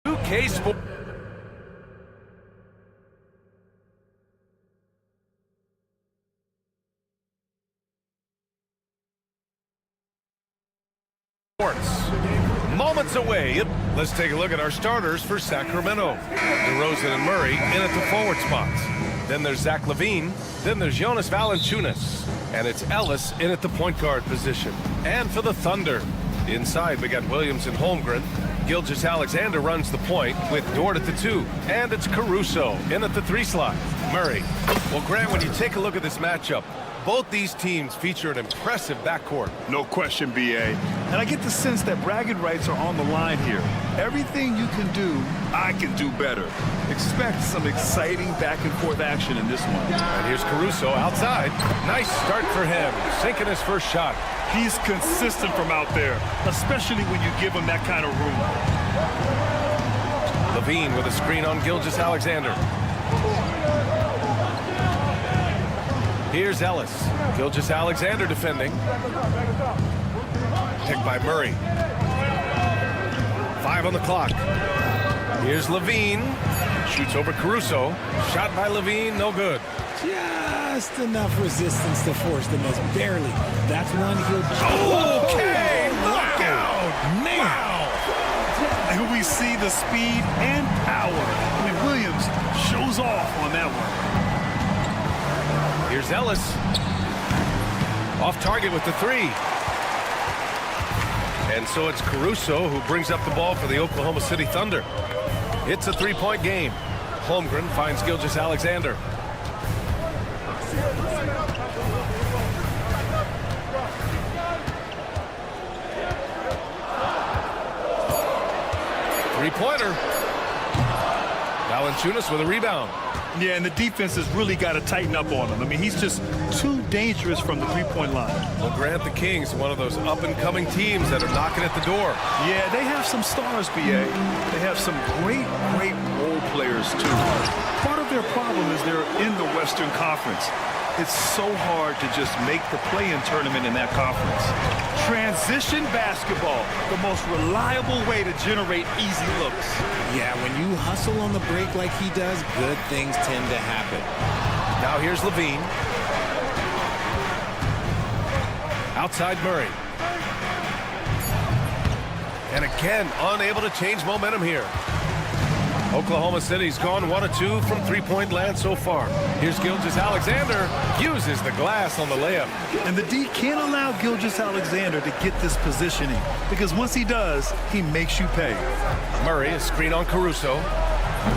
UK Sports. Moments away. Let's take a look at our starters for Sacramento. DeRozan and Murray in at the forward spots. Then there's Zach LaVine. Then there's Jonas Valanciunas. And it's Ellis in at the point guard position. And for the Thunder, inside we got Williams and Holmgren. Gilgeous-Alexander runs the point with Dort at the 2. And it's Caruso in at the 3 slot. Murray. Well, Grant, when you take a look at this matchup, both these teams feature an impressive backcourt. No question, B.A. And I get the sense that bragging rights are on the line here. Everything you can do, I can do better. Expect some exciting back-and-forth action in this one. And here's Caruso outside. Nice start for him, sinking his first shot. He's consistent from out there, especially when you give him that kind of room. LaVine with a screen on Gilgeous-Alexander. Here's Ellis. Gilgeous-Alexander defending. Picked by Murray. 5 on the clock. Here's LaVine. Shoots over Caruso. Shot by LaVine, no good. Just enough resistance to force the miss. Barely. That's one he'll... Okay! Knockout! Man! Wow! And we see the speed and power. I mean, Williams shows off on that one. Here's Ellis. Off target with the 3. And so it's Caruso who brings up the ball for the Oklahoma City Thunder. It's a 3-point game. Holmgren finds Gilgeous-Alexander. Three-pointer. Valanciunas with a rebound. Yeah, and the defense has really got to tighten up on him. I mean, he's just too dangerous from the three-point line. Well, Grant, the Kings, one of those up-and-coming teams that are knocking at the door. Yeah, they have some stars, B.A. They have some great role players, too. Part of their problem is they're in the Western Conference. It's so hard to just make the play-in tournament in that conference. Transition basketball, the most reliable way to generate easy looks. Yeah, when you hustle on the break like he does, good things tend to happen. Now here's LaVine. Outside Murray. And again, unable to change momentum here. Oklahoma City's gone 1 of 2 from three-point land so far. Here's Gilgeous-Alexander. Uses the glass on the layup. And the D can't allow Gilgeous-Alexander to get this positioning, because once he does, he makes you pay. Murray, a screen on Caruso.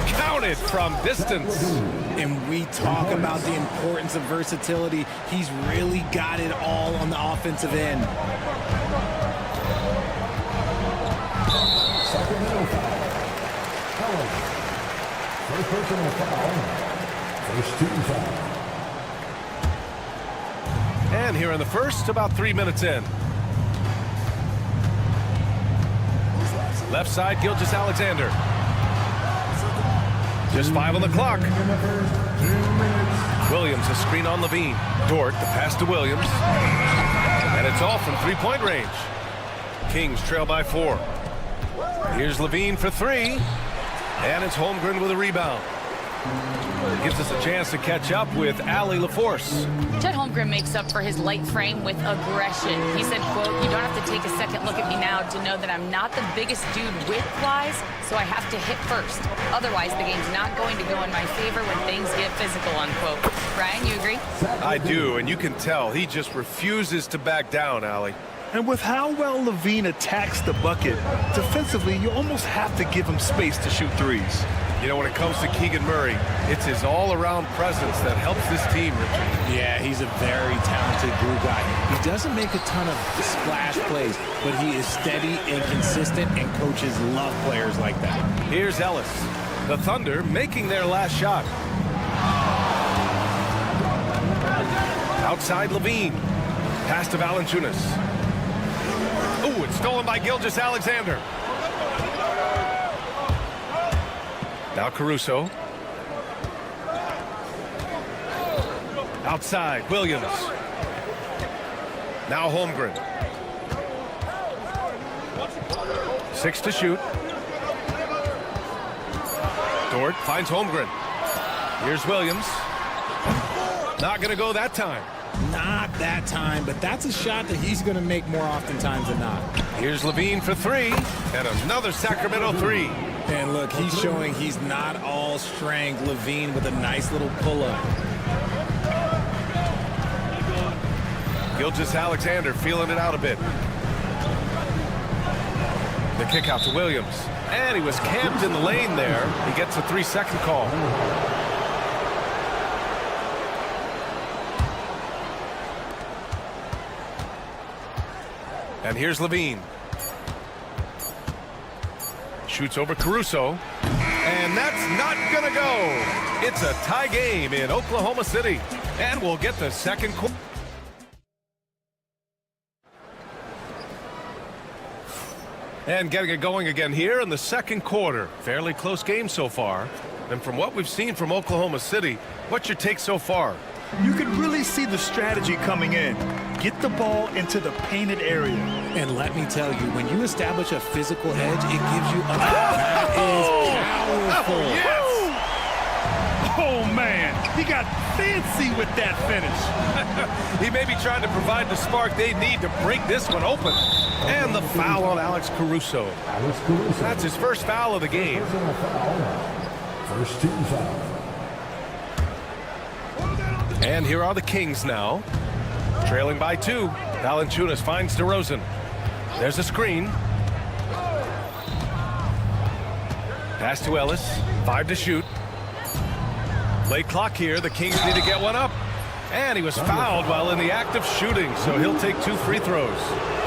Counted from distance. And we talk about the importance of versatility. He's really got it all on the offensive end. Sacramento foul. First personal foul. First team foul. And here in the first, about 3 minutes in. Left side, Gilgeous-Alexander. Just 5 on the clock. Williams, a screen on LaVine. Dort, the pass to Williams. And it's all from three-point range. Kings trail by 4. Here's LaVine for 3. And it's Holmgren with a rebound. Gives us a chance to catch up with Allie LaForce. Chet Holmgren makes up for his light frame with aggression. He said, quote, "You don't have to take a second look at me now to know that I'm not the biggest dude width-wise, so I have to hit first. Otherwise, the game's not going to go in my favor when things get physical," unquote. Ryan, you agree? I do, and you can tell he just refuses to back down, Allie. And with how well LaVine attacks the bucket, defensively, you almost have to give him space to shoot threes. You know, when it comes to Keegan Murray, it's his all-around presence that helps this team, Richard. Yeah, he's a very talented glue guy. He doesn't make a ton of splash plays, but he is steady and consistent, and coaches love players like that. Here's Ellis. The Thunder making their last shot. Outside Levine. Pass to Valanciunas. Ooh, it's stolen by Gilgeous-Alexander. Now Caruso. Outside, Williams. Now Holmgren. 6 to shoot. Dort finds Holmgren. Here's Williams. Not going to go that time. Not that time, but that's a shot that he's going to make more oftentimes than not. Here's Levine for 3, and another Sacramento 3. And look, he's showing he's not all strength. Levine with a nice little pull-up. Gilgeous-Alexander feeling it out a bit. The kick out to Williams. And he was camped in the lane there. He gets a 3-second call. And here's Levine. Shoots over Caruso. And that's not gonna go. It's a tie game in Oklahoma City. And we'll get the second quarter. And getting it going again here in the second quarter. Fairly close game so far. And from what we've seen from Oklahoma City, what's your take so far? You can really see the strategy coming in. Get the ball into the painted area. And let me tell you, when you establish a physical edge, it gives you a... That is powerful. Oh, yes! Oh, man. He got fancy with that finish. He may be trying to provide the spark they need to break this one open. And the foul on Alex Caruso. That's his first foul of the game. First team foul. And here are the Kings now. Trailing by 2. Valanciunas finds DeRozan. There's a screen. Pass to Ellis. 5 to shoot. Late clock here. The Kings need to get one up. And he was fouled while in the act of shooting, so he'll take 2 free throws.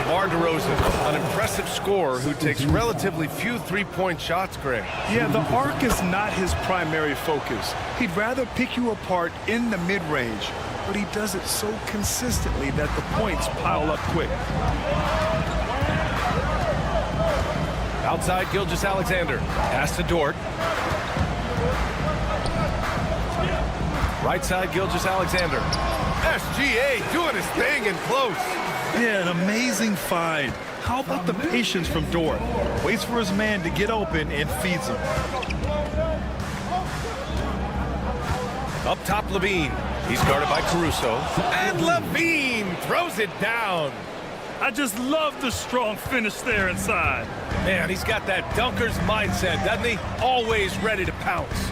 DeMar DeRozan, an impressive scorer who takes relatively few three-point shots, Greg. Yeah, the arc is not his primary focus. He'd rather pick you apart in the mid-range, but he does it so consistently that the points pile up quick. Outside Gilgeous-Alexander. Pass to Dort. Right side Gilgeous-Alexander. SGA doing his thing in close. Yeah, an amazing find. How about the patience from Dort? Waits for his man to get open and feeds him. Up top, Levine. He's guarded by Caruso. And Levine throws it down. I just love the strong finish there inside. Man, he's got that dunker's mindset, doesn't he? Always ready to pounce.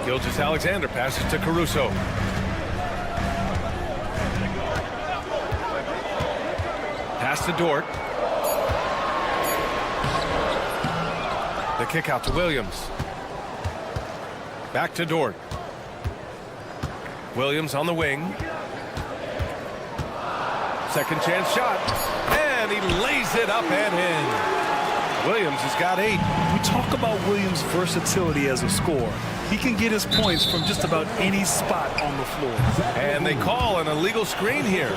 Gilgeous-Alexander passes to Caruso. Pass to Dort. The kick out to Williams. Back to Dort. Williams on the wing. Second chance shot. And he lays it up and in. Williams has got 8. We talk about Williams' versatility as a scorer. He can get his points from just about any spot on the floor. And they call an illegal screen here.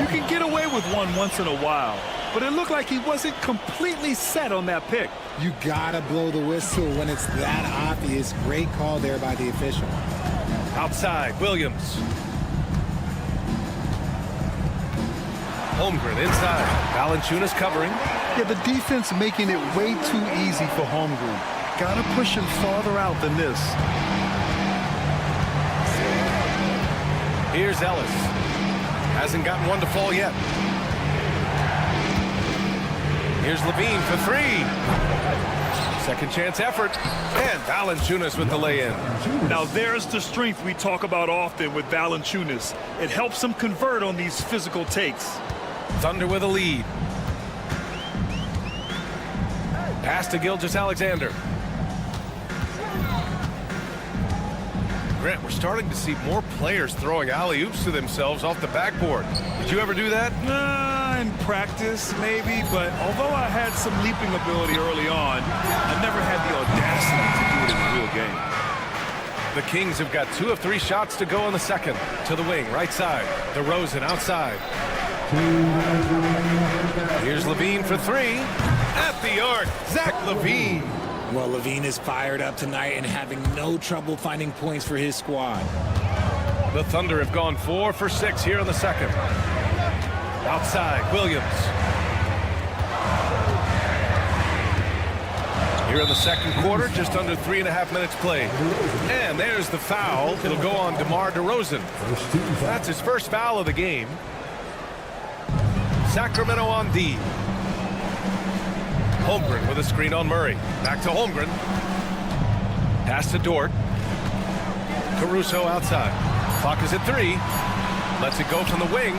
You can get away with one once in a while, but it looked like he wasn't completely set on that pick. You gotta blow the whistle when it's that obvious. Great call there by the official. Outside, Williams. Holmgren inside. Valanciunas covering. Yeah, the defense making it way too easy for Holmgren. Gotta push him farther out than this. Here's Ellis. Hasn't gotten one to fall yet. Here's Levine for 3. Second chance effort. And Valanciunas with the lay-in. Now there's the strength we talk about often with Valanciunas. It helps him convert on these physical takes. Thunder with a lead. Pass to Gilgeous-Alexander. Grant, we're starting to see more players throwing alley-oops to themselves off the backboard. Did you ever do that? In practice, maybe, but although I had some leaping ability early on, I never had the audacity to do it in the real game. The Kings have got 2 of 3 shots to go in the second. To the wing, right side. DeRozan outside. Here's LaVine for 3. At the arc, Zach LaVine. Well, LaVine is fired up tonight and having no trouble finding points for his squad. The Thunder have gone 4 for 6 here in the second. Outside, Williams. Here in the second quarter, just under 3.5 minutes played. And there's the foul. It'll go on DeMar DeRozan. That's his first foul of the game. Sacramento on D. Holmgren with a screen on Murray. Back to Holmgren. Pass to Dort. Caruso outside. Clock is at 3. Lets it go from the wing.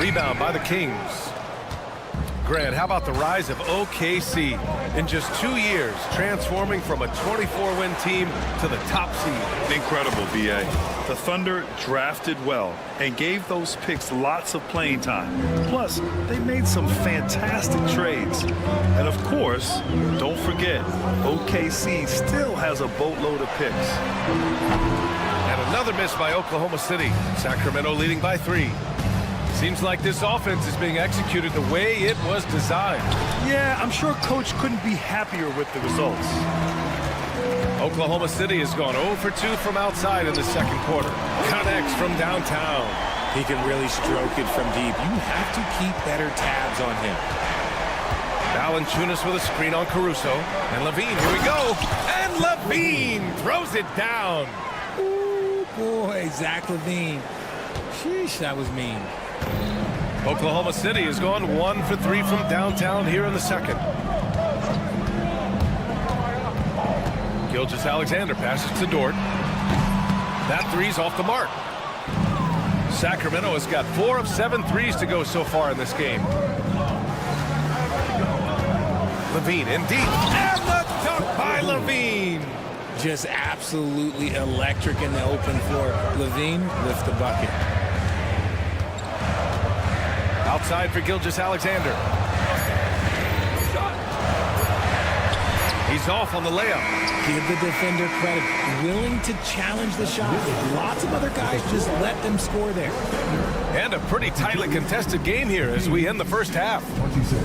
Rebound by the Kings. Grant, how about the rise of OKC? In just 2 years, transforming from a 24-win team to the top seed. Incredible, B.A. The Thunder drafted well and gave those picks lots of playing time. Plus, they made some fantastic trades. And of course, don't forget, OKC still has a boatload of picks. And another miss by Oklahoma City. Sacramento leading by 3. Seems like this offense is being executed the way it was designed. Yeah, I'm sure Coach couldn't be happier with the results. Oklahoma City has gone 0 for 2 from outside in the second quarter. Connects from downtown. He can really stroke it from deep. You have to keep better tabs on him. Valanciunas with a screen on Caruso. And LaVine, here we go. And LaVine throws it down. Ooh, boy, Zach LaVine. Sheesh, that was mean. Oklahoma City has gone 1 for 3 from downtown here in the second. Gilgeous-Alexander passes to Dort. That three's off the mark. Sacramento has got 4 of 7 threes to go so far in this game. LaVine in deep. And the dunk by LaVine. Just absolutely electric in the open floor. LaVine lifts the bucket. Outside for Gilgeous-Alexander. He's off on the layup. Give the defender credit. Willing to challenge the shot. Lots of other guys just let them score there. And a pretty tightly contested game here as we end the first half.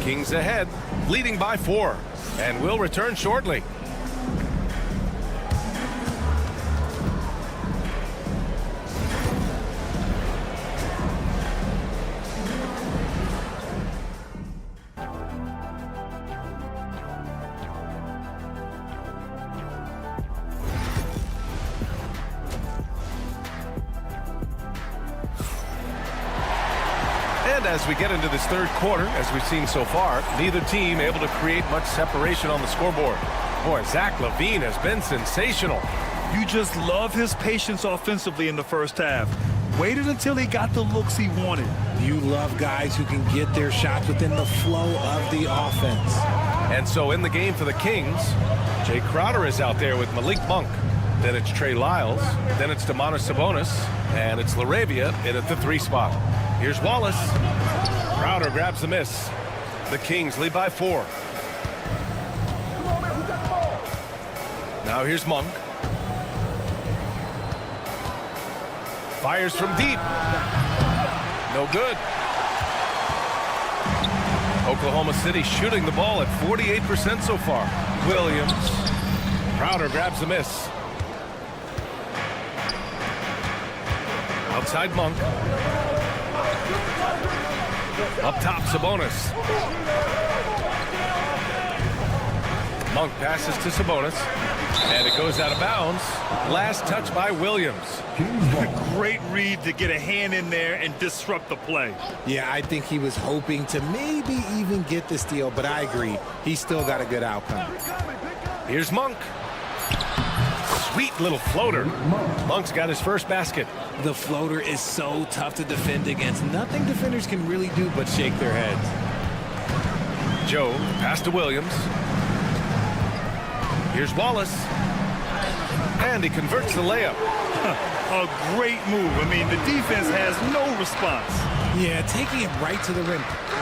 Kings ahead, leading by 4. And will return shortly. And as we get into this third quarter, as we've seen so far, neither team able to create much separation on the scoreboard. Boy, Zach LaVine has been sensational. You just love his patience offensively in the first half. Waited until he got the looks he wanted. You love guys who can get their shots within the flow of the offense. And so in the game for the Kings, Jay Crowder is out there with Malik Monk. Then it's Trey Lyles. Then it's Domantas Sabonis. And it's LaRavia in at the 3 spot. Here's Wallace. Crowder grabs the miss. The Kings lead by 4. Now here's Monk. Fires from deep. No good. Oklahoma City shooting the ball at 48% so far. Williams. Crowder grabs the miss. Outside Monk. Up top, Sabonis. Monk passes to Sabonis. And it goes out of bounds. Last touch by Williams. Great read to get a hand in there and disrupt the play. Yeah, I think he was hoping to maybe even get the steal, but I agree. He's still got a good outcome. Here's Monk. Sweet little floater. Monk's got his first basket. The floater is so tough to defend against. Nothing defenders can really do but shake their heads. Joe, pass to Williams. Here's Wallace. And he converts the layup. A great move. I mean, the defense has no response. Yeah, taking it right to the rim.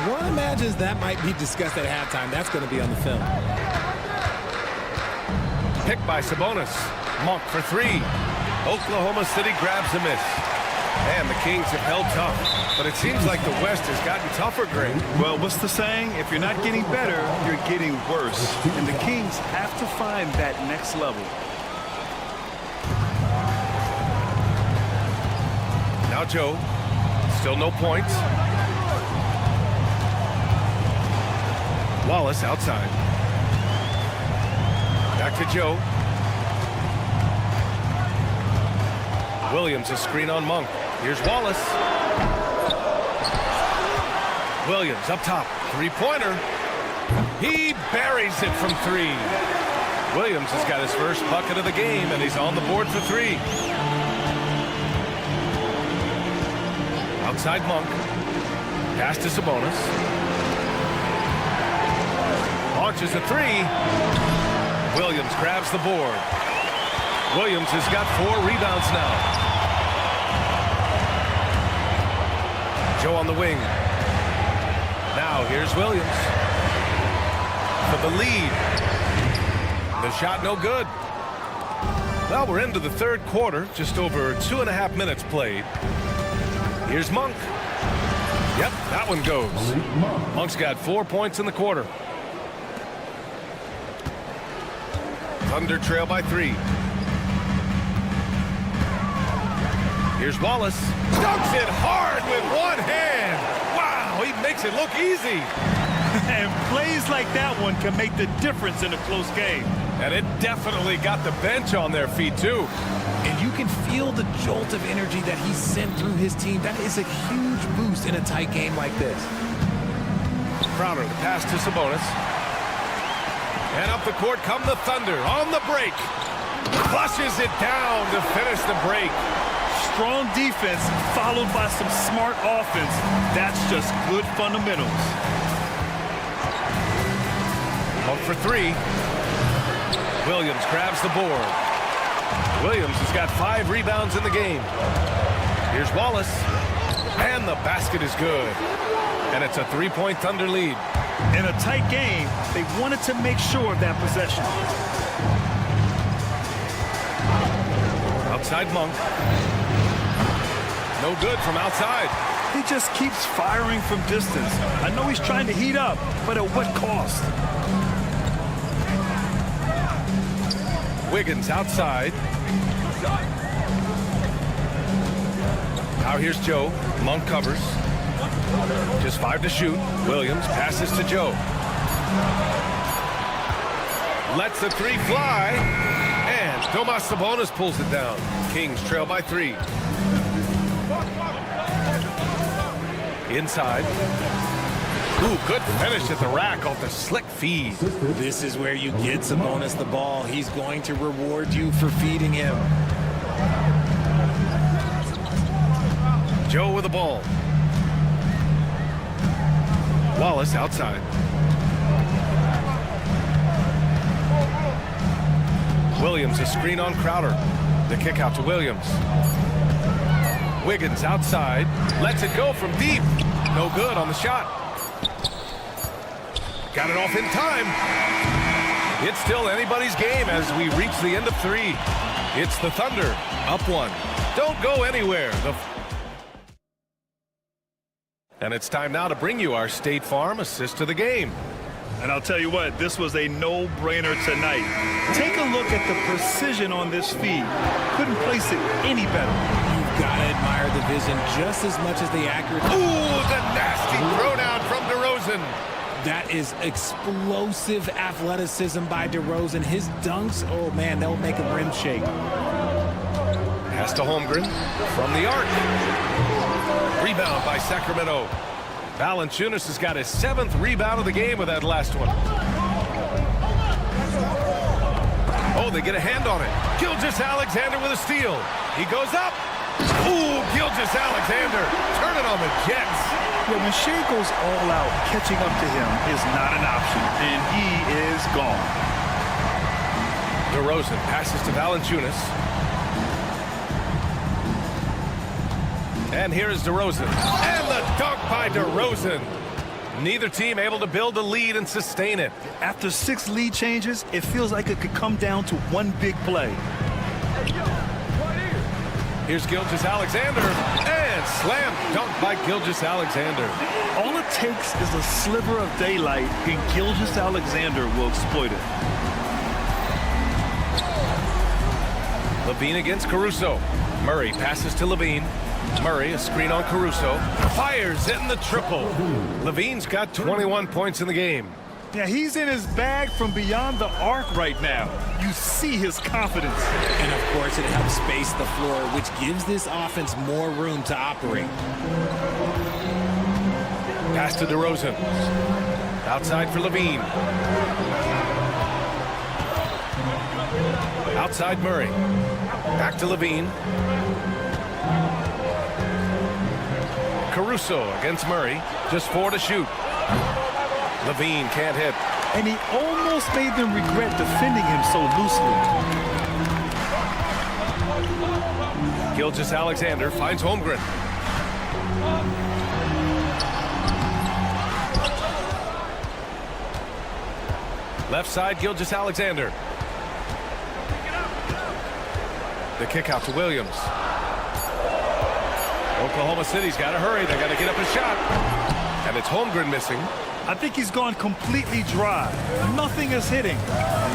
One imagines that might be discussed at halftime. That's going to be on the film. Picked by Sabonis. Monk for three. Oklahoma City grabs a miss. And the Kings have held tough, but it seems like the West has gotten tougher, Greg. Well, what's the saying? If you're not getting better, you're getting worse. And the Kings have to find that next level. Now Joe, still no points. Wallace outside. Back to Joe. Williams a screen on Monk. Here's Wallace. Williams up top. Three-pointer. He buries it from three. Williams has got his first bucket of the game, and he's on the board for three. Outside Monk. Pass to Sabonis. Launches a three. Williams grabs the board. Williams has got 4 rebounds now. Joe on the wing. Now here's Williams for the lead. The shot no good. Well, we're into the third quarter. Just over 2.5 minutes played. Here's Monk. Yep, that one goes. Monk's got 4 points in the quarter. Thunder trail by 3. Here's Wallace. Dunks it hard with one hand. Wow, he makes it look easy. And plays like that one can make the difference in a close game. And it definitely got the bench on their feet, too. And you can feel the jolt of energy that he sent through his team. That is a huge boost in a tight game like this. Crowder, the pass to Sabonis. And up the court come the Thunder on the break. Flushes it down to finish the break. Strong defense followed by some smart offense. That's just good fundamentals. Monk for 3. Williams grabs the board. Williams has got 5 rebounds in the game. Here's Wallace. And the basket is good. And it's a 3-point Thunder lead. In a tight game, they wanted to make sure of that possession. Outside Monk. No good from outside. He just keeps firing from distance. I know he's trying to heat up, but at what cost? Wiggins outside. Now here's Joe. Monk covers. Just 5 to shoot. Williams passes to Joe. Lets the 3 fly. And Domas Sabonis pulls it down. Kings trail by 3. Inside. Ooh, good finish at the rack off the slick feed. This is where you get Sabonis the ball. He's going to reward you for feeding him. Joe with the ball. Wallace outside. Williams a screen on Crowder. The kick out to Williams. Wiggins outside. Lets it go from deep. No good on the shot. Got it off in time. It's still anybody's game as we reach the end of 3. It's the Thunder up 1. Don't go anywhere. And it's time now to bring you our State Farm assist to the game. And I'll tell you what, this was a no-brainer tonight. Take a look at the precision on this feed. Couldn't place it any better. You've got to admire the vision just as much as the accuracy. Ooh, the nasty throwdown from DeRozan. That is explosive athleticism by DeRozan. His dunks, oh man, they'll make a rim shake. Pass to Holmgren from the arc. Rebound by Sacramento. Valanciunas has got his 7th rebound of the game with that last one. Oh, they get a hand on it. Gilgeous-Alexander with a steal. He goes up. Ooh, Gilgeous-Alexander. Turn it on the Jets. Yeah, when Shea goes all out, catching up to him is not an option, and he is gone. DeRozan passes to Valanciunas. And here is DeRozan. And the dunk by DeRozan. Neither team able to build a lead and sustain it. After 6 lead changes, it feels like it could come down to one big play. Here's Gilgeous-Alexander, and slam dunk by Gilgeous-Alexander. All it takes is a sliver of daylight, and Gilgeous-Alexander will exploit it. Levine against Caruso. Murray passes to Levine. Murray, a screen on Caruso. Fires, hitting the triple. Levine's got 21 points in the game. Yeah, he's in his bag from beyond the arc right now. You see his confidence. And of course, it helps space the floor, which gives this offense more room to operate. Pass to DeRozan. Outside for Levine. Outside Murray. Back to Levine. Caruso against Murray. Just 4 to shoot. Levine can't hit. And he almost made them regret defending him so loosely. Gilgeous-Alexander finds Holmgren. Left side, Gilgeous-Alexander. The kick out to Williams. Oklahoma City's got to hurry. They got to get up a shot. And it's Holmgren missing. I think he's gone completely dry. Nothing is hitting.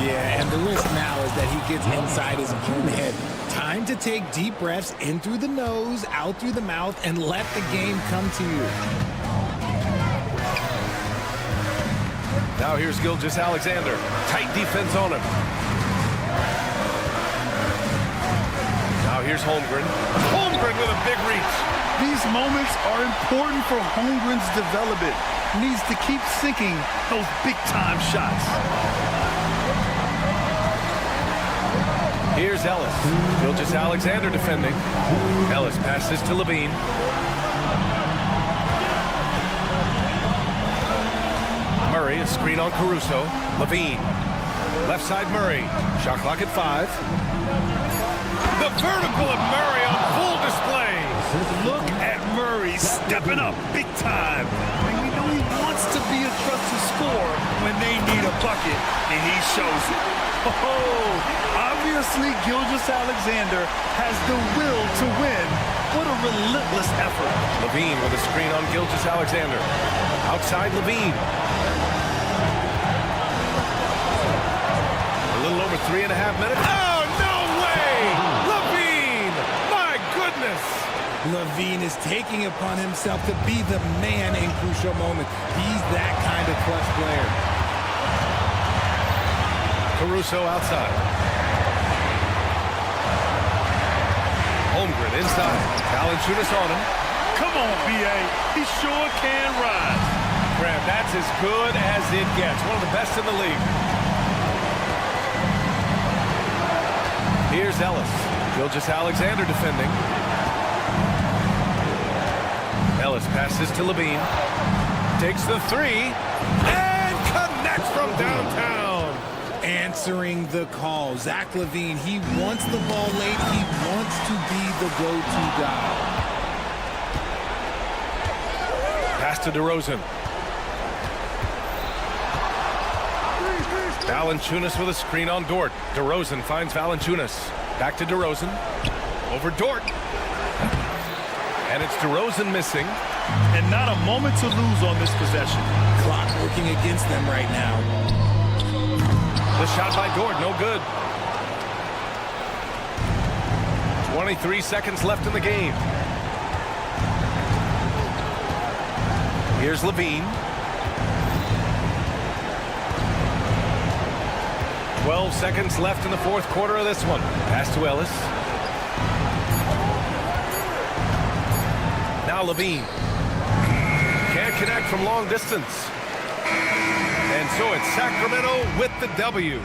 Yeah, and the risk now is that he gets inside his own head. Time to take deep breaths in through the nose, out through the mouth, and let the game come to you. Now here's Gilgeous-Alexander. Tight defense on him. Now here's Holmgren. Holmgren with a big reach. These moments are important for Holmgren's development. He needs to keep sinking those big-time shots. Here's Ellis. Gilgeous-Alexander defending. Ellis passes to Levine. Murray, a screen on Caruso. Levine. Left side Murray. Shot clock at 5. The vertical of Murray on full display. Look at Murray stepping up big time. And we know he wants to be a trusted scorer when they need a bucket, and he shows it. Oh, obviously Gilgeous-Alexander has the will to win. What a relentless effort. Levine with a screen on Gilgeous-Alexander. Outside Levine. A little over 3.5 minutes. Oh, no way! Levine! My goodness! Levine is taking upon himself to be the man in crucial moments. He's that kind of clutch player. Caruso outside. Holmgren inside. Valanciunas on him. Come on, B.A. He sure can rise. Graham, that's as good as it gets. One of the best in the league. Here's Ellis. Gilgeous-Alexander defending. Ellis passes to Levine. Takes the 3. And connects from downtown. Answering the call. Zach LaVine, he wants the ball late. He wants to be the go-to guy. Pass to DeRozan. Valanciunas with a screen on Dort. DeRozan finds Valanciunas. Back to DeRozan. Over Dort. And it's DeRozan missing. And not a moment to lose on this possession. Clock working against them right now. The shot by Dort, no good. 23 seconds left in the game. Here's Levine. 12 seconds left in the fourth quarter of this one. Pass to Ellis. Now Levine. Can't connect from long distance. And so it's Sacramento with the W.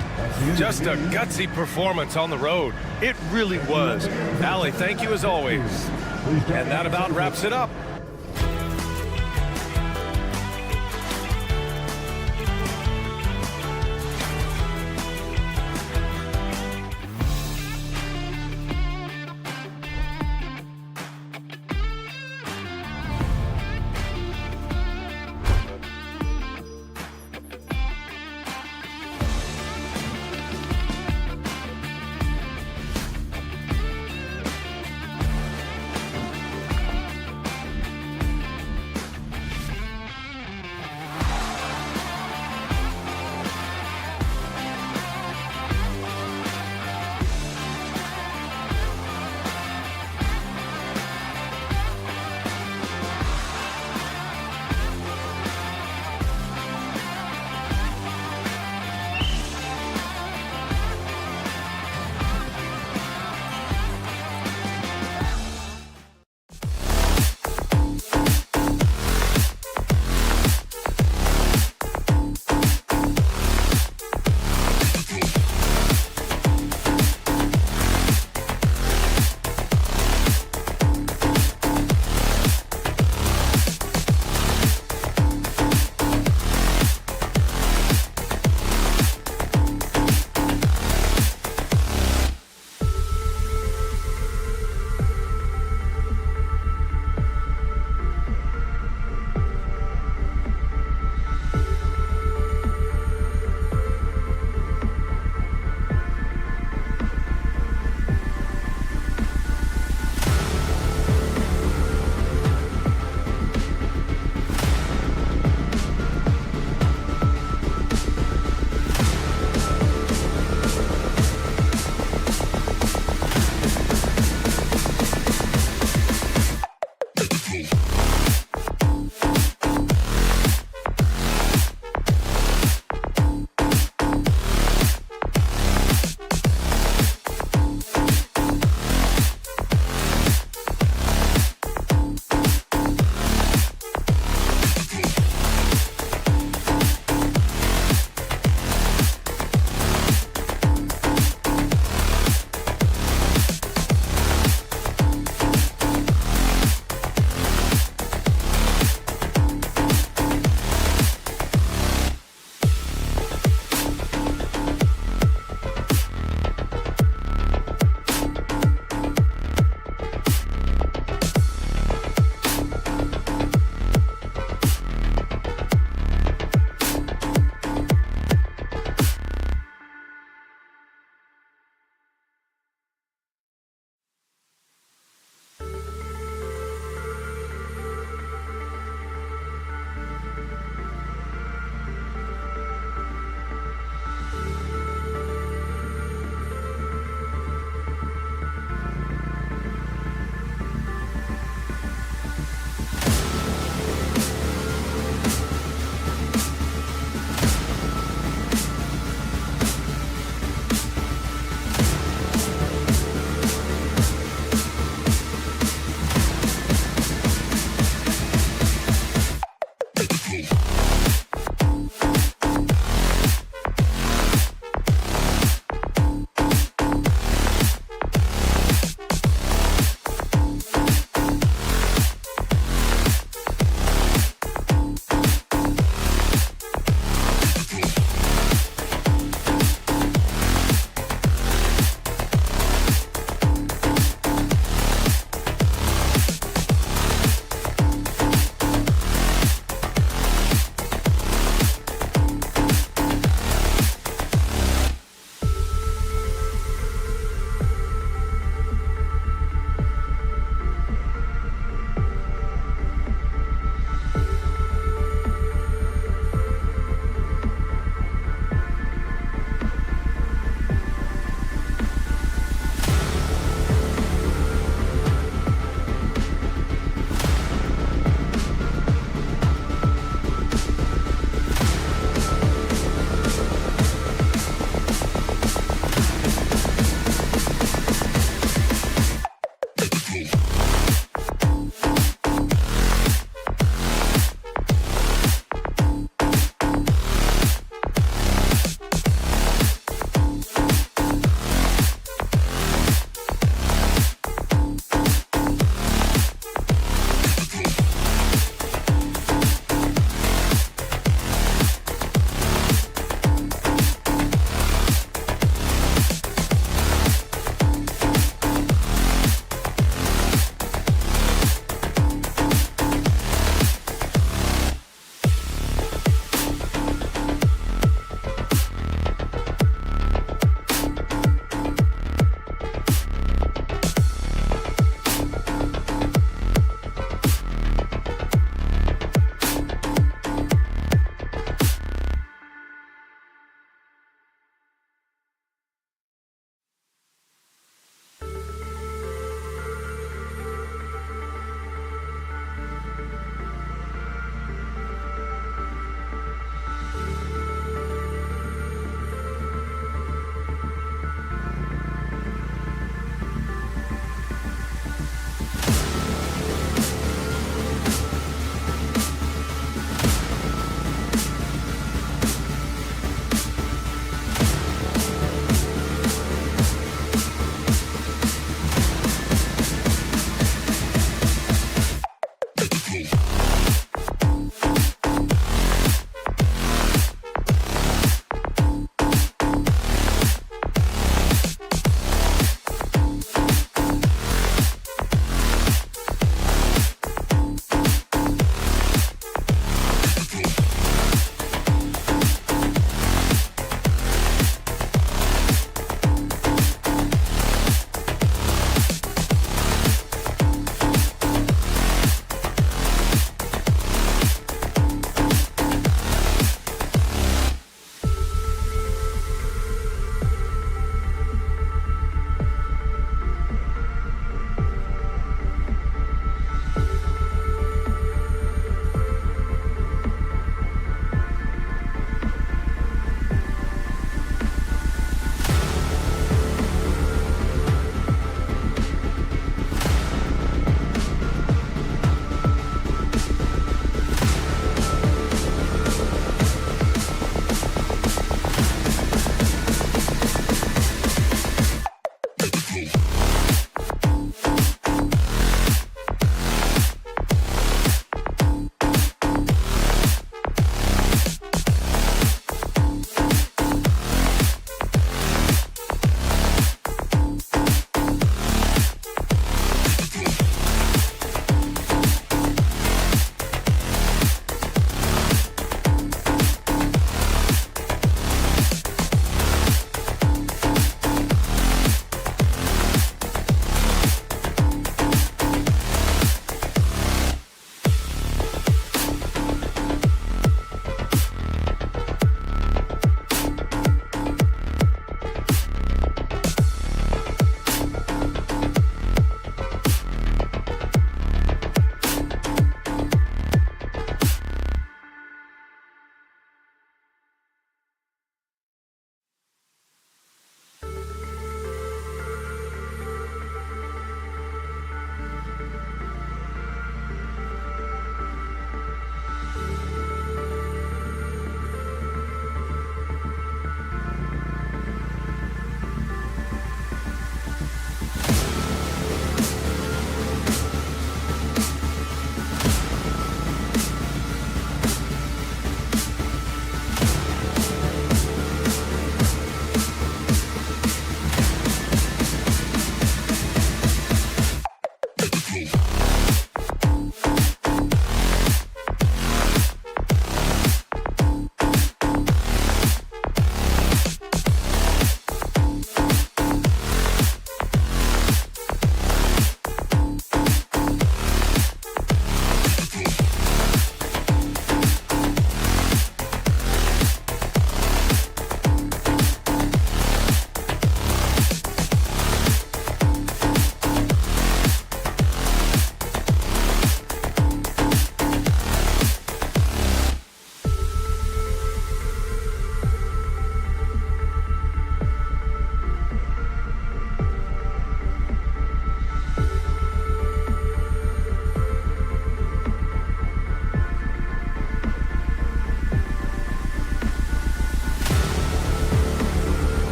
Just a gutsy performance on the road. It really was. Allie, thank you as always. And that about wraps it up.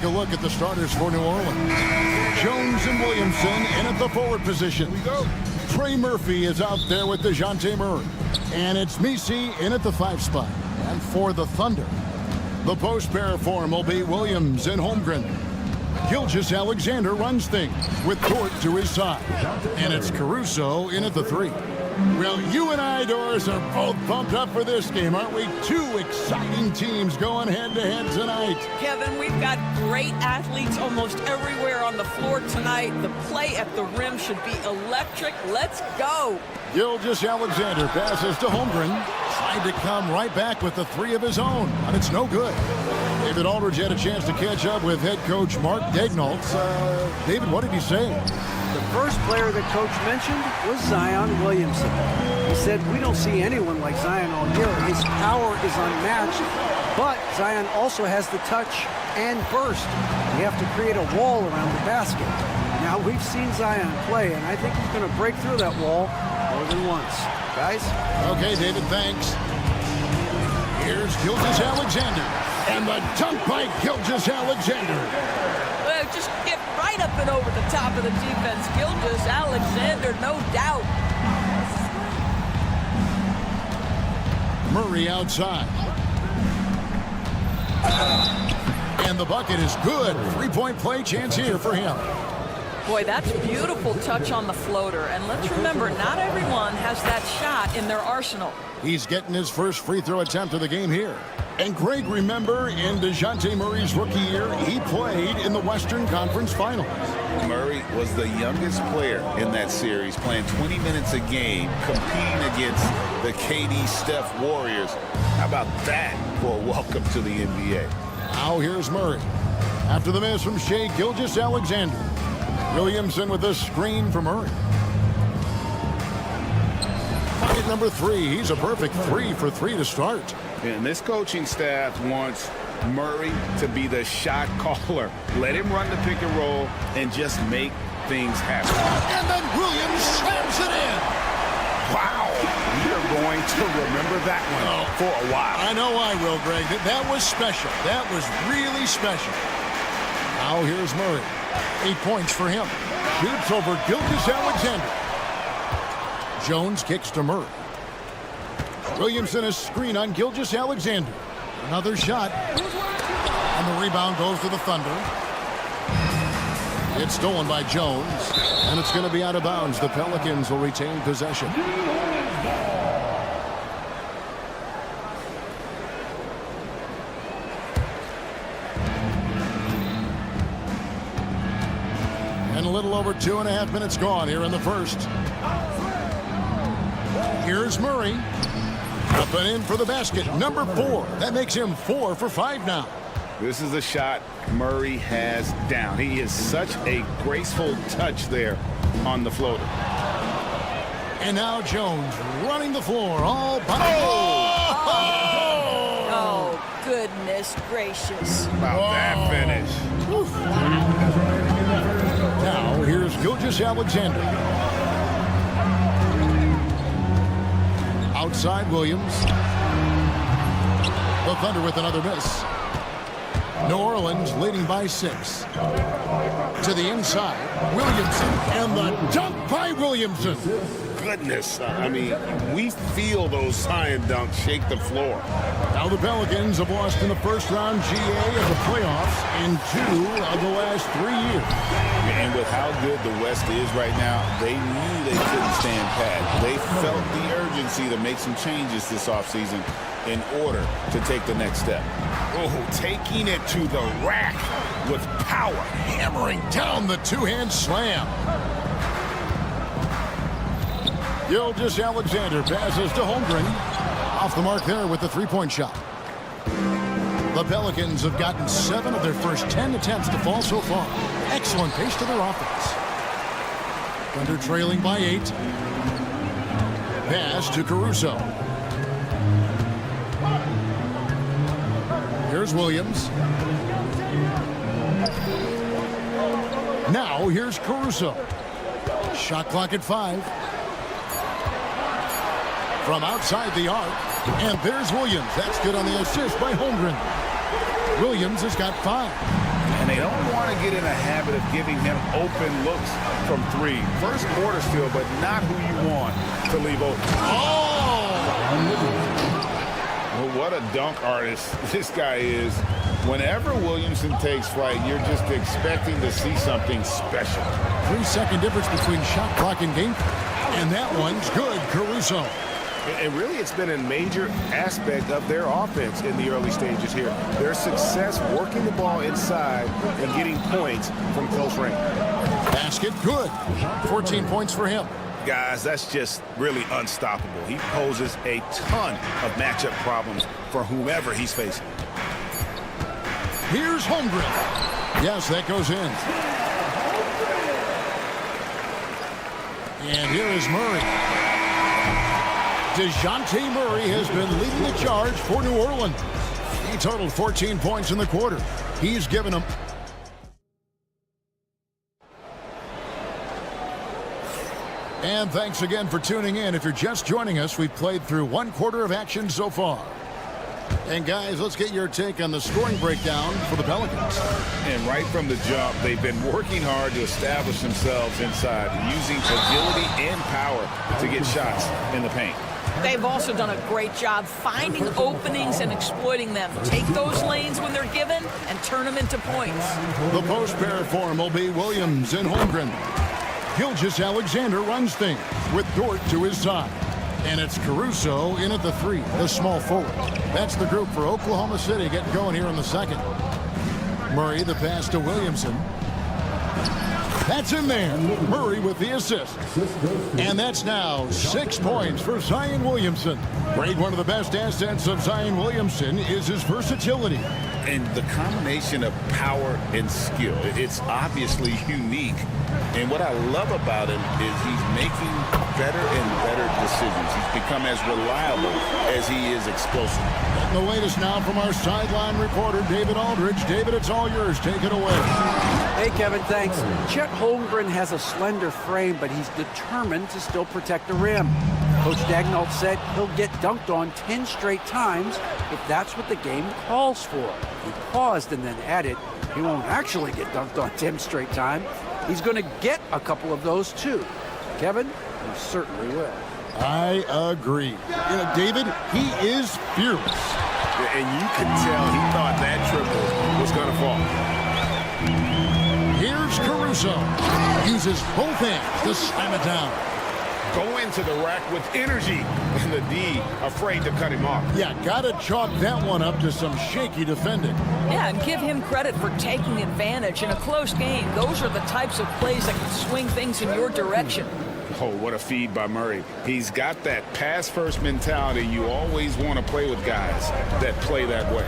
take a look at the starters for New Orleans. Jones and Williamson in at the forward position. Here we go. Trey Murphy is out there with DeJounte Murray. And it's Messi in at the 5 spot. And for the Thunder, the post pair form will be Williams and Holmgren. Gilgeous-Alexander runs things with Dort to his side. And it's Caruso in at the 3. Well, you and I, Doris, are both pumped up for this game, aren't we? 2 exciting teams going head-to-head tonight. Kevin, we've got great athletes almost everywhere on the floor tonight. The play at the rim should be electric. Let's go. Gilgeous-Alexander passes to Holmgren. Tried to come right back with the 3 of his own, but it's no good. David Aldridge had a chance to catch up with head coach Mark Daignault. David, what did he say? The first player that Coach mentioned was Zion Williamson. He said, we don't see anyone like Zion all year. His power is unmatched, but Zion also has the touch and burst. We have to create a wall around the basket. Now, we've seen Zion play, and I think he's going to break through that wall more than once. Guys? Okay, David, thanks. Here's Gilgeous-Alexander, and the dunk by Gilgeous-Alexander. Well, just get right up and over the top of the defense. Gilgeous-Alexander, no doubt. Murray outside. And the bucket is good. 3-point play chance here for him. Boy, that's beautiful touch on the floater. And let's remember, not everyone has that shot in their arsenal. He's getting his first free throw attempt of the game here. And Greg, remember, in DeJounte Murray's rookie year, he played in the Western Conference Finals. Murray was the youngest player in that series, playing 20 minutes a game, competing against the KD Steph Warriors. How about that for a welcome to the NBA? Now here's Murray. After the miss from Shai Gilgeous-Alexander. Williamson with a screen for Murray. Pocket number 3. He's a perfect 3 for 3 to start. And this coaching staff wants Murray to be the shot caller. Let him run the pick and roll and just make things happen. And then Williams slams it in. Wow. You're going to remember that one for a while. I know I will, Greg. That was special. That was really special. Now here's Murray. 8 points for him. Shoots over Gilgeous-Alexander. Jones kicks to Murray. Williamson a screen on Gilgeous-Alexander. Another shot. And the rebound goes to the Thunder. It's stolen by Jones. And it's going to be out of bounds. The Pelicans will retain possession. And a little over 2.5 minutes gone here in the first. Here's Murray. Up and in for the basket. Number 4. That makes him 4 for 5 now. This is a shot Murray has down. He is such a graceful touch there on the floater. And now Jones running the floor all by. Oh, goodness gracious. About that finish. Now here's Gilgeous-Alexander. Outside Williams. The Thunder with another miss. New Orleans leading by 6. To the inside, Williamson, and the dunk by Williamson. Goodness, I mean, we feel those Zion dunks shake the floor. Now the Pelicans have lost in the first round GA of the playoffs in 2 of the last 3 years. And with how good the West is right now, they knew they couldn't stand pat. They felt the urgency to make some changes this offseason in order to take the next step. Oh, taking it to the rack with power, hammering down the 2-hand slam. Gilgeous-Alexander passes to Holmgren. Off the mark there with the 3-point shot. The Pelicans have gotten 7 of their first 10 attempts to fall so far. Excellent pace to their offense. Thunder trailing by 8. Pass to Caruso. Here's Williams. Now here's Caruso. Shot clock at 5. From outside the arc. And there's Williams. That's good on the assist by Holmgren. Williams has got 5. And they don't want to get in a habit of giving him open looks from three. First quarter still, but not who you want to leave open. Oh! Well, what a dunk artist this guy is. Whenever Williamson takes flight, you're just expecting to see something special. 3-second difference between shot clock and game. And that one's good, Caruso. And really, it's been a major aspect of their offense in the early stages here. Their success working the ball inside and getting points from close range. Basket, good. 14 points for him. Guys, that's just really unstoppable. He poses a ton of matchup problems for whomever he's facing. Here's Holmgren. Yes, that goes in. And here is Murray. DeJounte Murray has been leading the charge for New Orleans. He totaled 14 points in the quarter. He's given them. And thanks again for tuning in. If you're just joining us, we've played through one quarter of action so far. And guys, let's get your take on the scoring breakdown for the Pelicans. And right from the jump, they've been working hard to establish themselves inside, using agility and power to get shots in the paint. They've also done a great job finding openings and exploiting them. Take those lanes when they're given and turn them into points. The post pair form will be Williams and Holmgren. Gilgeous-Alexander runs things with Dort to his side. And it's Caruso in at the three, the small forward. That's the group for Oklahoma City getting going here in the second. Murray, the pass to Williamson. That's in there. Murray with the assist. And that's now 6 points for Zion Williamson. Great, one of the best assets of Zion Williamson is his versatility. And the combination of power and skill, it's obviously unique. And what I love about him is he's making better and better decisions. He's become as reliable as he is explosive. And the latest now from our sideline reporter, David Aldridge. David, it's all yours. Take it away. Hey, Kevin, thanks. Chet Holmgren has a slender frame, but he's determined to still protect the rim. Coach Dagnall said he'll get dunked on 10 straight times if that's what the game calls for. He paused and then added, he won't actually get dunked on 10 straight times. He's going to get a couple of those, too. Kevin, he certainly will. I agree. You know, David, he is fearless. And you can tell he thought that triple was going to fall. Here's Caruso. Uses both hands to slam it down. Go into the rack with energy, and the D afraid to cut him off. Yeah, gotta chalk that one up to some shaky defending. Yeah, and give him credit for taking advantage in a close game. Those are the types of plays that can swing things in your direction. Oh, what a feed by Murray. He's got that pass-first mentality. You always want to play with guys that play that way.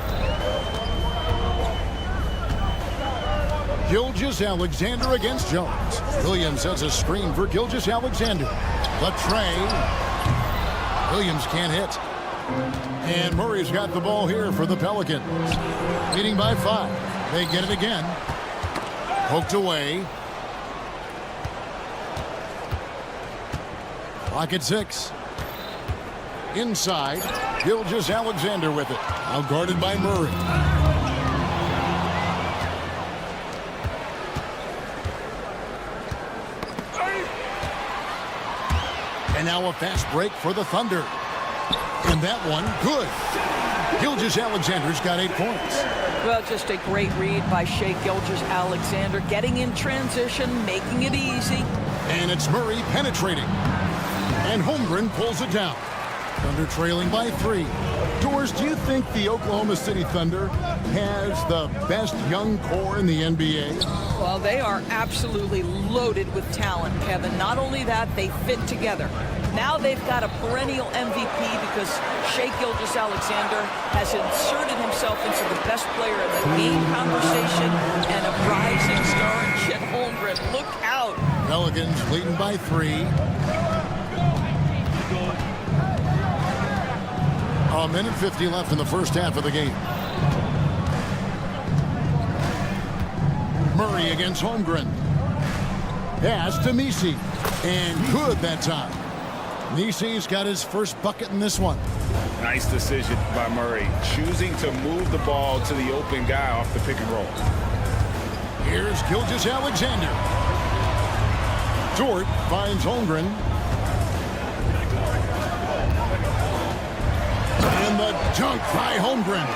Gilgeous-Alexander against Jones. Williams has a screen for Gilgeous-Alexander. The tray. Williams can't hit. And Murray's got the ball here for the Pelicans. Leading by 5. They get it again. Poked away. Clock at 6. Inside. Gilgeous-Alexander with it. Now guarded by Murray. And now a fast break for the Thunder. And that one, good. Gilgeous-Alexander's got 8 points. Well, just a great read by Shai Gilgeous-Alexander, getting in transition, making it easy. And it's Murray penetrating. And Holmgren pulls it down. Thunder trailing by 3. Doors, do you think the Oklahoma City Thunder has the best young core in the NBA? Well, they are absolutely loaded with talent, Kevin. Not only that, they fit together. Now they've got a perennial MVP because Shai Gilgeous-Alexander has inserted himself into the best player in the game conversation and a rising star in Chet Holmgren. Look out. Pelicans leading by 3. A minute 50 left in the first half of the game. Murray against Holmgren. Pass to Messi. And good that time. Messi's got his first bucket in this one. Nice decision by Murray, choosing to move the ball to the open guy off the pick and roll. Here's Gilgeous-Alexander. Dort finds Holmgren. And the dunk by Holmgren.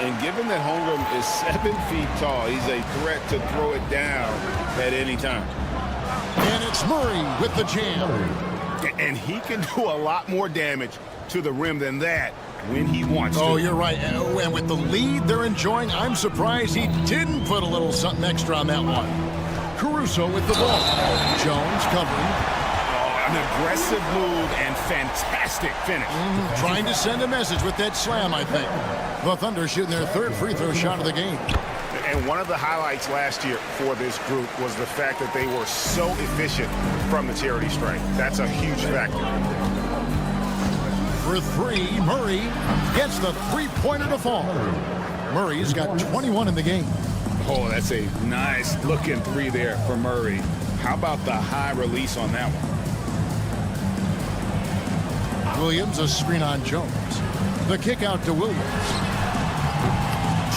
And given that Holmgren is 7 feet tall, he's a threat to throw it down at any time. And it's Murray with the jam. And he can do a lot more damage to the rim than that when he wants to. Oh, you're right. And with the lead they're enjoying, I'm surprised he didn't put a little something extra on that one. Caruso with the ball. Jones covering. An aggressive move and fantastic finish. Trying to send a message with that slam, I think. The Thunder shooting their third free throw shot of the game. And one of the highlights last year for this group was the fact that they were so efficient from the charity stripe. That's a huge factor. For three, Murray gets the three-pointer to fall. Murray's got 21 in the game. Oh, that's a nice looking three there for Murray. How about the high release on that one? Williams, a screen on Jones. The kick out to Williams.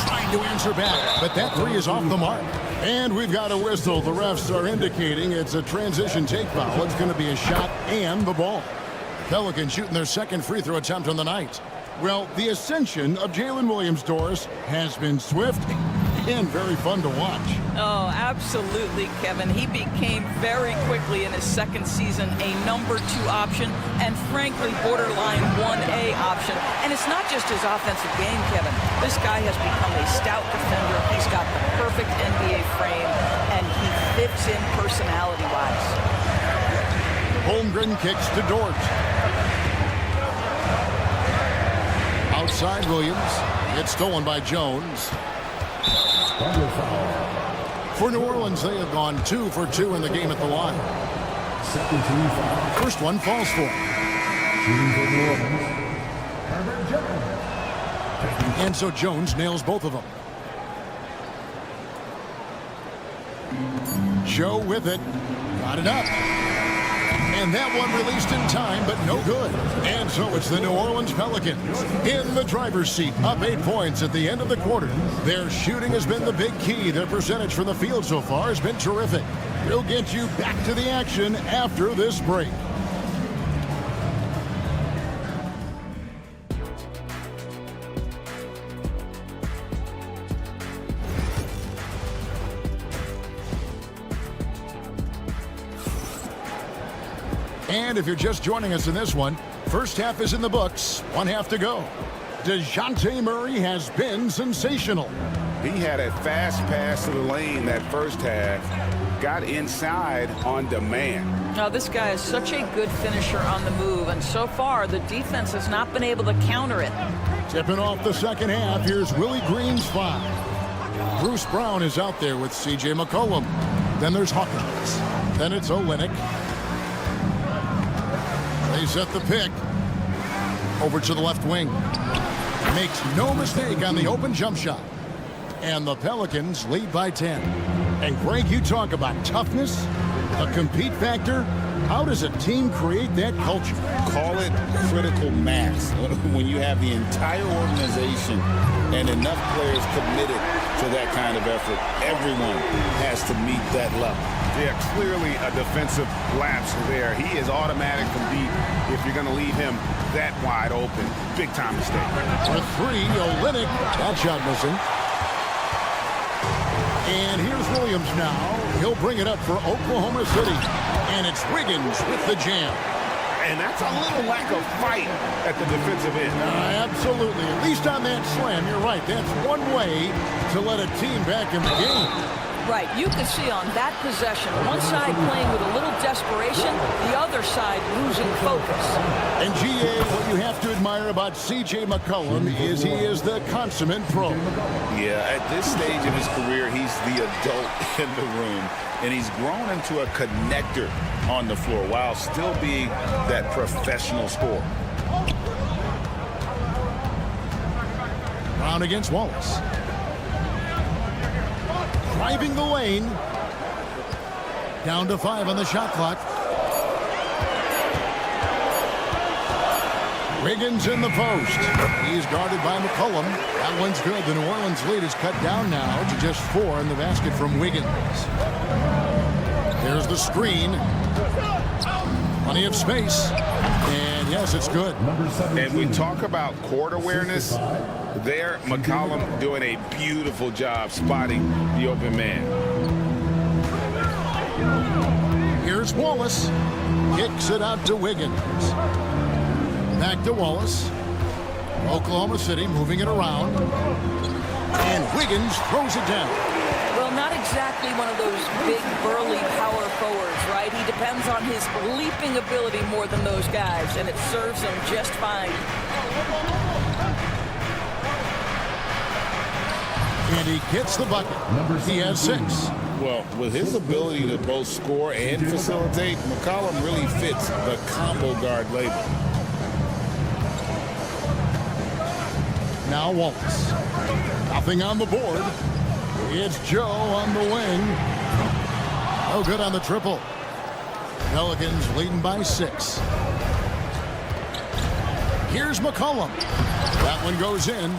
Trying to answer back, but that three is off the mark. And we've got a whistle. The refs are indicating it's a transition take foul. It's going to be a shot and the ball. Pelicans shooting their second free throw attempt on the night. Well, the ascension of Jalen Williams, Doris, has been swift and very fun to watch. Oh, absolutely, Kevin. He became very quickly in his second season a number 2 option and frankly borderline 1A option. And it's not just his offensive game, Kevin. This guy has become a stout defender. He's got the perfect NBA frame and he fits in personality-wise. Holmgren kicks to Dort. Outside Williams. It's stolen by Jones. For New Orleans, they have gone 2 for 2 in the game at the line. First one falls for him. And so Jones nails both of them. Joe with it. Got it up. And that one released in time, but no good. And so it's the New Orleans Pelicans in the driver's seat, up 8 points at the end of the quarter. Their shooting has been the big key. Their percentage from the field so far has been terrific. We'll get you back to the action after this break. And if you're just joining us in this one, first half is in the books, 1 half to go. DeJounte Murray has been sensational. He had a fast pass to the lane that first half, got inside on demand. Now, this guy is such a good finisher on the move, and so far the defense has not been able to counter it. Tipping off the second half, here's Willie Green's 5. Bruce Brown is out there with C.J. McCollum. Then there's Hawkins. Then it's Olynyk. They set the pick. Over to the left wing. Makes no mistake on the open jump shot. And the Pelicans lead by 10. And Greg, you talk about toughness, a compete factor. How does a team create that culture? Call it critical mass. When you have the entire organization and enough players committed to that kind of effort, everyone has to meet that level. Yeah, clearly a defensive lapse there. He is automatic from deep if you're going to leave him that wide open. Big time mistake. For 3, Olynyk. That shot missing. And here's Williams now. He'll bring it up for Oklahoma City. And it's Wiggins with the jam. And that's a little lack of fight at the defensive end. Absolutely. At least on that slam, you're right. That's one way to let a team back in the game. Right, you can see on that possession, one side playing with a little desperation, the other side losing focus. And GA, what you have to admire about C.J. McCollum is he is the consummate pro. Yeah, at this stage of his career, he's the adult in the room, and he's grown into a connector on the floor while still being that professional scorer. Brown against Wallace. Driving the lane. Down to 5 on the shot clock. Wiggins in the post. He's guarded by McCollum. That one's good. The New Orleans lead is cut down now to just 4 in the basket from Wiggins. There's the screen. Plenty of space. And yes, it's good. And we talk about court awareness. There, McCollum doing a beautiful job spotting the open man. Here's Wallace. Kicks it out to Wiggins. Back to Wallace. Oklahoma City moving it around. And Wiggins throws it down. Well, not exactly one of those big, burly power forwards, right? He depends on his leaping ability more than those guys, and it serves him just fine. And he gets the bucket. He has 6. Well, with his ability to both score and facilitate, McCollum really fits the combo guard label. Now Wallace. Nothing on the board. It's Joe on the wing. No good on the triple. Pelicans leading by 6. Here's McCollum. That one goes in.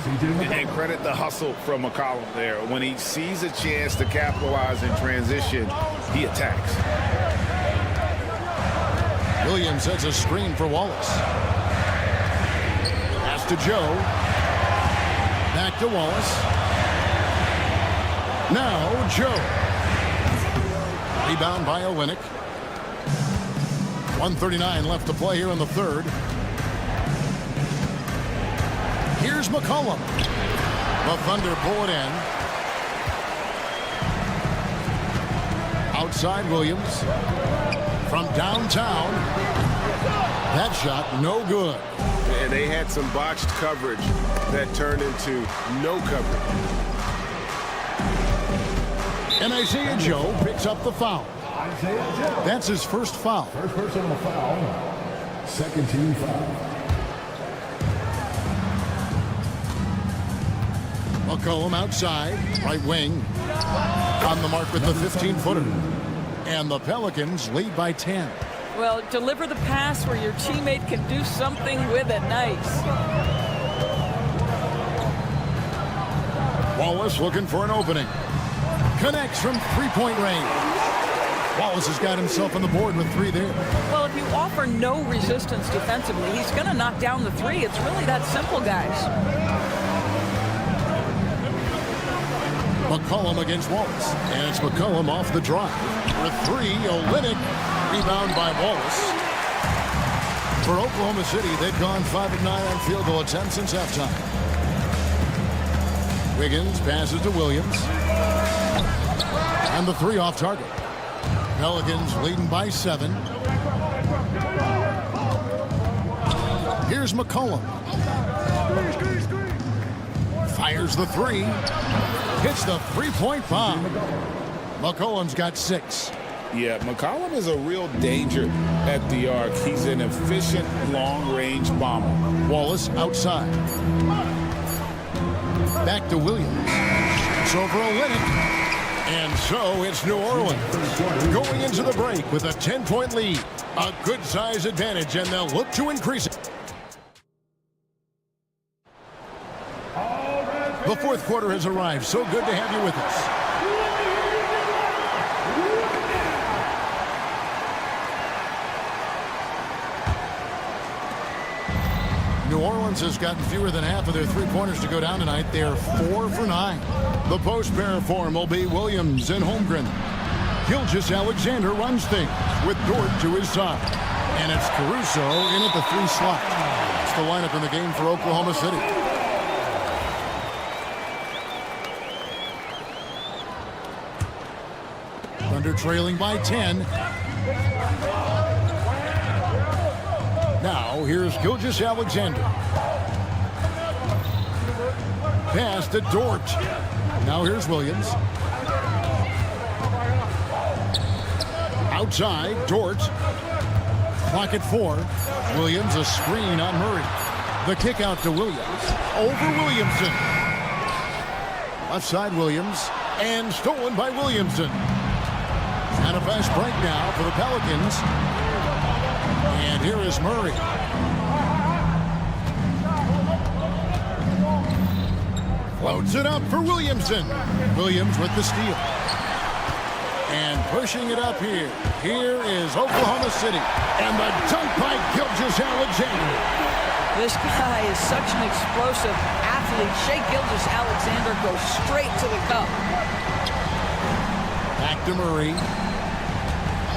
And credit the hustle from McCollum there. When he sees a chance to capitalize in transition, he attacks. Williams sets a screen for Wallace. Pass to Joe. Back to Wallace. Now Joe. Rebound by Olynyk. 1:39 left to play here in the third. Here's McCollum. The Thunder pull it in. Outside Williams. From downtown. That shot no good. And they had some botched coverage that turned into no coverage. And Isaiah Joe picks up the foul. That's his first foul. First personal foul. Second team foul. McCollum outside, right wing. On the mark with the 15-footer. And the Pelicans lead by 10. Well, deliver the pass where your teammate can do something with it. Nice. Wallace looking for an opening. Connects from three-point range. Wallace has got himself on the board with 3 there. Well, if you offer no resistance defensively, he's going to knock down the 3. It's really that simple, guys. McCollum against Wallace. And it's McCollum off the drive. For 3, Olynyk. Rebound by Wallace. For Oklahoma City, they've gone 5 of 9 on field goal attempts since halftime. Wiggins passes to Williams. And the 3 off target. Pelicans leading by 7. Here's McCollum. Fires the 3. Hits the three-point bomb. McCollum's got 6. Yeah, McCollum is a real danger at the arc. He's an efficient long-range bomber. Wallace outside. Back to Williams. It's over Olynyk. And so it's New Orleans going into the break with a 10-point lead. A good size advantage, and they'll look to increase it. The fourth quarter has arrived. So good to have you with us. New Orleans has gotten fewer than half of their three-pointers to go down tonight. They're 4 for 9. The post pair form will be Williams and Holmgren. Gilgeous-Alexander runs things with Dort to his side. And it's Caruso in at the 3 slot. It's the lineup in the game for Oklahoma City. Thunder trailing by 10. Now, here's Gilgeous-Alexander. Pass to Dort. Now here's Williams. Outside, Dort. Clock at 4. Williams, a screen on Murray. The kick out to Williams. Over Williamson. Left side, Williams. And stolen by Williamson. And a fast break now for the Pelicans. And here is Murray. Loads it up for Williamson. Williams with the steal. And pushing it up here. Here is Oklahoma City. And the dunk by Gilgeous-Alexander. This guy is such an explosive athlete. Shai Gilgeous-Alexander goes straight to the cup. Back to Murray.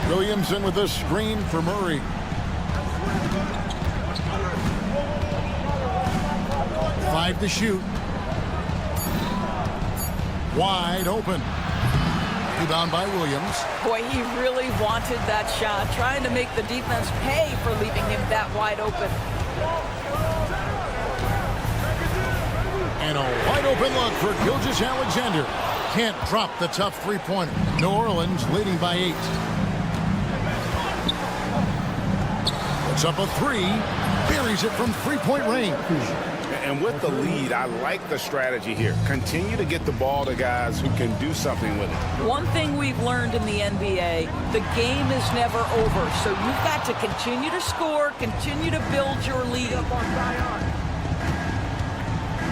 Williamson with a screen for Murray. Five to shoot. Wide open. Rebound by Williams. Boy, he really wanted that shot, trying to make the defense pay for leaving him that wide open. And a wide open look for Gilgeous-Alexander. Can't drop the tough three-pointer. New Orleans leading by 8. Puts up a 3. Buries it from three-point range. And with the lead, I like the strategy here. Continue to get the ball to guys who can do something with it. One thing we've learned in the NBA, the game is never over. So you've got to continue to score, continue to build your lead.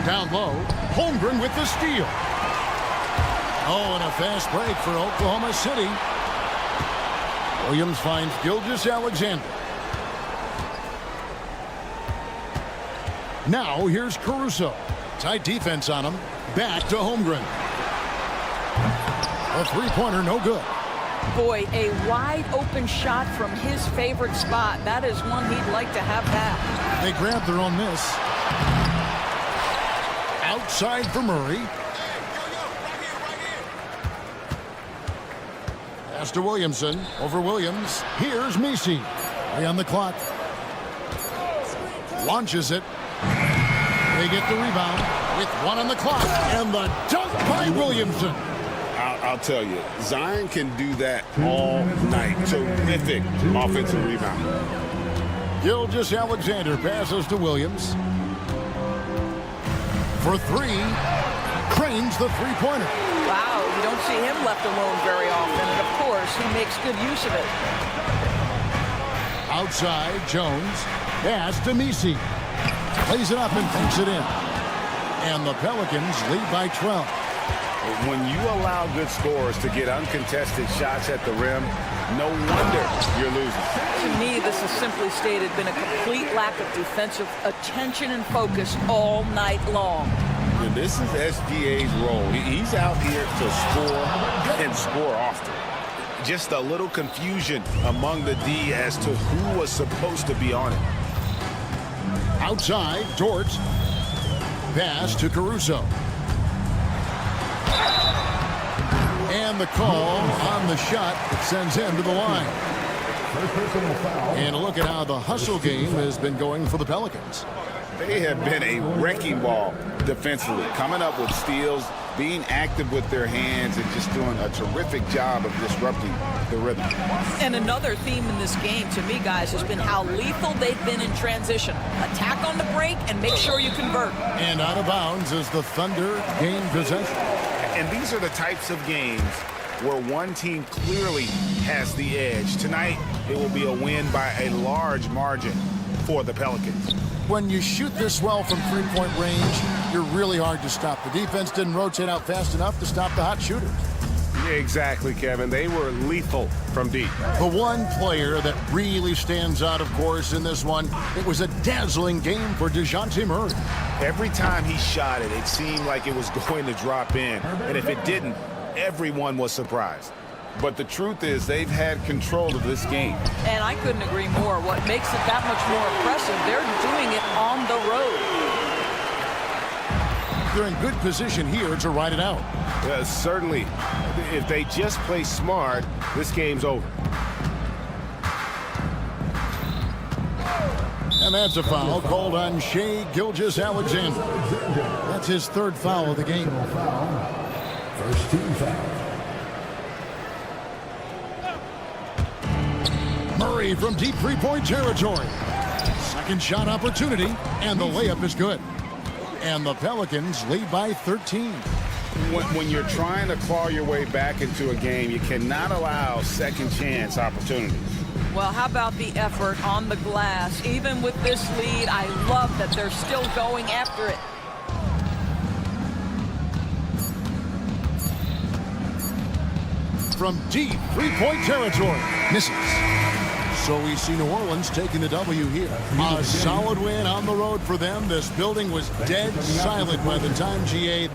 Down low, Holmgren with the steal. Oh, and a fast break for Oklahoma City. Williams finds Gilgeous-Alexander. Now here's Caruso. Tight defense on him. Back to Holmgren. A three-pointer, no good. Boy, a wide open shot from his favorite spot. That is one he'd like to have back. They grab their own miss. Outside for Murray. Pass to Williamson. Over Williams. Here's Messi. 3 on the clock. Launches it. They get the rebound with 1 on the clock. And the dunk by Williamson. I'll tell you, Zion can do that all night. Terrific offensive rebound. Gilgeous-Alexander passes to Williams. For 3. Cranes the three-pointer. Wow, you don't see him left alone very often. And of course, he makes good use of it. Outside, Jones. Pass to Messi. Plays it up and thinks it in. And the Pelicans lead by 12. When you allow good scorers to get uncontested shots at the rim, no wonder you're losing. To me, this is simply stated been a complete lack of defensive attention and focus all night long. And this is SGA's role. He's out here to score and score often. Just a little confusion among the D as to who was supposed to be on it. Outside, Dort. Pass to Caruso. And the call on the shot that sends him to the line. And a look at how the hustle game has been going for the Pelicans. They have been a wrecking ball defensively, coming up with steals, being active with their hands, and just doing a terrific job of disrupting the rhythm. And another theme in this game, to me, guys, has been how lethal they've been in transition. Attack on the break and make sure you convert. And out of bounds as the Thunder gain possession. And these are the types of games where one team clearly has the edge. Tonight, it will be a win by a large margin for the Pelicans. When you shoot this well from three-point range, you're really hard to stop. The defense didn't rotate out fast enough to stop the hot shooters. Exactly, Kevin. They were lethal from deep. The one player that really stands out, of course, in this one, it was a dazzling game for DeJounte Murray. Every time he shot it, it seemed like it was going to drop in. And if it didn't, everyone was surprised. But the truth is they've had control of this game. And I couldn't agree more. What makes it that much more impressive, they're doing it on the road. They're in good position here to ride it out. Certainly, if they just play smart, this game's over. And that's a foul called on Shai Gilgeous-Alexander. That's his 3rd foul of the game. First team foul. Murray from deep three-point territory. Second shot opportunity, and the layup is good. And the Pelicans lead by 13. When you're trying to claw your way back into a game, you cannot allow second chance opportunities. Well, how about the effort on the glass? Even with this lead, I love that they're still going after it. from deep three-point territory. Misses. So we see New Orleans taking the W here. A solid win on the road for them. This building was dead silent by the time GA.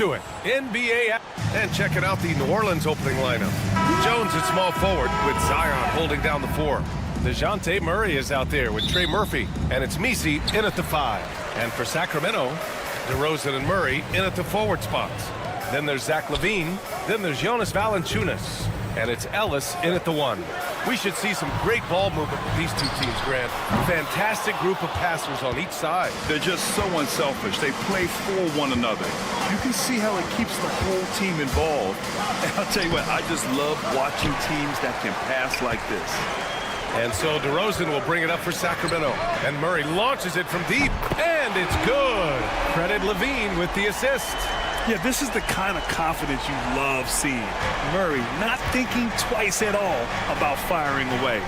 to it. NBA. And checking out the New Orleans opening lineup. Jones at small forward with Zion holding down the 4. DeJounte Murray is out there with Trey Murphy. And it's Messi in at the 5. And for Sacramento, DeRozan and Murray in at the forward spots. Then there's Zach LaVine. Then there's Jonas Valanciunas. And it's Ellis in at the 1. We should see some great ball movement with these two teams, Grant. Fantastic group of passers on each side. They're just so unselfish. They play for one another. You can see how it keeps the whole team involved. And I'll tell you what, I just love watching teams that can pass like this. And so DeRozan will bring it up for Sacramento. And Murray launches it from deep. And it's good. Credit LaVine with the assist. Yeah, this is the kind of confidence you love seeing. Murray not thinking twice at all about firing away.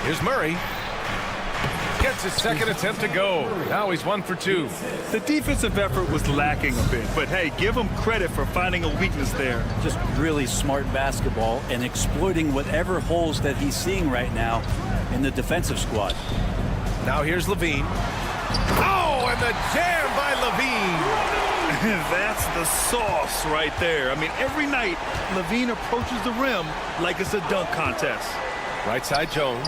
Here's Murray. Gets his second attempt to go. Now he's 1 for 2. The defensive effort was lacking a bit, but hey, give him credit for finding a weakness there. Just really smart basketball and exploiting whatever holes that he's seeing right now in the defensive squad. Now here's LaVine. Oh, and the jam by LaVine. That's the sauce right there. I mean, every night, LaVine approaches the rim like it's a dunk contest. Right side Jones.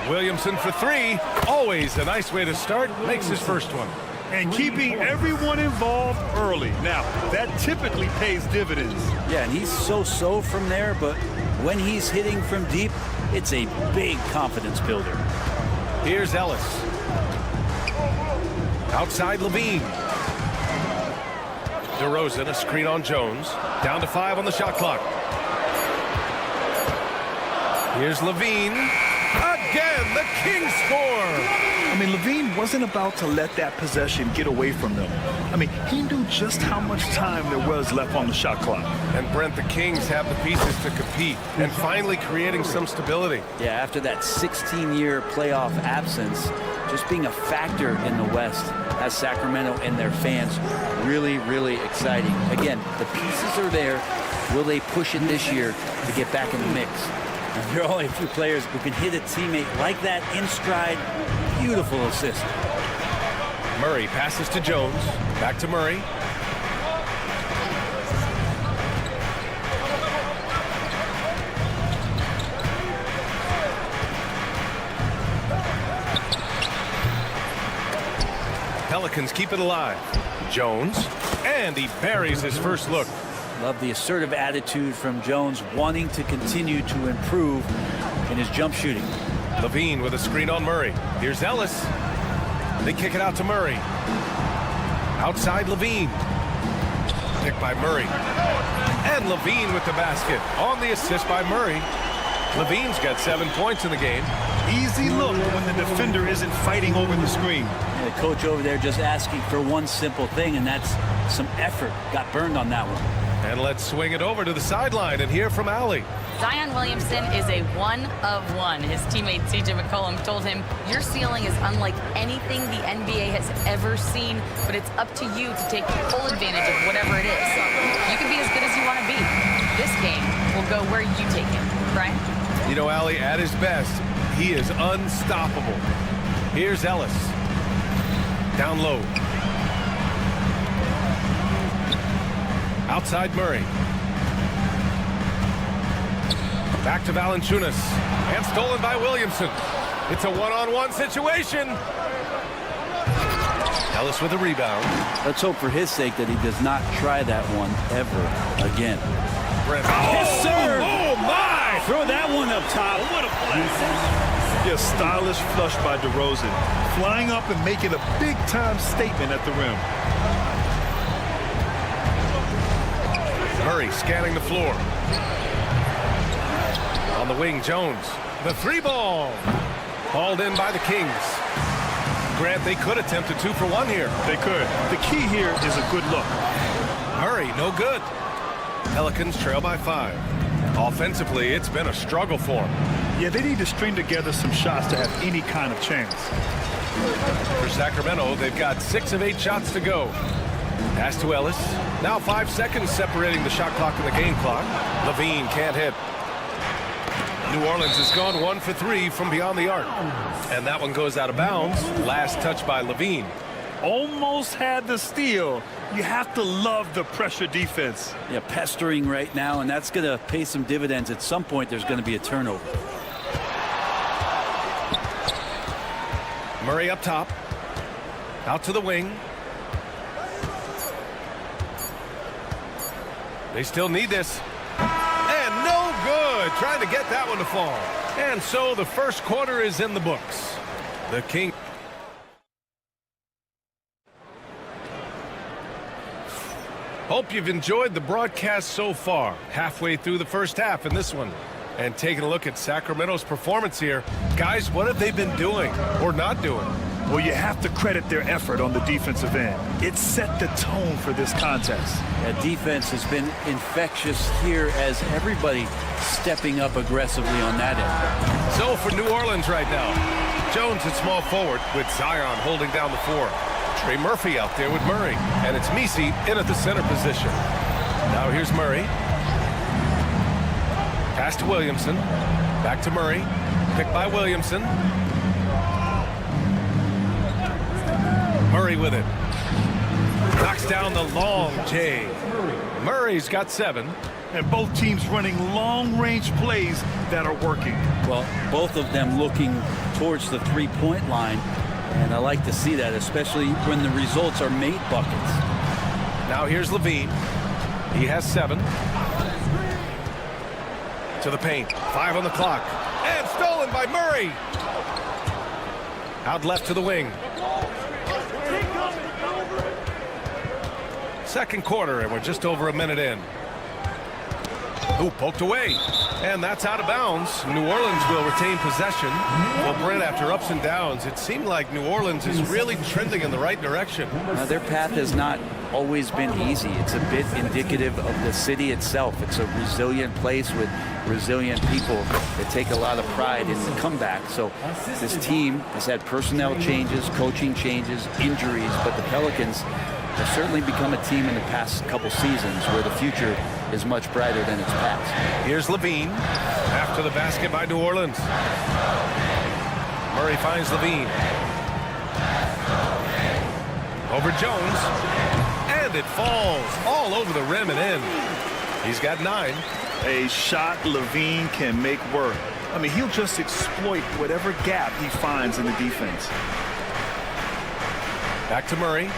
Williamson for 3. Always a nice way to start. Makes his first one. And keeping everyone involved early. Now, that typically pays dividends. Yeah, and he's so-so from there, but when he's hitting from deep, it's a big confidence builder. Here's Ellis. Outside LaVine. DeRozan, a screen on Jones. Down to 5 on the shot clock. Here's LaVine. Again, the Kings score. I mean, LaVine wasn't about to let that possession get away from them. I mean, he knew just how much time there was left on the shot clock. And Brent, the Kings have the pieces to compete and finally creating some stability. Yeah, after that 16-year playoff absence, just being a factor in the West has Sacramento and their fans really, really exciting. Again, the pieces are there. Will they push it this year to get back in the mix? And there are only a few players who can hit a teammate like that in stride. Beautiful assist. Murray passes to Jones. Back to Murray. Pelicans keep it alive. Jones. And he buries his first look. Love the assertive attitude from Jones, wanting to continue to improve in his jump shooting. LaVine with a screen on Murray. Here's Ellis. They kick it out to Murray. Outside LaVine. Picked by Murray. And LaVine with the basket. On the assist by Murray. LaVine's got 7 points in the game. Easy look when the defender isn't fighting over the screen. And the coach over there just asking for one simple thing, and that's some effort. Got burned on that one. And let's swing it over to the sideline and hear from Allie. Zion Williamson is a one of one. His teammate CJ McCollum told him, your ceiling is unlike anything the NBA has ever seen, but it's up to you to take full advantage of whatever it is. You can be as good as you want to be. This game will go where you take it. Brian? You know, Allie, at his best, he is unstoppable. Here's Ellis. Down low. Outside Murray. Back to Valanciunas. And stolen by Williamson. It's a one-on-one situation. Ellis with a rebound. Let's hope for his sake that he does not try that one ever again. Brent. Yes, sir. Oh, my! Throw that one up top. What a play. Yeah, stylish flush by DeRozan. Flying up and making a big-time statement at the rim. Murray scanning the floor. On the wing, Jones. The 3-ball. Hauled in by the Kings. Grant, they could attempt a 2-for-1 here. They could. The key here is a good look. Murray, no good. Pelicans trail by 5. Offensively, it's been a struggle for them. Yeah, they need to string together some shots to have any kind of chance. For Sacramento, they've got 6 of 8 shots to go. Pass to Ellis. Now 5 seconds separating the shot clock and the game clock. LaVine can't hit. New Orleans has gone 1 for 3 from beyond the arc. And that one goes out of bounds. Last touch by LaVine. almost had the steal. You have to love the pressure defense. Yeah, pestering right now, and that's going to pay some dividends. At some point, there's going to be a turnover. Murray up top. Out to the wing. They still need this. And no good. Trying to get that one to fall. And so the first quarter is in the books. The King. Hope you've enjoyed the broadcast so far. Halfway through the first half in this one. And taking a look at Sacramento's performance here. Guys, what have they been doing or not doing? Well, you have to credit their effort on the defensive end. It set the tone for this contest. That defense has been infectious here as everybody stepping up aggressively on that end. So for New Orleans right now, Jones at small forward with Zion holding down the 4. Trey Murphy out there with Murray, and it's Messi in at the center position. Now here's Murray. Pass to Williamson. Back to Murray. Picked by Williamson. Murray with it. Knocks down the long J. Murray's got 7. And both teams running long-range plays that are working. Well, both of them looking towards the three-point line. And I like to see that, especially when the results are made buckets. Now here's Levine. He has 7. To the paint. 5 on the clock. And stolen by Murray. Out left to the wing. Second quarter, and we're just over a minute in. Ooh, poked away. And that's out of bounds. New Orleans will retain possession. Well, Brent, after ups and downs, it seemed like New Orleans is really trending in the right direction. Their path has not always been easy. It's a bit indicative of the city itself. It's a resilient place with resilient people that take a lot of pride in the comeback. So this team has had personnel changes, coaching changes, injuries, but the Pelicans have certainly become a team in the past couple seasons where the future is much brighter than its past. Here's Levine after the basket by New Orleans. Murray finds Levine. Over Jones. And it falls all over the rim and in. He's got 9. A shot Levine can make work. I mean, he'll just exploit whatever gap he finds in the defense. Back to Murray.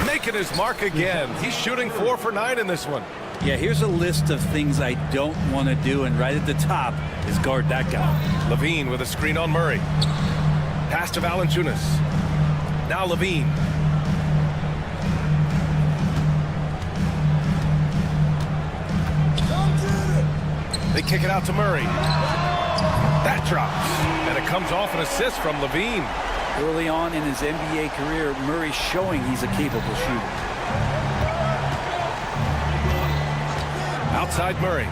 Making his mark again. He's shooting 4 for 9 in this one. Yeah, here's a list of things I don't want to do, and right at the top is guard that guy. Levine with a screen on Murray. Pass to Valanciunas. Now Levine. They kick it out to Murray. That drops. And it comes off an assist from Levine. Early on in his NBA career, Murray's showing he's a capable shooter. Outside Murray.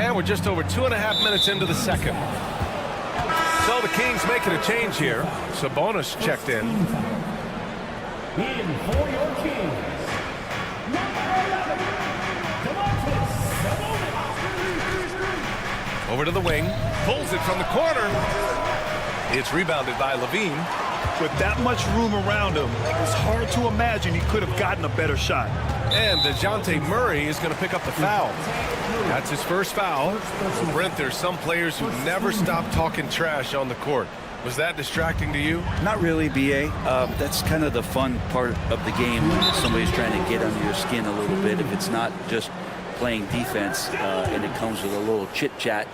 And we're just over 2.5 minutes into the second. So the Kings making a change here. Sabonis checked in. In for your Kings, Over to the wing. Pulls it from the corner. It's rebounded by Levine. With that much room around him, it's hard to imagine he could have gotten a better shot. And DeJounte Murray is going to pick up the foul. That's his first foul. Brent, there's some players who never stop talking trash on the court. Was that distracting to you? Not really, B.A. That's kind of the fun part of the game when somebody's trying to get under your skin a little bit. If it's not just playing defense and it comes with a little chit-chat,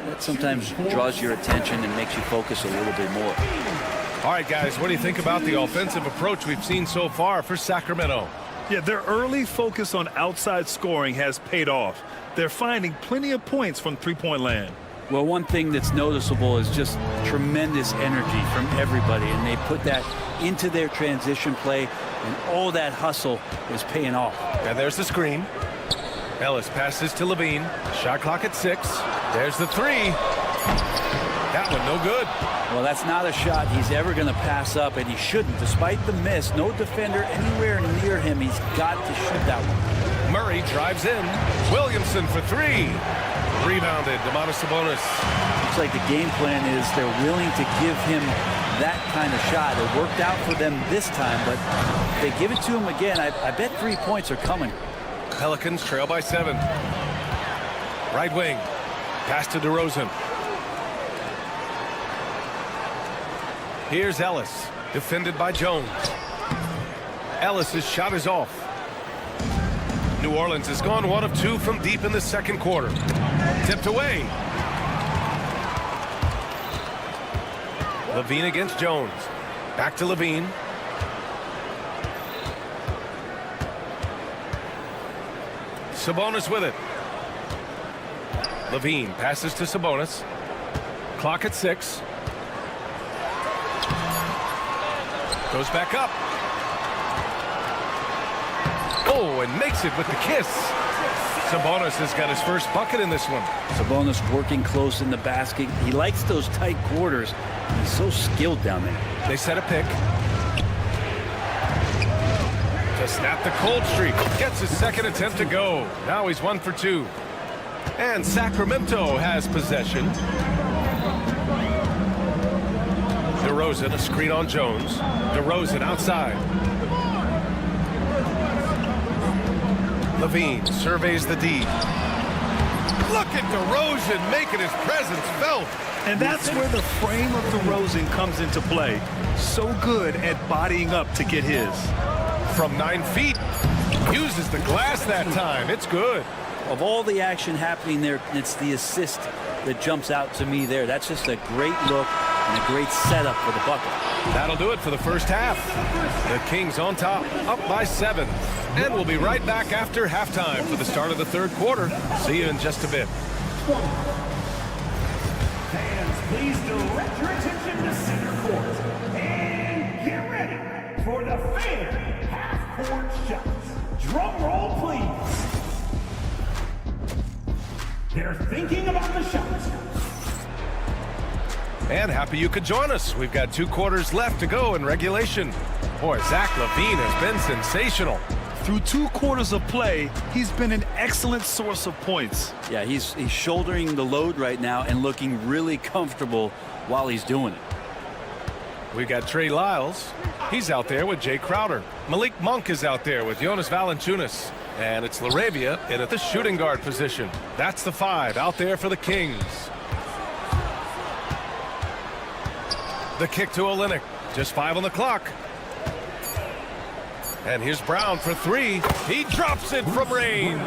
that sometimes draws your attention and makes you focus a little bit more. All right, guys, what do you think about the offensive approach we've seen so far for Sacramento? Yeah, their early focus on outside scoring has paid off. They're finding plenty of points from three-point land. Well, one thing that's noticeable is just tremendous energy from everybody, and they put that into their transition play, and all that hustle is paying off. And there's the screen. Ellis passes to Levine. Shot clock at 6. There's the 3. That one no good. Well, that's not a shot he's ever going to pass up, and he shouldn't. Despite the miss, no defender anywhere near him. He's got to shoot that one. Murray drives in. Williamson for 3. Rebounded, Domantas Sabonis. Looks like the game plan is they're willing to give him that kind of shot. It worked out for them this time, but if they give it to him again, I bet 3 points are coming. Pelicans trail by 7. Right wing. Pass to DeRozan. Here's Ellis. Defended by Jones. Ellis's shot is off. New Orleans has gone 1 of 2 from deep in the second quarter. Tipped away. Levine against Jones. Back to Levine. Sabonis with it. Levine passes to Sabonis. Clock at 6. Goes back up. Oh, and makes it with the kiss. Sabonis has got his first bucket in this one. Sabonis working close in the basket. He likes those tight quarters. He's so skilled down there. They set a pick. To snap the cold streak. Gets his second attempt to go. Now he's 1 for 2. And Sacramento has possession. DeRozan, a screen on Jones. DeRozan outside. Levine surveys the D. Look at DeRozan making his presence felt. And that's where the frame of DeRozan comes into play. So good at bodying up to get his. From 9 feet. Uses the glass that time. It's good. Of all the action happening there, it's the assist that jumps out to me there. That's just a great look and a great setup for the bucket. That'll do it for the first half. The Kings on top, up by 7. And we'll be right back after halftime for the start of the third quarter. See you in just a bit. Fans, please direct your attention to center court. And get ready for the fan half-court shots. Drum roll, please. They're thinking about the shots. And happy you could join us. We've got 2 quarters left to go in regulation. Boy, Zach LaVine has been sensational. Through 2 quarters of play, he's been an excellent source of points. Yeah, he's shouldering the load right now and looking really comfortable while he's doing it. We got Trey Lyles. He's out there with Jay Crowder. Malik Monk is out there with Jonas Valanciunas. And it's LaRavia in at the shooting guard position. That's the 5 out there for the Kings. The kick to Olynyk. Just 5 on the clock. And here's Brown for 3. He drops it from range.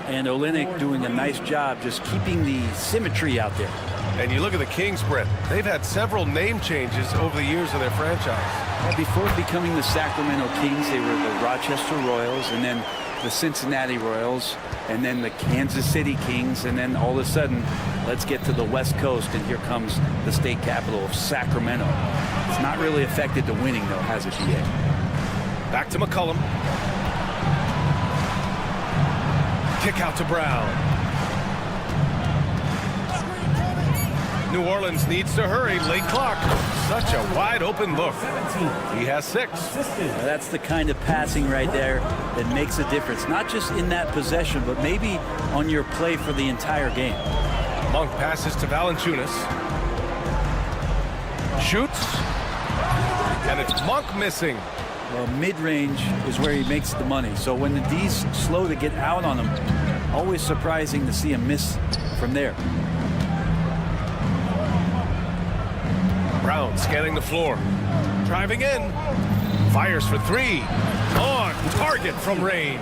And Olynyk doing a nice job just keeping the symmetry out there. And you look at the Kings, Brett. They've had several name changes over the years of their franchise. Before becoming the Sacramento Kings, they were the Rochester Royals, and then the Cincinnati Royals, and then the Kansas City Kings, and then all of a sudden, let's get to the West Coast, and here comes the state capital of Sacramento. It's not really affected the winning, though, has it, BA? Back to McCollum. Kick out to Brown. New Orleans needs to hurry. Late clock. Such a wide open look. He has 6. That's the kind of passing right there that makes a difference. Not just in that possession, but maybe on your play for the entire game. Monk passes to Valanciunas. Shoots. And it's Monk missing. Well, mid-range is where he makes the money. So when the D's slow to get out on him, always surprising to see him miss from there. Brown scanning the floor. Driving in. Fires for 3. On target from range.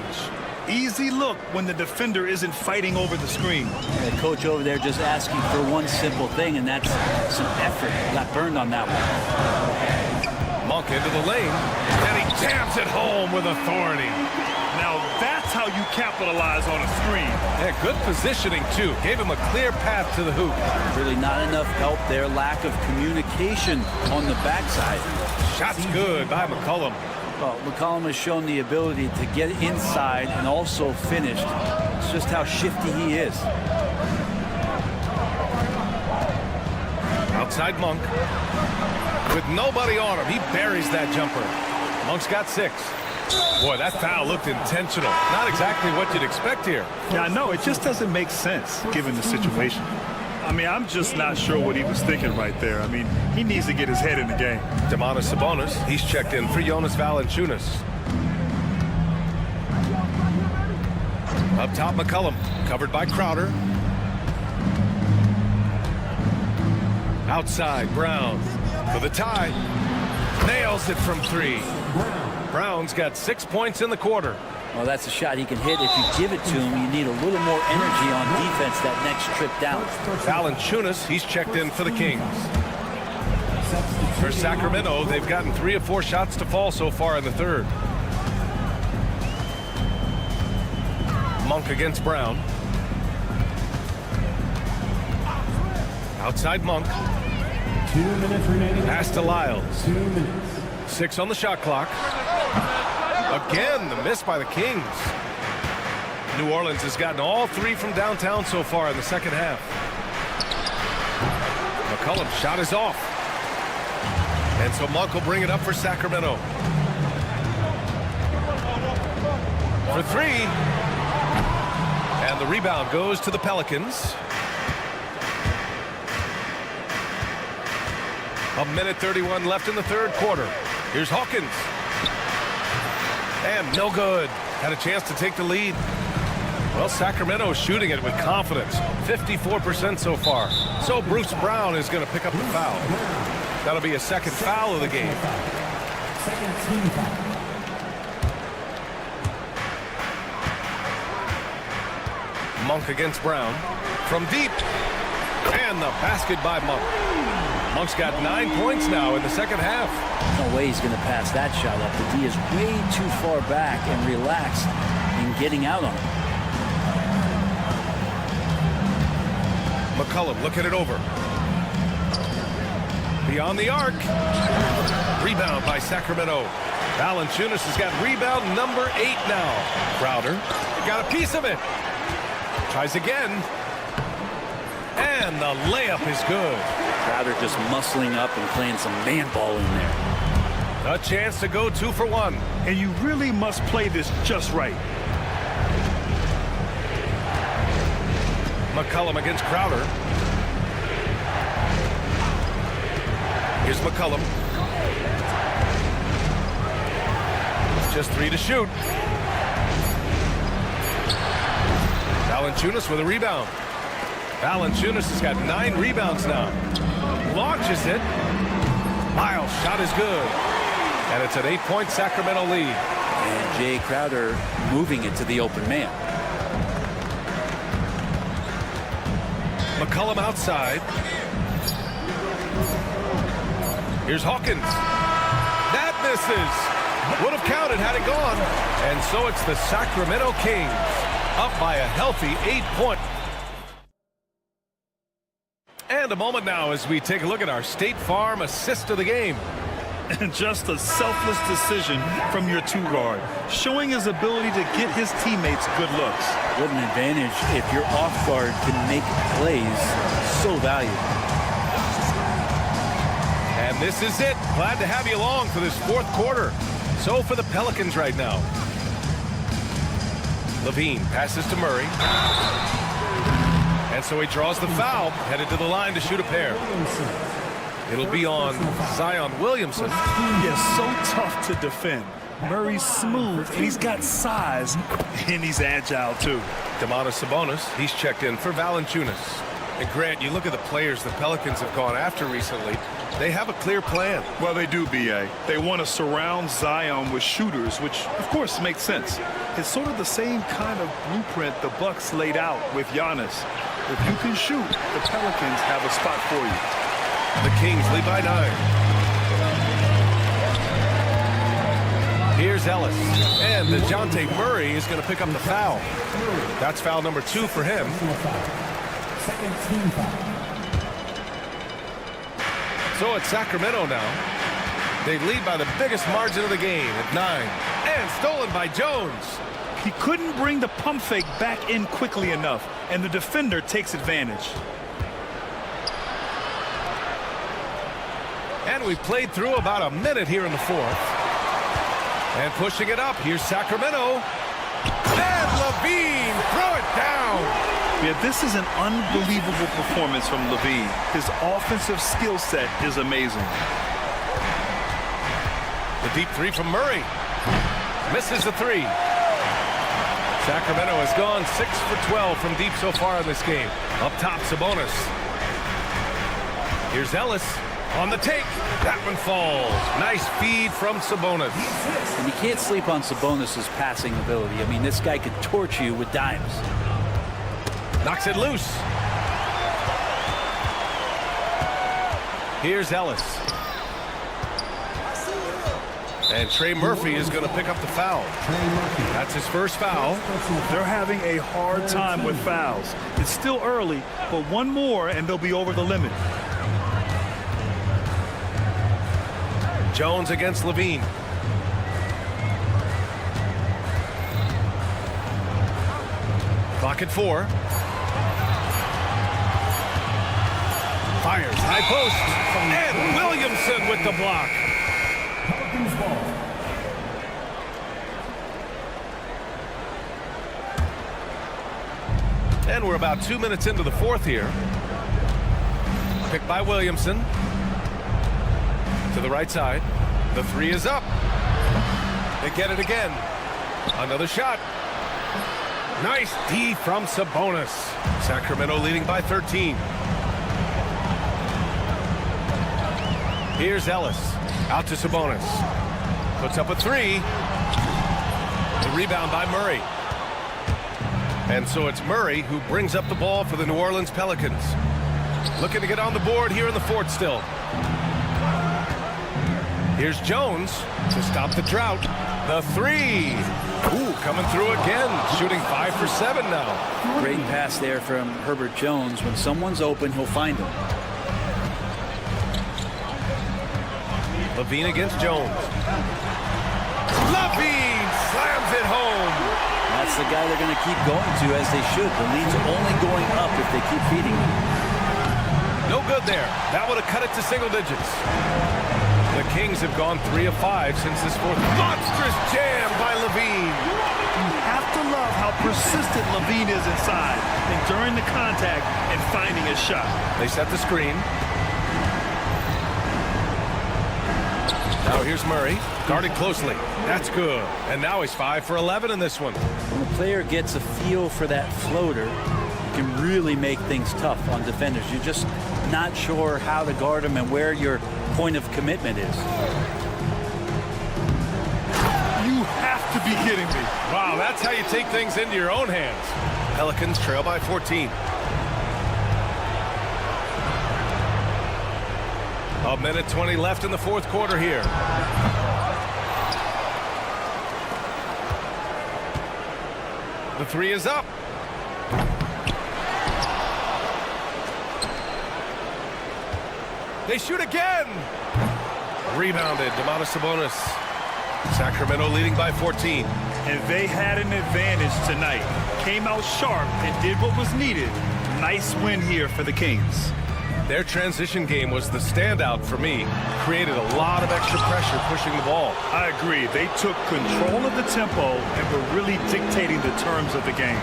Easy look when the defender isn't fighting over the screen. The coach over there just asking for one simple thing, and that's some effort. Got burned on that one. Monk into the lane. And he jams it home with authority. Now that's how you capitalize on a screen. Yeah, good positioning, too. Gave him a clear path to the hoop. Really not enough help there. Lack of communication on the backside. Shot's good by McCollum. Well, McCollum has shown the ability to get inside and also finish. It's just how shifty he is. Outside Monk. With nobody on him, he buries that jumper. Monk's got 6. Boy, that foul looked intentional. Not exactly what you'd expect here. Yeah, I know. It just doesn't make sense given the situation. I mean, I'm just not sure what he was thinking right there. I mean, he needs to get his head in the game. Domantas Sabonis, he's checked in for Jonas Valanciunas. Up top, McCollum, covered by Crowder. Outside, Brown for the tie. Nails it from 3. Brown's got 6 points in the quarter. Well, that's a shot he can hit. If you give it to him, you need a little more energy on defense that next trip down. Valanciunas, he's checked in for the Kings. For Sacramento, they've gotten 3 of 4 shots to fall so far in the third. Monk against Brown. Outside Monk. 2 minutes remaining. Pass to Lyles. 2 minutes. 6 on the shot clock. Again, the miss by the Kings. New Orleans has gotten all 3 from downtown so far in the second half. McCollum's shot is off. And so Monk will bring it up for Sacramento. For 3. And the rebound goes to the Pelicans. A minute 31 left in the third quarter. Here's Hawkins. And no good. Had a chance to take the lead. Well, Sacramento is shooting it with confidence. 54% so far. So Bruce Brown is going to pick up the foul. That'll be a second foul of the game. Second team foul. Monk against Brown. From deep. And the basket by Monk. Monk's got 9 points now in the second half. No way he's going to pass that shot up. The D is way too far back and relaxed in getting out on him. McCollum looking it over. Beyond the arc. Rebound by Sacramento. Valanciunas has got rebound number 8 now. Crowder got a piece of it. Tries again. And the layup is good. Crowder just muscling up and playing some man ball in there. A chance to go 2 for 1. And you really must play this just right. McCollum against Crowder. Here's McCollum. Just 3 to shoot. Valanciunas with a rebound. Valanciunas has got 9 rebounds now. Launches it. Miles' shot is good. And it's an 8-point Sacramento lead. And Jay Crowder moving it to the open man. McCollum outside. Here's Hawkins. That misses. Would have counted had it gone. And so it's the Sacramento Kings up by a healthy 8 points. And a moment now as we take a look at our State Farm assist of the game. And just a selfless decision from your 2-guard, showing his ability to get his teammates good looks. What an advantage if your off guard can make plays so valuable. And this is it. Glad to have you along for this fourth quarter. So for the Pelicans right now. Levine passes to Murray. And so he draws the foul, headed to the line to shoot a pair. It'll be on Zion Williamson. Yes, so tough to defend. Murray's smooth, and he's got size, and he's agile, too. Domantas Sabonis, he's checked in for Valanciunas. And Grant, you look at the players the Pelicans have gone after recently. They have a clear plan. Well, they do, B.A. They want to surround Zion with shooters, which, of course, makes sense. It's sort of the same kind of blueprint the Bucks laid out with Giannis. If you can shoot, the Pelicans have a spot for you. The Kings lead by 9. Here's Ellis. And DeJounte Murray is going to pick up the foul. That's foul number 2 for him. Second team foul. So it's Sacramento now. They lead by the biggest margin of the game at 9. And stolen by Jones. He couldn't bring the pump fake back in quickly enough, and the defender takes advantage. And we've played through about a minute here in the fourth. And pushing it up, here's Sacramento. And Levine, throw it down. Yeah, this is an unbelievable performance from Levine. His offensive skill set is amazing. The deep three from Murray. Misses the three. Sacramento has gone 6 for 12 from deep so far in this game. Up top, Sabonis. Here's Ellis on the take. That one falls. Nice feed from Sabonis. And you can't sleep on Sabonis' passing ability. I mean, this guy could torch you with dimes. Knocks it loose. Here's Ellis. And Trey Murphy is going to pick up the foul. That's his first foul. They're having a hard time with fouls. It's still early, but one more and they'll be over the limit. Jones against Levine. Clock at 4. Fires, high post. And Williamson with the block. Pelicans ball. And we're about 2 minutes into the fourth here. Picked by Williamson. To the right side. The three is up. They get it again. Another shot. Nice D from Sabonis. Sacramento leading by 13. Here's Ellis. Out to Sabonis. Puts up a three. The rebound by Murray. And so it's Murray who brings up the ball for the New Orleans Pelicans. Looking to get on the board here in the fourth still. Here's Jones to stop the drought. The three. Ooh, coming through again. Shooting 5 for 7 now. Great pass there from Herbert Jones. When someone's open, he'll find them. Levine against Jones. Levine slams it home. That's the guy they're going to keep going to, as they should. The lead's only going up if they keep feeding him. No good there. That would have cut it to single digits. The Kings have gone 3 of 5 since this fourth. Monstrous jam by Levine. You have to love how persistent Levine is inside and during the contact and finding his shot. They set the screen. Now here's Murray, guarded closely. That's good. And now he's 5 for 11 in this one. When a player gets a feel for that floater, it can really make things tough on defenders. You're just not sure how to guard him and where your point of commitment is. You have to be kidding me. Wow, that's how you take things into your own hands. Pelicans trail by 14. A minute 20 left in the fourth quarter here. The three is up. They shoot again. Rebounded. Domantas Sabonis. Sacramento leading by 14. And they had an advantage tonight. Came out sharp and did what was needed. Nice win here for the Kings. Their transition game was the standout for me. Created a lot of extra pressure pushing the ball. I agree. They took control of the tempo and were really dictating the terms of the game.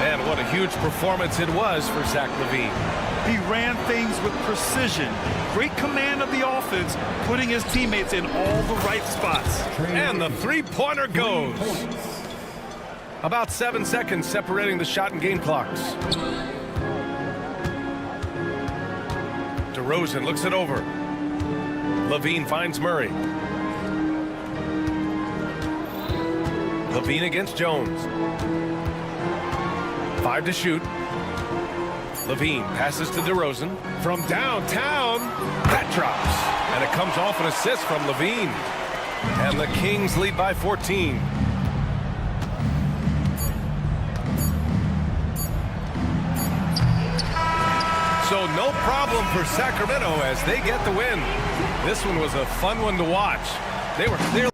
Man, what a huge performance it was for Zach LaVine. He ran things with precision. Great command of the offense, putting his teammates in all the right spots. And the three-pointer goes. About 7 seconds separating the shot and game clocks. DeRozan looks it over. LaVine finds Murray. LaVine against Jones. 5 to shoot. LaVine passes to DeRozan. From downtown, that drops. And it comes off an assist from LaVine. And the Kings lead by 14. So no problem for Sacramento as they get the win. This one was a fun one to watch. They were clearly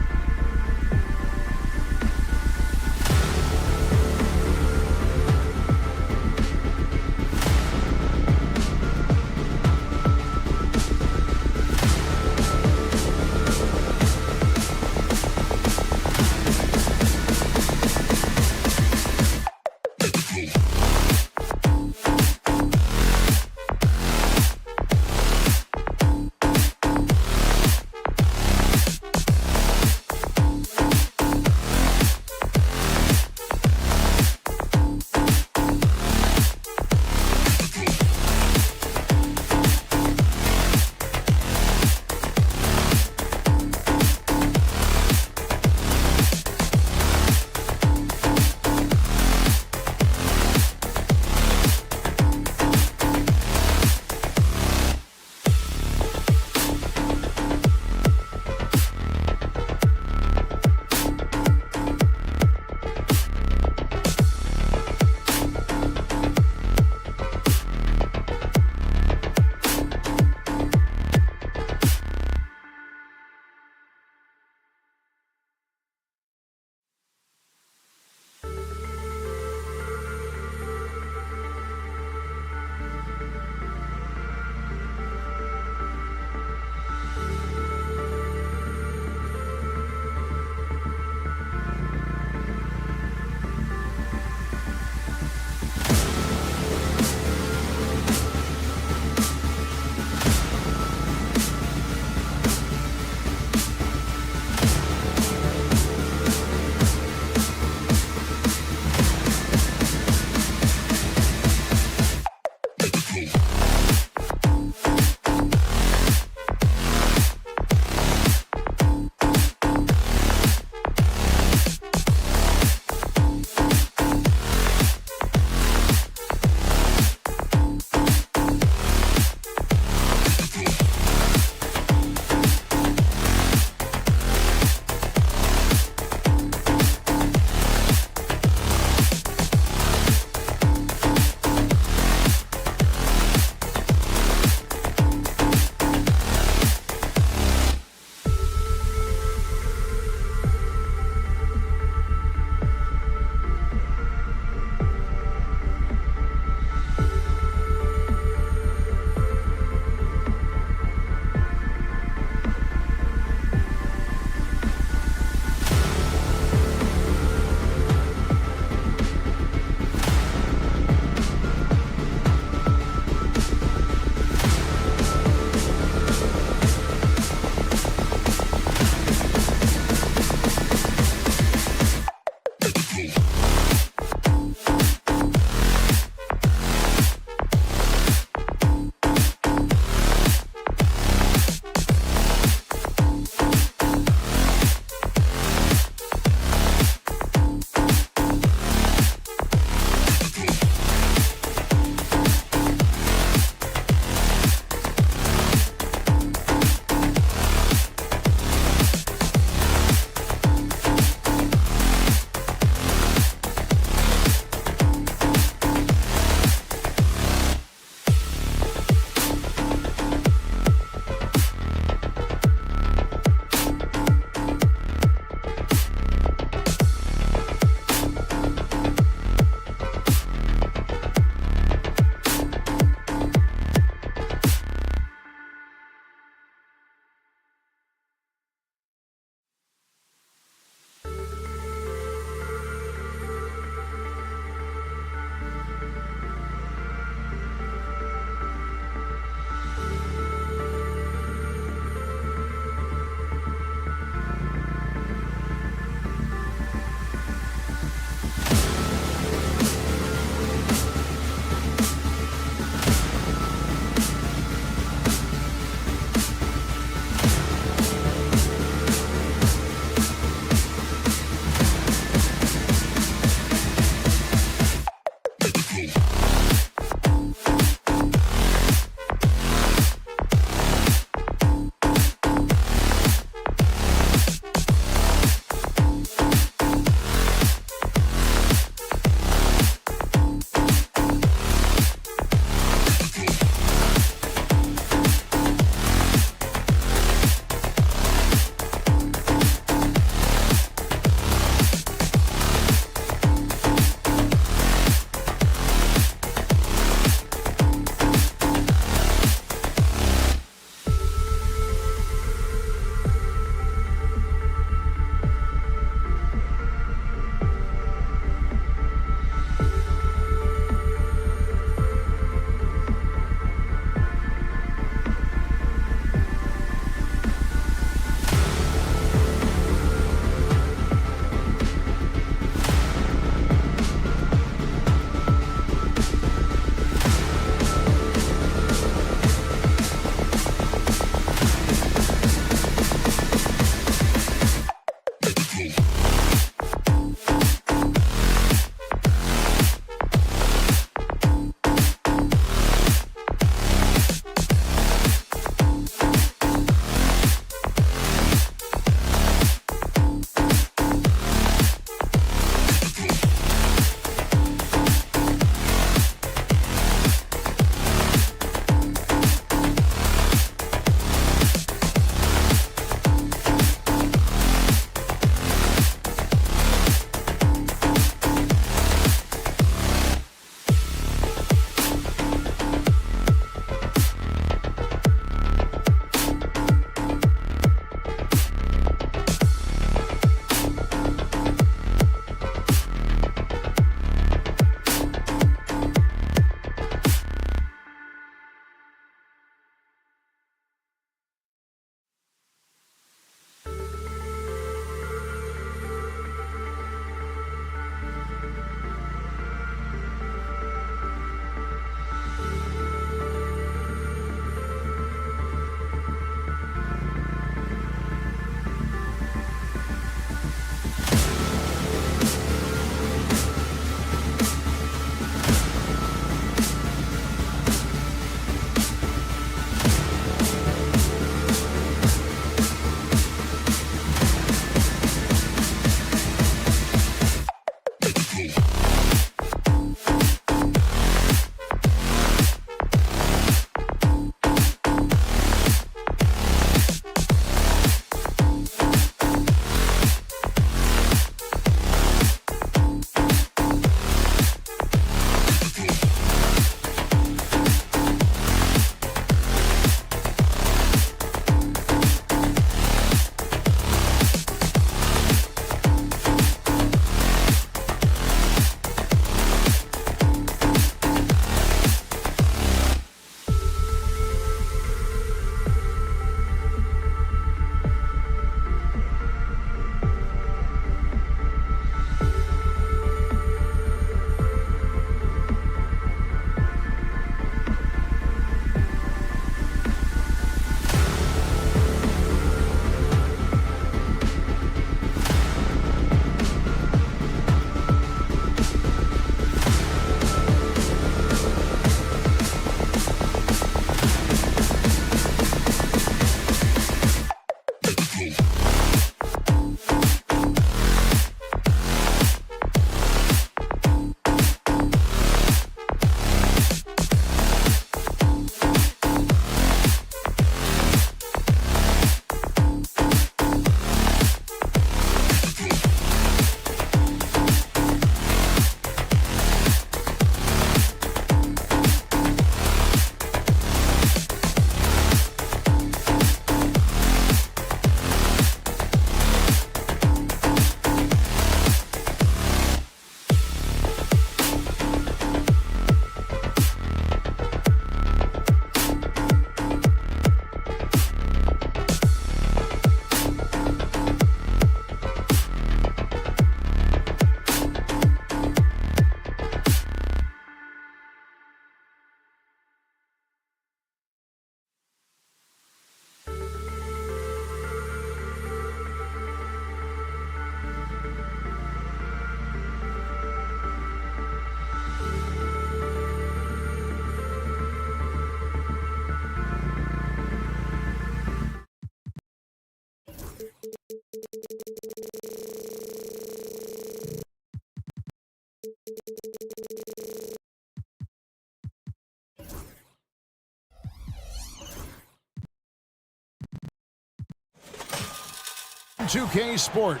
2K Sport.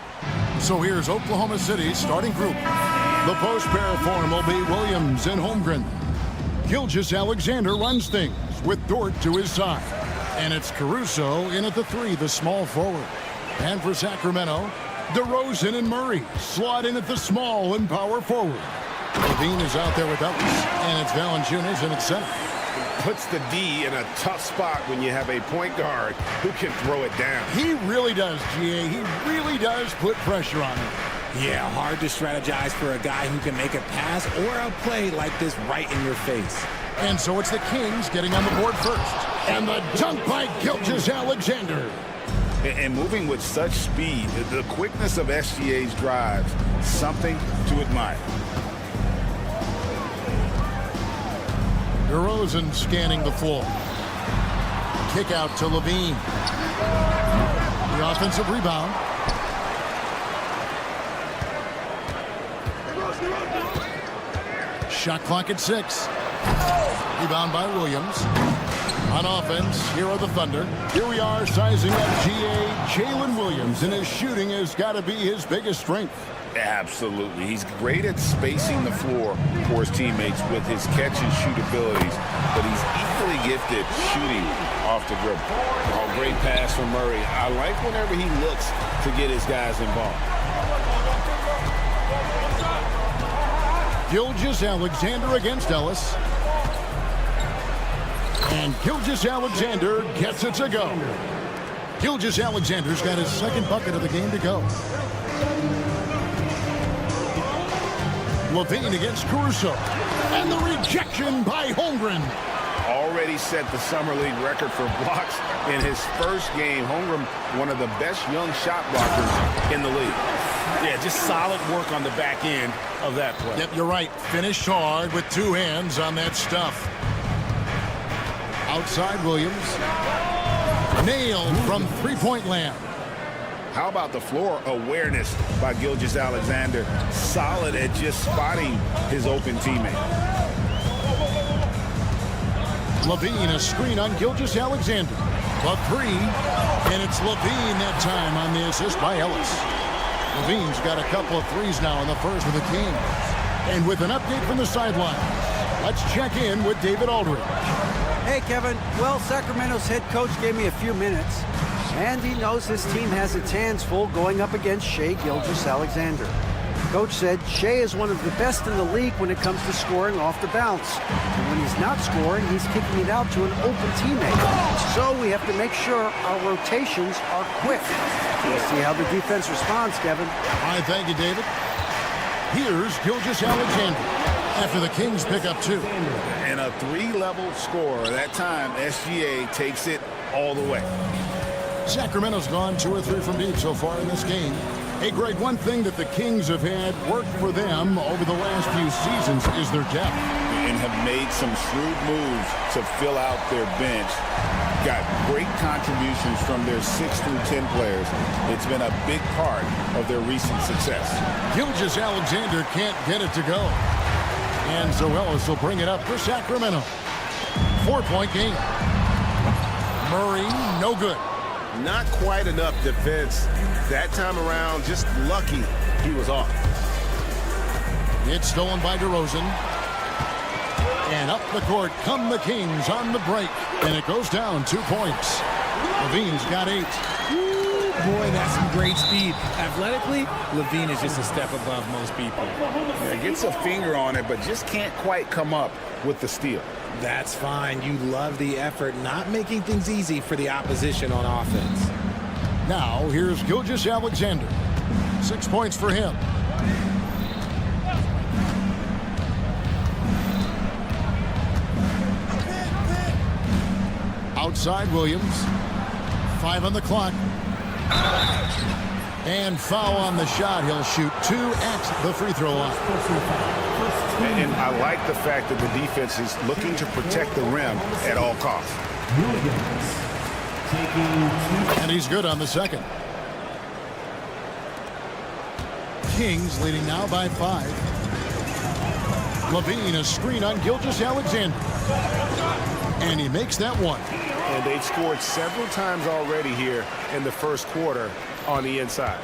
So here's Oklahoma City's starting group. The post pair form will be Williams and Holmgren. Gilgeous-Alexander runs things with Dort to his side. And it's Caruso in at the 3, the small forward. And for Sacramento, DeRozan and Murray slot in at the small and power forward. Levine is out there with Ellis, and it's Valanciunas in at center. Puts the D in a tough spot when you have a point guard who can throw it down. He really does, GA. He really does put pressure on him. Yeah, hard to strategize for a guy who can make a pass or a play like this right in your face. And so it's the Kings getting on the board first. And the dunk by Gilgeous-Alexander. And moving with such speed, the quickness of SGA's drives, something to admire. DeRozan scanning the floor. Kick out to Levine. The offensive rebound. Shot clock at 6. Rebound by Williams. On offense, here are the Thunder. Here we are sizing up GA Jalen Williams, and his shooting has got to be his biggest strength. Absolutely. He's great at spacing the floor for his teammates with his catch and shoot abilities, but he's equally gifted shooting off the dribble. Oh, great pass from Murray. I like whenever he looks to get his guys involved. Gilgeous-Alexander against Ellis. And Gilgeous-Alexander gets it to go. Gilgeous-Alexander's got his second bucket of the game to go. Levine against Caruso. And the rejection by Holmgren. Already set the Summer League record for blocks in his first game. Holmgren, one of the best young shot blockers in the league. Yeah, just solid work on the back end of that play. Yep, you're right. Finished hard with 2 hands on that stuff. Outside Williams. Nailed from three-point land. How about the floor awareness by Gilgeous-Alexander? Solid at just spotting his open teammate. Levine, a screen on Gilgeous-Alexander. A 3, and it's Levine that time on the assist by Ellis. Levine's got a couple of threes now in the first of the Kings. And with an update from the sideline, let's check in with David Aldridge. Hey, Kevin. Well, Sacramento's head coach gave me a few minutes, and he knows his team has its hands full going up against Shai Gilgeous-Alexander. Coach said Shai is one of the best in the league when it comes to scoring off the bounce. And when he's not scoring, he's kicking it out to an open teammate. So we have to make sure our rotations are quick. We'll see how the defense responds, Kevin. All right, thank you, David. Here's Gilgeous-Alexander after the Kings pick up 2. And a 3-level score. That time, SGA takes it all the way. Sacramento's gone 2 or 3 from deep so far in this game. Hey, Greg, one thing that the Kings have had work for them over the last few seasons is their depth. And have made some shrewd moves to fill out their bench. Got great contributions from their 6 through 10 players. It's been a big part of their recent success. Gilgeous-Alexander can't get it to go. And so Ellis will bring it up for Sacramento. 4-point game. Murray, no good. Not quite enough defense that time around. Just lucky he was off. It's stolen by DeRozan. And up the court come the Kings on the break. And it goes down 2 points. Levine's got 8. Ooh, boy, that's some great speed. Athletically, Levine is just a step above most people. Yeah, gets a finger on it, but just can't quite come up with the steal. That's fine. You love the effort, not making things easy for the opposition on offense. Now, here's Gilgeous-Alexander. 6 points for him. Outside Williams. 5 on the clock. And foul on the shot. He'll shoot 2 at the free throw line. And I like the fact that the defense is looking to protect the rim at all costs. And he's good on the second. Kings leading now by 5. Levine, a screen on Gilgeous-Alexander. And he makes that one. And they've scored several times already here in the first quarter. on the inside.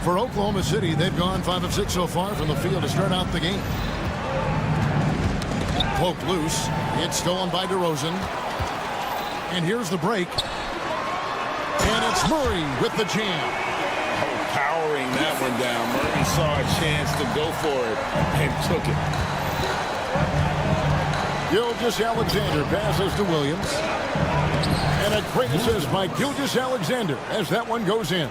For Oklahoma City, they've gone 5 of 6 so far from the field to start out the game. Poked loose. It's stolen by DeRozan. And here's the break. And it's Murray with the jam. Oh, powering that one down. Murray saw a chance to go for it and took it. Gilgeous-Alexander passes to Williams. And a great assist by Gilgeous-Alexander as that one goes in.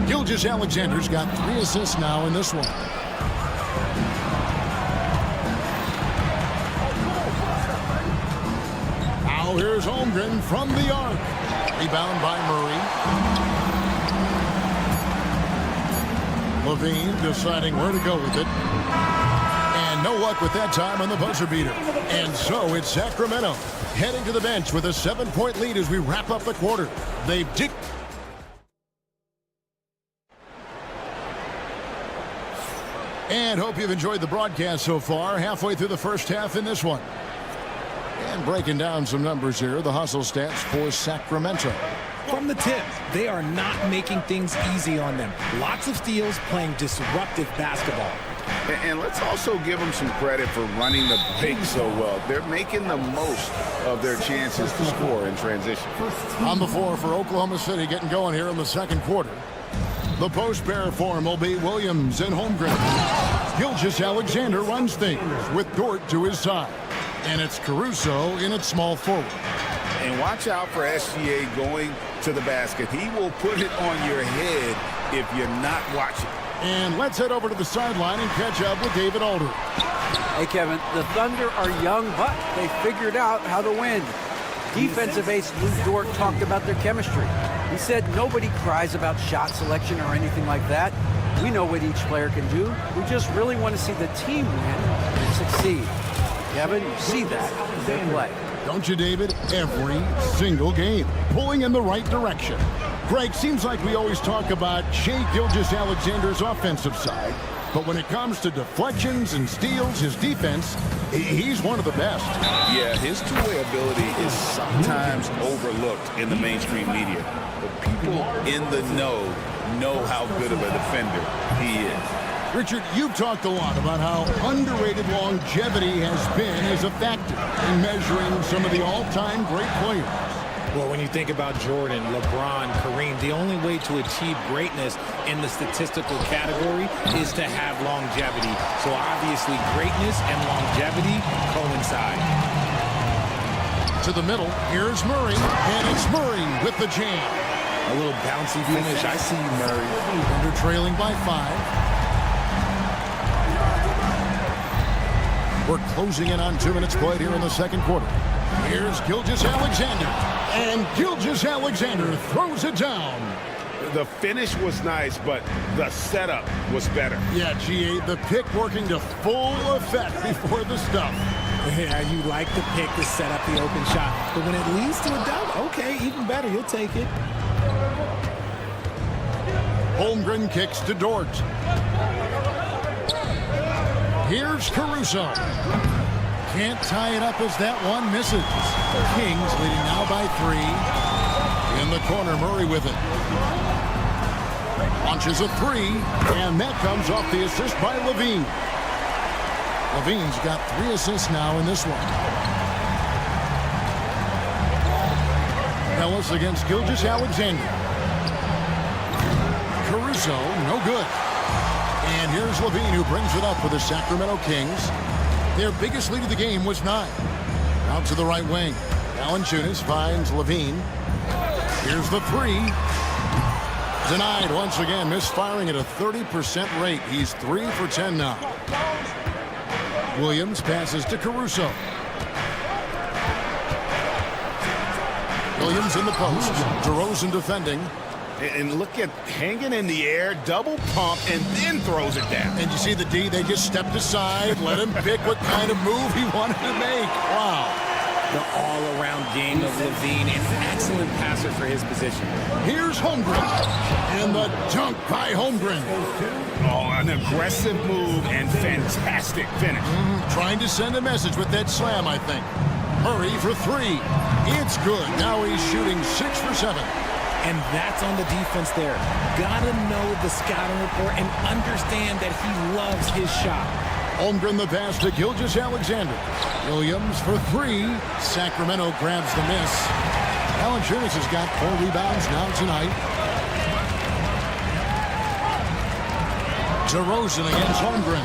Gilgeous-Alexander's got 3 assists now in this one. Now here's Holmgren from the arc. Rebound by Murray. Levine deciding where to go with it. And no luck with that time on the buzzer beater. And so it's Sacramento heading to the bench with a 7-point lead as we wrap up the quarter. They've And hope you've enjoyed the broadcast so far. Halfway through the first half in this one. And breaking down some numbers here, the hustle stats for Sacramento. From the tip, they are not making things easy on them. Lots of steals, playing disruptive basketball. And let's also give them some credit for running the pick so well. They're making the most of their chances to score in transition. On the floor for Oklahoma City getting going here in the second quarter. The post pair form will be Williams and Holmgren. Gilgeous-Alexander runs things with Dort to his side. And it's Caruso in its small forward. And watch out for SGA going to the basket. He will put it on your head if you're not watching. And let's head over to the sideline and catch up with David Aldridge. Hey, Kevin, the Thunder are young, but they figured out how to win. Defensive ace Lou Dort talked about their chemistry. He said nobody cries about shot selection or anything like that. We know what each player can do. We just really want to see the team win and succeed. Kevin, you see that in their play. Don't you, David? Every single game, pulling in the right direction. Greg, seems like we always talk about Shai Gilgeous-Alexander's offensive side, but when it comes to deflections and steals, his defense, he's one of the best. Yeah, his two-way ability is sometimes overlooked in the mainstream media, but people in the know how good of a defender he is. Richard, you've talked a lot about how underrated longevity has been as a factor in measuring some of the all-time great players. Well, when you think about Jordan, LeBron, Kareem, the only way to achieve greatness in the statistical category is to have longevity. So obviously greatness and longevity coincide. To the middle, here's Murray, and it's Murray with the jam. A little bouncy finish. I see you, Murray. They're trailing by 5. We're closing in on 2 minutes played here in the second quarter. Here's Gilgeous-Alexander. And Gilgeous-Alexander throws it down. The finish was nice, but the setup was better. Yeah, GA, the pick working to full effect before the stuff. Yeah, you like the pick to set up the open shot. But when it leads to a dunk, okay, even better. You'll take it. Holmgren kicks to Dort. Here's Caruso. Can't tie it up as that one misses. Kings leading now by 3. In the corner, Murray with it. Launches a 3, and that comes off the assist by Levine. Levine's got 3 assists now in this one. Ellis against Gilgeous-Alexander. Caruso, no good. And here's Levine, who brings it up for the Sacramento Kings. Their biggest lead of the game was 9. Out to the right wing. Valanciunas finds Levine. Here's the 3. Denied once again, misfiring at a 30% rate. He's 3 for 10 now. Williams passes to Caruso. Williams in the post. DeRozan defending. And look at hanging in the air, double pump, and then throws it down. And you see the D, they just stepped aside, let him pick what kind of move he wanted to make. Wow. The all-around game of Levine, an excellent passer for his position. Here's Holmgren. And the dunk by Holmgren. Oh, an aggressive move and fantastic finish. Trying to send a message with that slam, I think. Murray for 3. It's good. Now he's shooting 6 for 7. and that's on the defense there. Gotta know the scouting report and understand that he loves his shot. Holmgren the pass to Gilgeous-Alexander. Williams for three. Sacramento grabs the miss. Valanciunas has got 4 rebounds now tonight. DeRozan against Holmgren.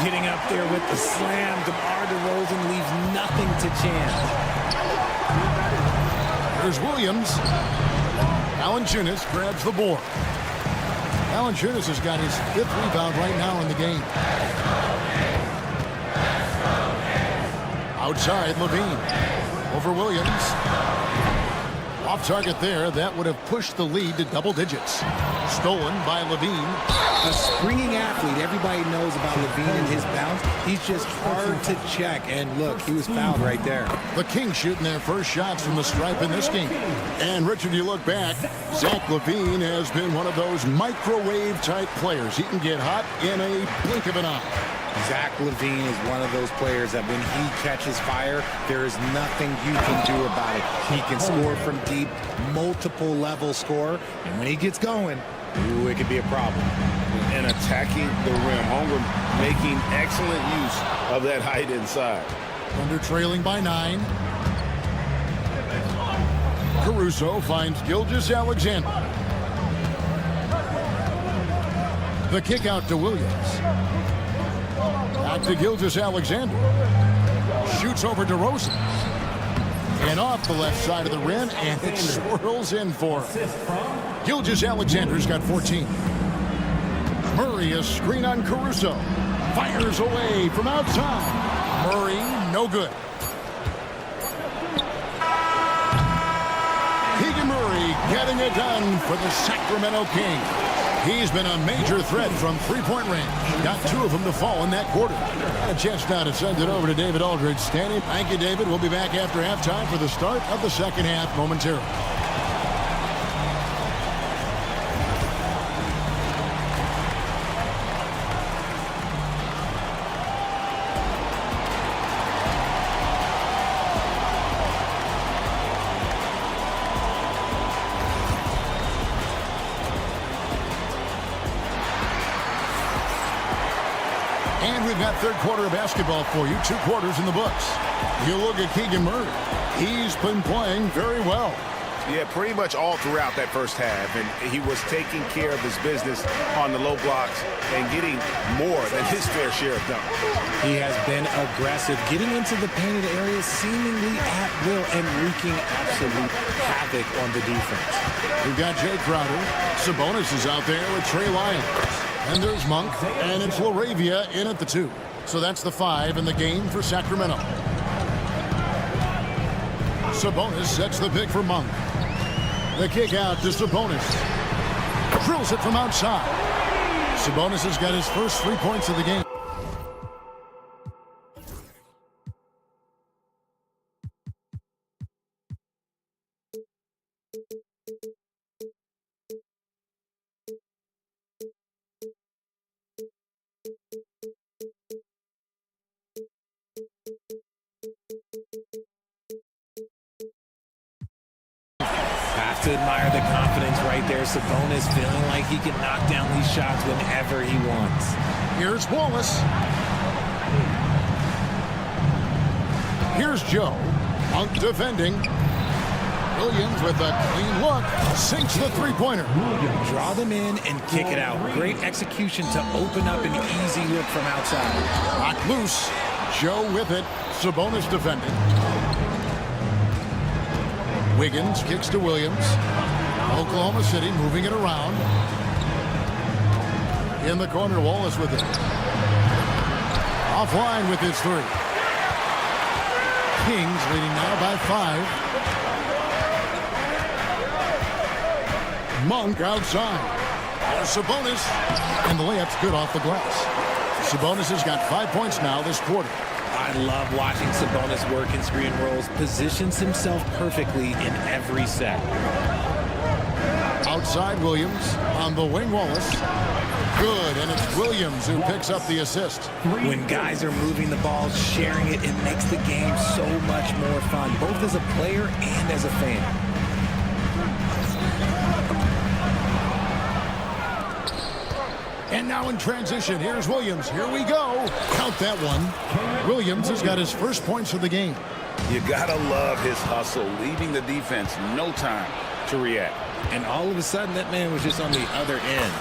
Getting up there with the slam. DeMar DeRozan leaves nothing to chance. There's Williams. Valanciunas grabs the board. Valanciunas has got his 5th rebound right now in the game. Outside, Levine. Over Williams. Off target there. That would have pushed the lead to double digits. Stolen by Levine. A springing athlete. Everybody knows about Levine and his bounce. He's just hard to check. And look, he was fouled right there. The Kings shooting their first shots from the stripe in this game. And Richard, you look back, Zach LaVine has been one of those microwave-type players. He can get hot in a blink of an eye. Zach LaVine is one of those players that when he catches fire, there is nothing you can do about it. He can score from deep, multiple level score, and when he gets going, ooh, it could be a problem. And attacking the rim. Holmgren making excellent use of that height inside. Thunder trailing by 9. Caruso finds Gilgeous-Alexander. The kick out to Williams. Back to Gilgeous-Alexander. Shoots over DeRozan. And off the left side of the rim, and it swirls in for him. Gilgeous-Alexander's got 14. Murray, a screen on Caruso. Fires away from outside. Murray, no good. Keegan Murray getting it done for the Sacramento Kings. He's been a major threat from three-point range. Got 2 of them to fall in that quarter. Got a chance now to send it over to David Aldridge. Standing. Thank you, David. We'll be back after halftime for the start of the second half momentarily. And we've got third quarter of basketball for you. 2 quarters in the books. You look at Keegan Murray. He's been playing very well. Yeah, pretty much all throughout that first half. And he was taking care of his business on the low blocks and getting more than his fair share of dunks. He has been aggressive, getting into the painted area seemingly at will and wreaking absolute havoc on the defense. We've got Jay Crowder. Sabonis is out there with Trey Lyons. And there's Monk, and it's LaRavia in at the 2. So that's the 5 in the game for Sacramento. Sabonis sets the pick for Monk. The kick out to Sabonis. Drills it from outside. Sabonis has got his first 3 points of the game. Have to admire the confidence right there. Sabonis feeling like he can knock down these shots whenever he wants. Here's Wallace. Here's Joe. Monk defending. Williams with a clean look. Sinks the three-pointer. Draw them in and kick it out. Great execution to open up an easy look from outside. Knocked loose. Joe with it. Sabonis defending. Wiggins kicks to Williams. Oklahoma City moving it around. In the corner, Wallace with it. Offline with his 3. Kings leading now by 5. Monk outside. Sabonis. And the layup's good off the glass. Sabonis has got 5 points now this quarter. I love watching Sabonis work in screen rolls. Positions himself perfectly in every set. Outside Williams. On the wing, Wallace. Good, and it's Williams who picks up the assist. When guys are moving the ball, sharing it, it makes the game so much more fun, both as a player and as a fan. And now in transition, here's Williams. Here we go. Count that one. Williams has got his first points of the game. You gotta love his hustle, leaving the defense no time to react. And all of a sudden, that man was just on the other end.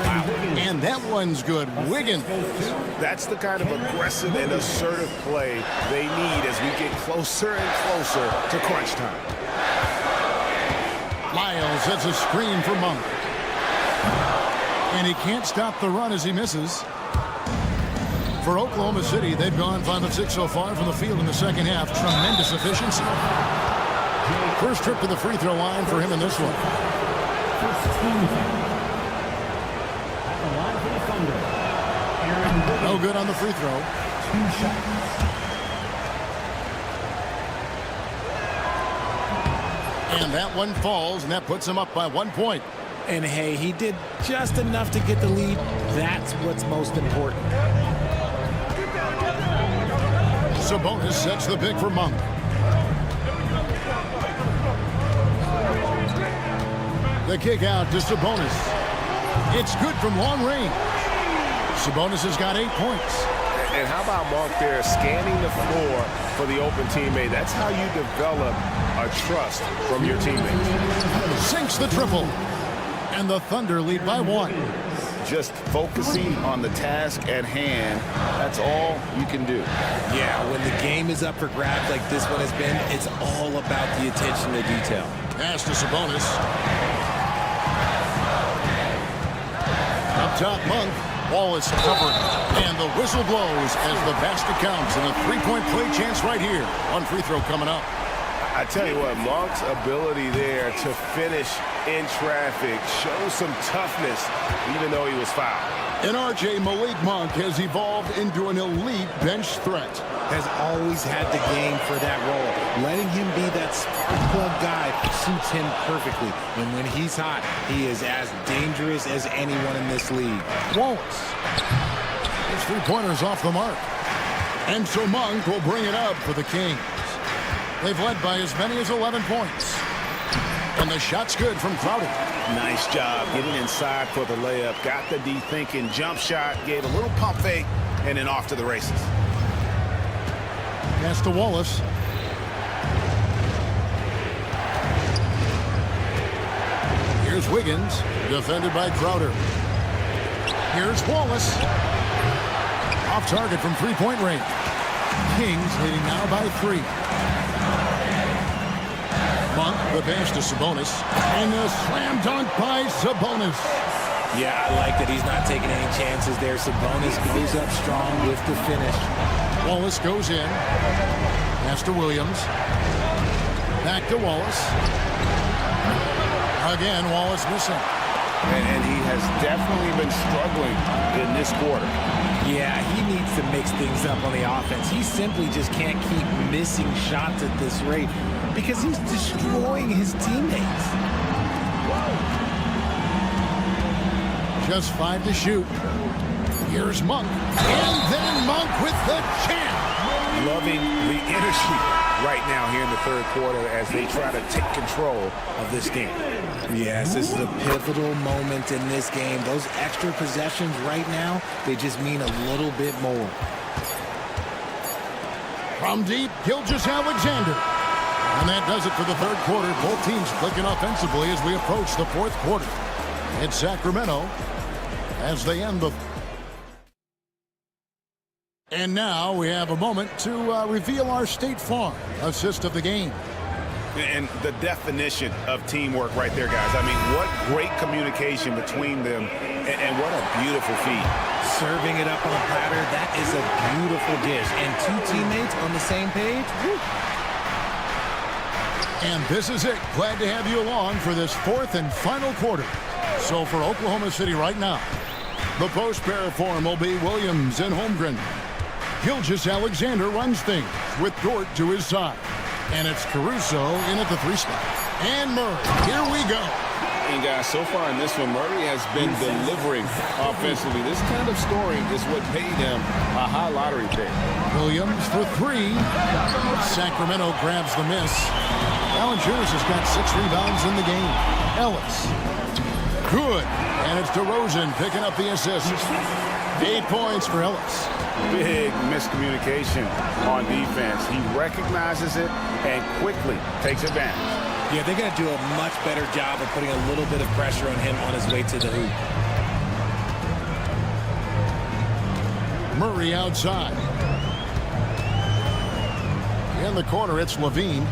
Wow. And that one's good. Wiggins. That's the kind of aggressive and assertive play they need as we get closer and closer to crunch time. Lyles sets a screen for Monk. And he can't stop the run as he misses. For Oklahoma City, they've gone 5 of 6 so far from the field in the second half. Tremendous efficiency. First trip to the free throw line for him in this one. No good on the free throw. 2 shots. And that one falls, and that puts him up by 1 point. And hey, he did just enough to get the lead. That's what's most important. Sabonis sets the pick for Monk. The kick out to Sabonis. It's good from long range. Sabonis has got 8 points. And how about Monk there scanning the floor for the open teammate? That's how you develop a trust from your teammates. Sinks the triple. And the Thunder lead by 1. Just focusing on the task at hand, that's all you can do. Yeah, when the game is up for grabs like this one has been, it's all about the attention to detail. Pass to Sabonis. Up top, Monk. Wallace covered. And the whistle blows as the basket counts. And a three-point play chance right here. One free throw coming up. I tell you what, Monk's ability there to finish in traffic shows some toughness, even though he was fouled. And R.J. Malik Monk has evolved into an elite bench threat. Has always had the game for that role. Letting him be that spark plug guy suits him perfectly. And when he's hot, he is as dangerous as anyone in this league. Wallace. His three-pointer's off the mark. And so Monk will bring it up for the Kings. They've led by as many as 11 points. And the shot's good from Crowder. Nice job getting inside for the layup. Got the D-thinking jump shot, gave a little pump fake, and then off to the races. Pass to Wallace. Here's Wiggins, defended by Crowder. Here's Wallace. Off target from three-point range. Kings leading now by 3. Monk, the pass to Sabonis. And a slam dunk by Sabonis. Yeah, I like that he's not taking any chances there. Sabonis goes up strong with the finish. Wallace goes in. Pass to Williams. Back to Wallace. Again, Wallace missing. And he has definitely been struggling in this quarter. Yeah, he needs to mix things up on the offense. He simply just can't keep missing shots at this rate because he's destroying his teammates. Just 5 to shoot. Here's Monk. And then Monk with the champ. Loving the energy right now here in the third quarter as they try to take control of this game. Yes, this is a pivotal moment in this game. Those extra possessions right now, they just mean a little bit more. From deep, Gilgeous-Alexander. And that does it for the third quarter. Both teams clicking offensively as we approach the fourth quarter. It's Sacramento as they end the... And now we have a moment to reveal our State Farm assist of the game. And the definition of teamwork right there, guys. I mean, what great communication between them, and what a beautiful feed. Serving it up on a platter, that is a beautiful dish. And 2 teammates on the same page. Woo. And this is it. Glad to have you along for this fourth and final quarter. So for Oklahoma City right now, the post pair form will be Williams and Holmgren. Gilgeous-Alexander runs things with Dort to his side. And it's Caruso in at the 3 spot. And Murray, here we go. And guys, so far in this one, Murray has been delivering offensively. This kind of scoring is what paid him a high lottery pick. Williams for 3. Sacramento grabs the miss. Valanciunas has got 6 rebounds in the game. Ellis. Good. And it's DeRozan picking up the assist. 8 points for Ellis. Big miscommunication on defense. He recognizes it and quickly takes advantage. Yeah, they're going to do a much better job of putting a little bit of pressure on him on his way to the hoop. Murray outside. In the corner, it's Levine.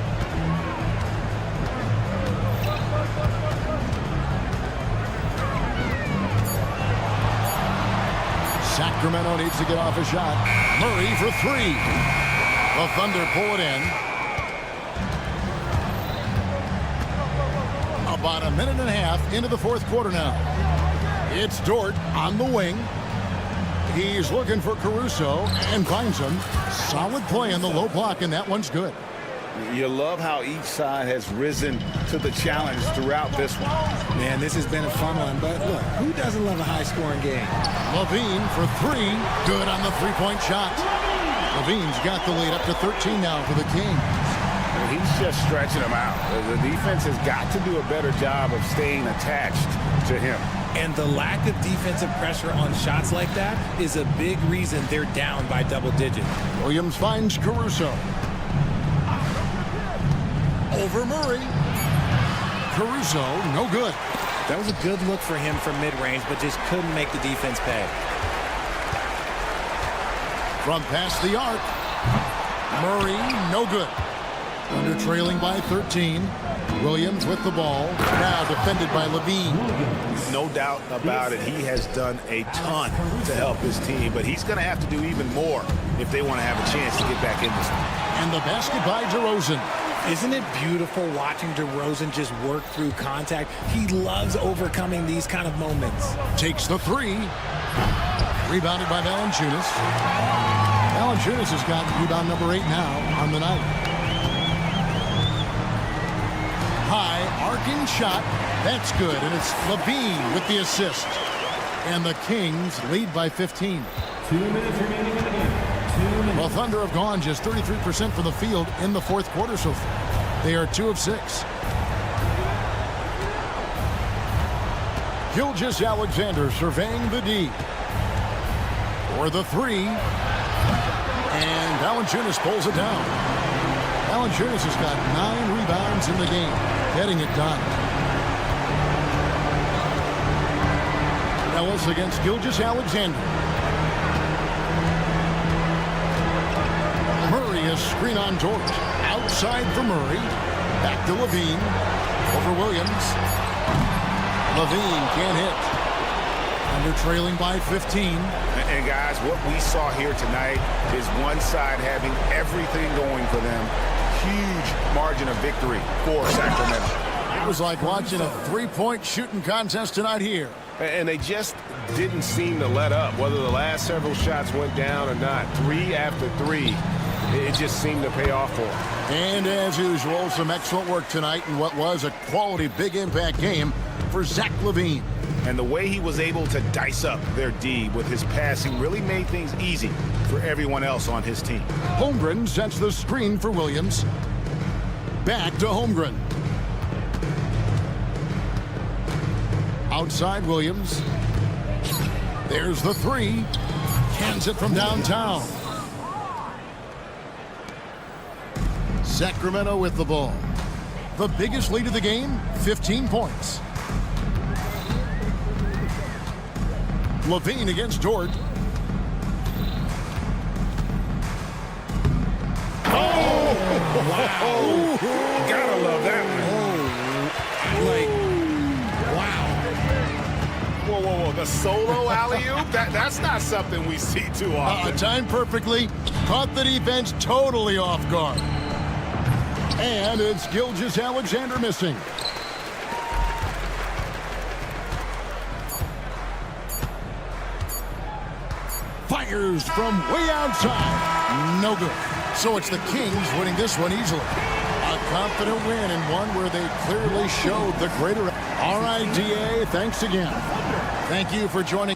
Sacramento needs to get off a shot. Murray for three. The Thunder pull it in. About a minute and a half into the fourth quarter now. It's Dort on the wing. He's looking for Caruso and finds him. Solid play in the low block, and that one's good. You love how each side has risen to the challenge throughout this one. Man, this has been a fun one, but look, who doesn't love a high-scoring game? Levine for three. Good on the three-point shot. Levine's got the lead up to 13 now for the Kings. He's just stretching them out. The defense has got to do a better job of staying attached to him. And the lack of defensive pressure on shots like that is a big reason they're down by double digits. Williams finds Caruso. Over Murray. Caruso, no good. That was a good look for him from mid-range, but just couldn't make the defense pay. From past the arc. Murray, no good. Under trailing by 13. Williams with the ball. Now defended by Levine. No doubt about it. He has done a ton to help his team, but he's going to have to do even more if they want to have a chance to get back in this one. And the basket by DeRozan. Isn't it beautiful watching DeRozan just work through contact? He loves overcoming these kind of moments. Takes the three. Rebounded by Valanciunas. Valanciunas has got rebound number 8 now on the night. High arcing shot. That's good. And it's Levine with the assist. And the Kings lead by 15. 2 minutes remaining in the game. The Thunder have gone just 33% from the field in the fourth quarter so far. They are 2 of 6. Gilgeous-Alexander surveying the D. For the three. And Valanciunas pulls it down. Valanciunas has got 9 rebounds in the game, getting it done. Ellis against Gilgeous-Alexander. Murray is screen on Dort. Outside for Murray. Back to Levine. Over Williams. Levine can't hit. Under trailing by 15. And guys, what we saw here tonight is one side having everything going for them. Huge margin of victory for Sacramento. It was like watching a three-point shooting contest tonight here. And they just didn't seem to let up, whether the last several shots went down or not. 3 after 3. It just seemed to pay off for them. And as usual, some excellent work tonight in what was a quality big impact game for Zach LaVine. And the way he was able to dice up their D with his passing really made things easy for everyone else on his team. Holmgren sets the screen for Williams. Back to Holmgren. Outside Williams. There's the three. Cans it from downtown. Sacramento with the ball. The biggest lead of the game, 15 points. Levine against Dort. Oh! Wow! Gotta love that one. Like, wow. Whoa, whoa, whoa. The solo alley-oop? That's not something we see too often. Timed perfectly. Caught the defense totally off guard. And it's Gilgeous-Alexander missing. Fires from way outside. No good. So it's the Kings winning this one easily. A confident win and one where they clearly showed the greater. All right, DA, thanks again. Thank you for joining.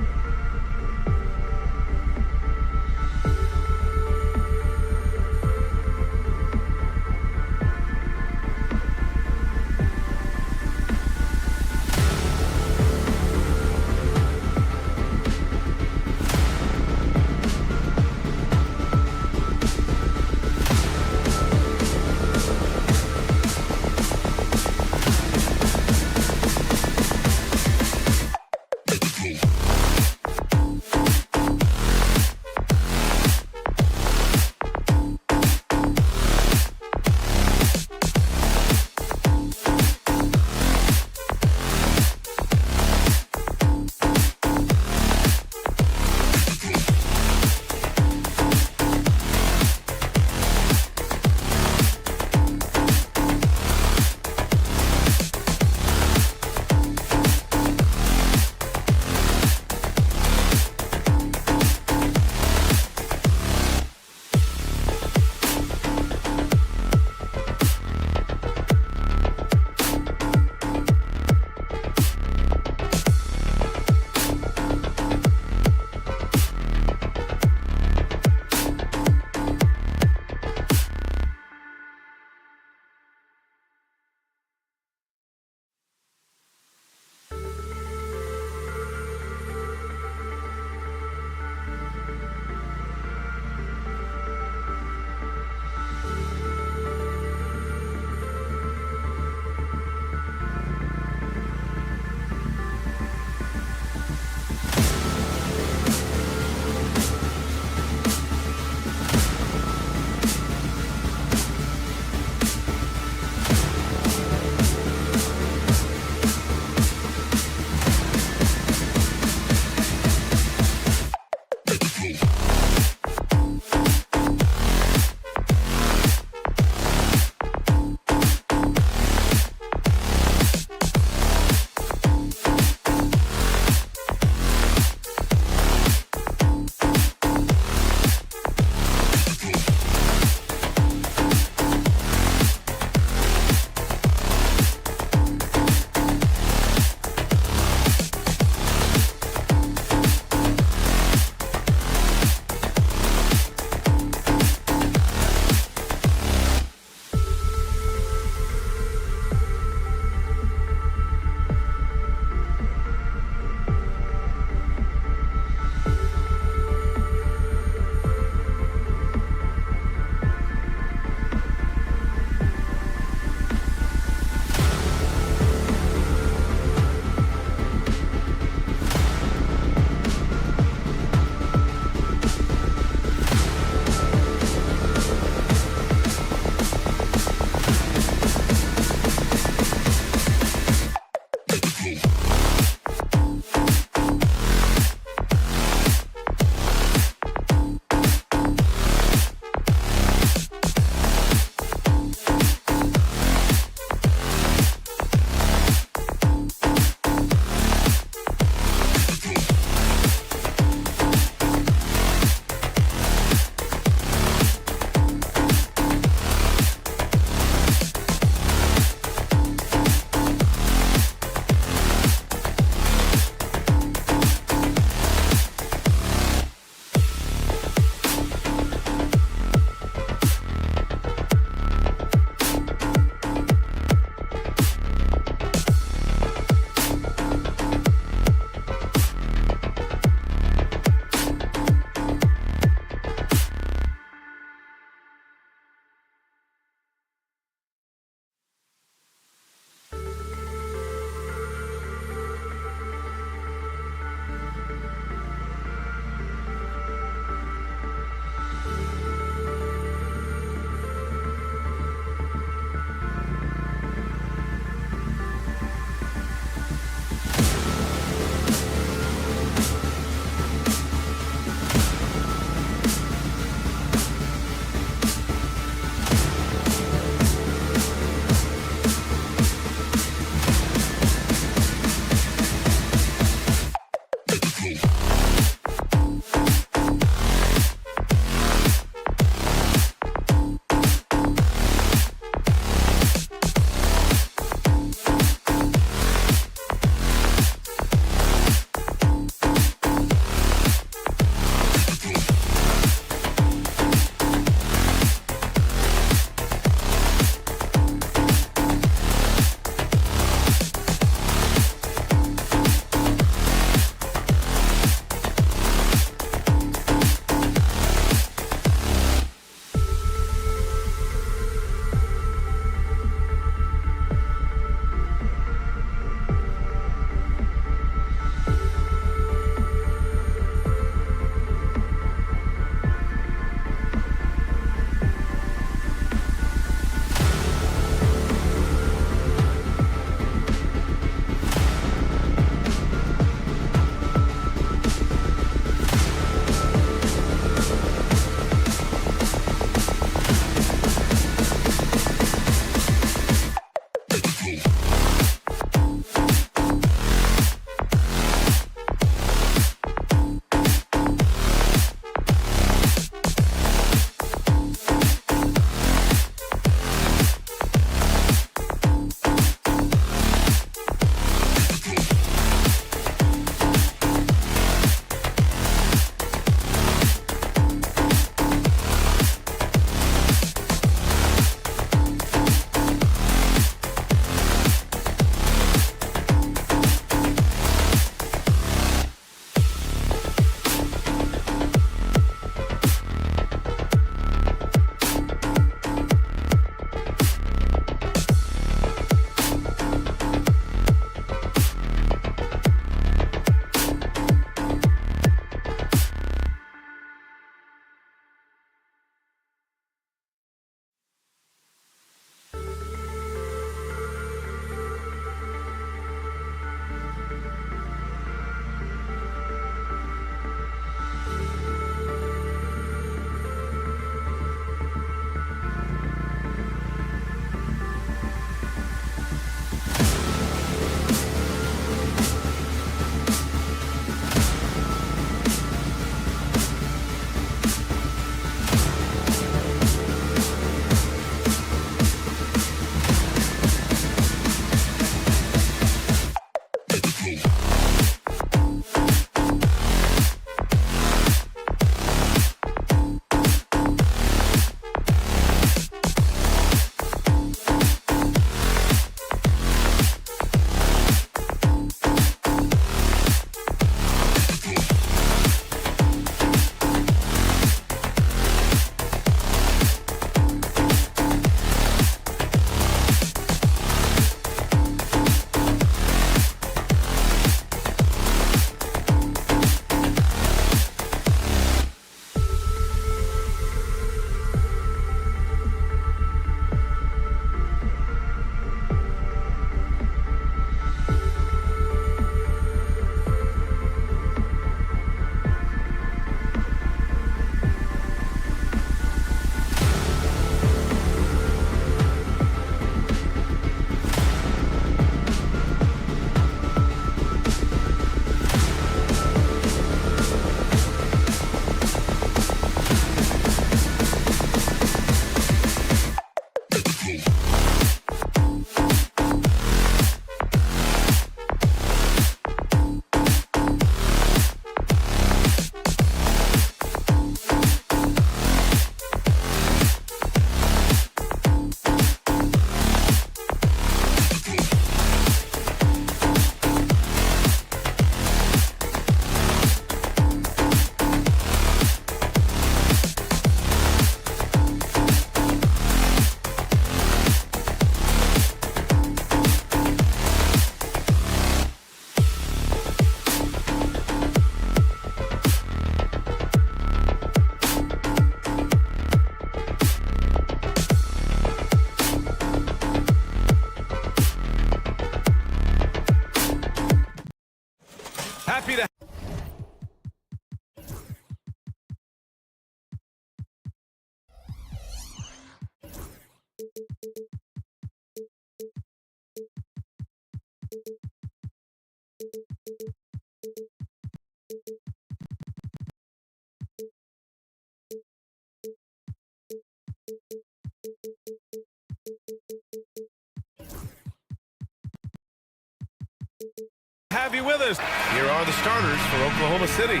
have you with us. Here are the starters for Oklahoma City.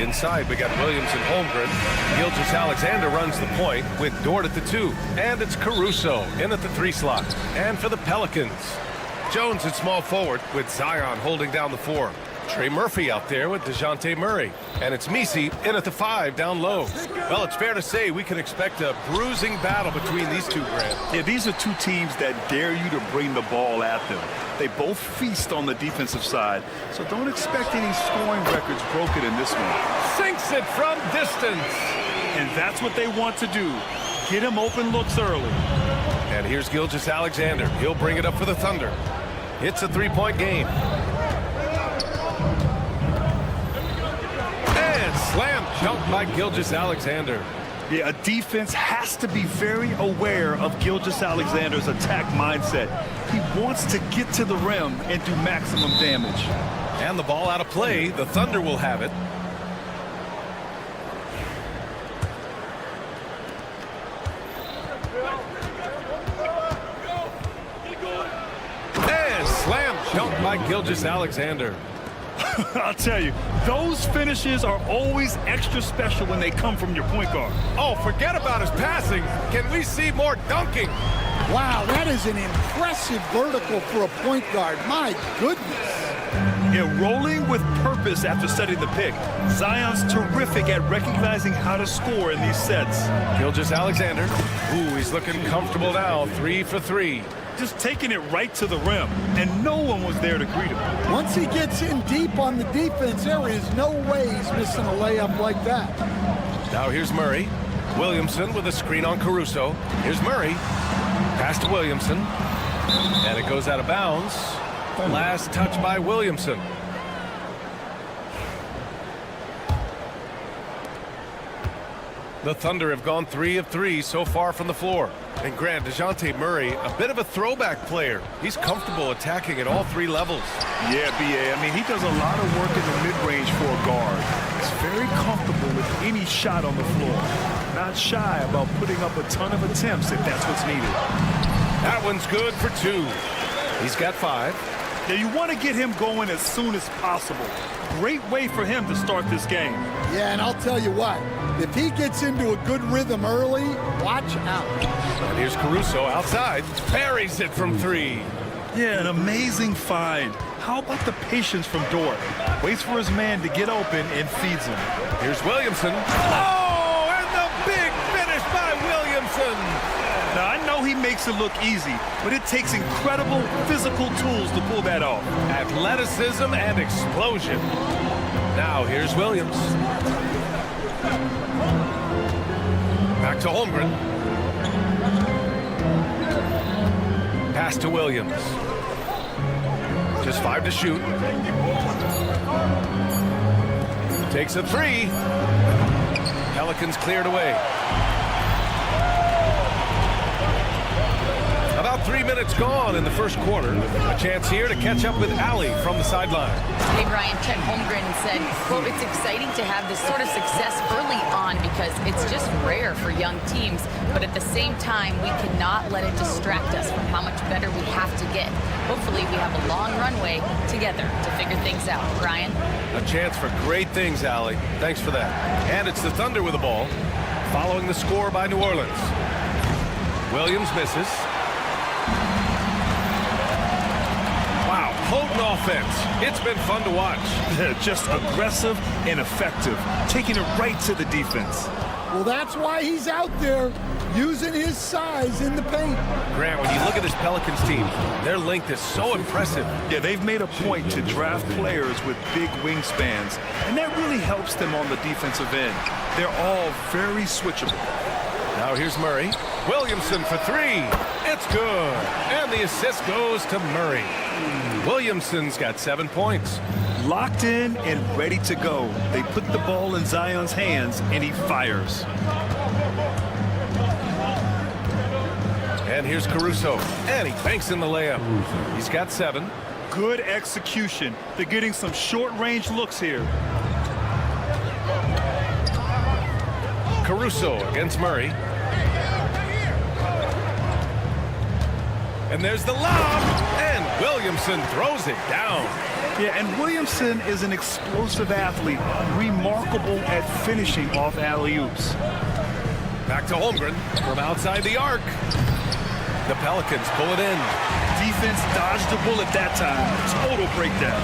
Inside, we got Williams and Holmgren. Gilgeous-Alexander runs the point with Dort at the 2. And it's Caruso in at the 3 slot. And for the Pelicans, Jones at small forward with Zion holding down the 4. Trey Murphy out there with DeJounte Murray. And it's Misi in at the 5 down low. Well, it's fair to say we can expect a bruising battle between these two, Grant. Yeah, these are two teams that dare you to bring the ball at them. They both feast on the defensive side, so don't expect any scoring records broken in this one. Sinks it from distance. And that's what they want to do. Get him open looks early. And here's Gilgeous-Alexander. He'll bring it up for the Thunder. It's a 3-point game. Slam dunk by Gilgeous-Alexander. Yeah, a defense has to be very aware of Gilgeous-Alexander's attack mindset. He wants to get to the rim and do maximum damage. And the ball out of play. The Thunder will have it. And slam dunk by Gilgeous-Alexander. I'll tell you, those finishes are always extra special when they come from your point guard. Oh, forget about his passing. Can we see more dunking? Wow, that is an impressive vertical for a point guard. My goodness. Yeah, rolling with purpose after setting the pick. Zion's terrific at recognizing how to score in these sets. Gilgeous-Alexander. Ooh, he's looking comfortable now. 3 for 3. Just taking it right to the rim, and no one was there to greet him. Once he gets in deep on the defense, there is no way he's missing a layup like that. Now here's Murray. Williamson with a screen on Caruso. Here's Murray. Pass to Williamson. And it goes out of bounds. Last touch by Williamson. The Thunder have gone 3 of 3 so far from the floor. And Grant, DeJounte Murray, a bit of a throwback player. He's comfortable attacking at all 3 levels. Yeah, B.A. I mean, he does a lot of work in the mid-range for a guard. He's very comfortable with any shot on the floor. Not shy about putting up a ton of attempts if that's what's needed. That one's good for 2. He's got 5. Yeah, you want to get him going as soon as possible. Great way for him to start this game. Yeah, and I'll tell you what, if he gets into a good rhythm early, watch out. And here's Caruso outside. Parries it from 3. Yeah, an amazing find. How about the patience from Dort? Waits for his man to get open and feeds him. Here's Williamson. Oh, and the big finish by Williamson. Now, I know he makes it look easy, but it takes incredible physical tools to pull that off. Athleticism and explosion. Now, here's Williams. Back to Holmgren. Pass to Williams. Just 5 to shoot. Takes a 3. Pelicans cleared away. About 3 minutes gone in the first quarter. A chance here to catch up with Allie from the sideline. Hey, Brian, Chet Holmgren said, quote, it's exciting to have this sort of success early on because it's just rare for young teams. But at the same time, we cannot let it distract us from how much better we have to get. Hopefully, we have a long runway together to figure things out. Brian? A chance for great things, Allie. Thanks for that. And it's the Thunder with the ball, following the score by New Orleans. Williams misses. Wow, potent offense. It's been fun to watch. Just aggressive and effective, taking it right to the defense. Well, that's why he's out there using his size in the paint. Grant, when you look at this Pelicans team, their length is so impressive. Yeah, they've made a point to draft players with big wingspans, and that really helps them on the defensive end. They're all very switchable. Now here's Murray. Williamson for 3. It's good. And the assist goes to Murray. Williamson's got 7 points. Locked in and ready to go. They put the ball in Zion's hands, and he fires. And here's Caruso. And he banks in the layup. He's got 7. Good execution. They're getting some short-range looks here. Caruso against Murray. And there's the lob. And Williamson throws it down. Yeah, and Williamson is an explosive athlete, remarkable at finishing off alley-oops. Back to Holmgren from outside the arc. The Pelicans pull it in. Defense dodged the bullet that time. Total breakdown.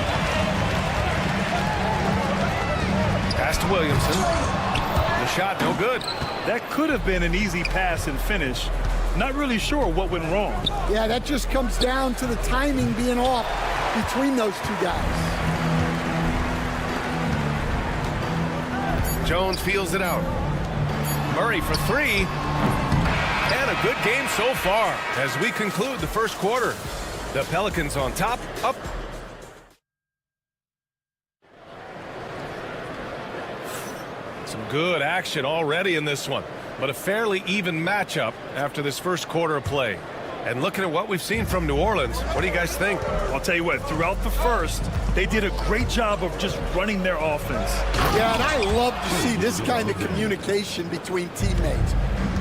Pass to Williamson. The shot, no good. That could have been an easy pass and finish. Not really sure what went wrong. Yeah, that just comes down to the timing being off between those two guys. Jones feels it out. Murray for three. And a good game so far as we conclude the first quarter. The Pelicans on top, up. Some good action already in this one, but a fairly even matchup after this first quarter of play. And looking at what we've seen from New Orleans, what do you guys think? I'll tell you what, throughout the first, they did a great job of just running their offense. Yeah, and I love to see this kind of communication between teammates.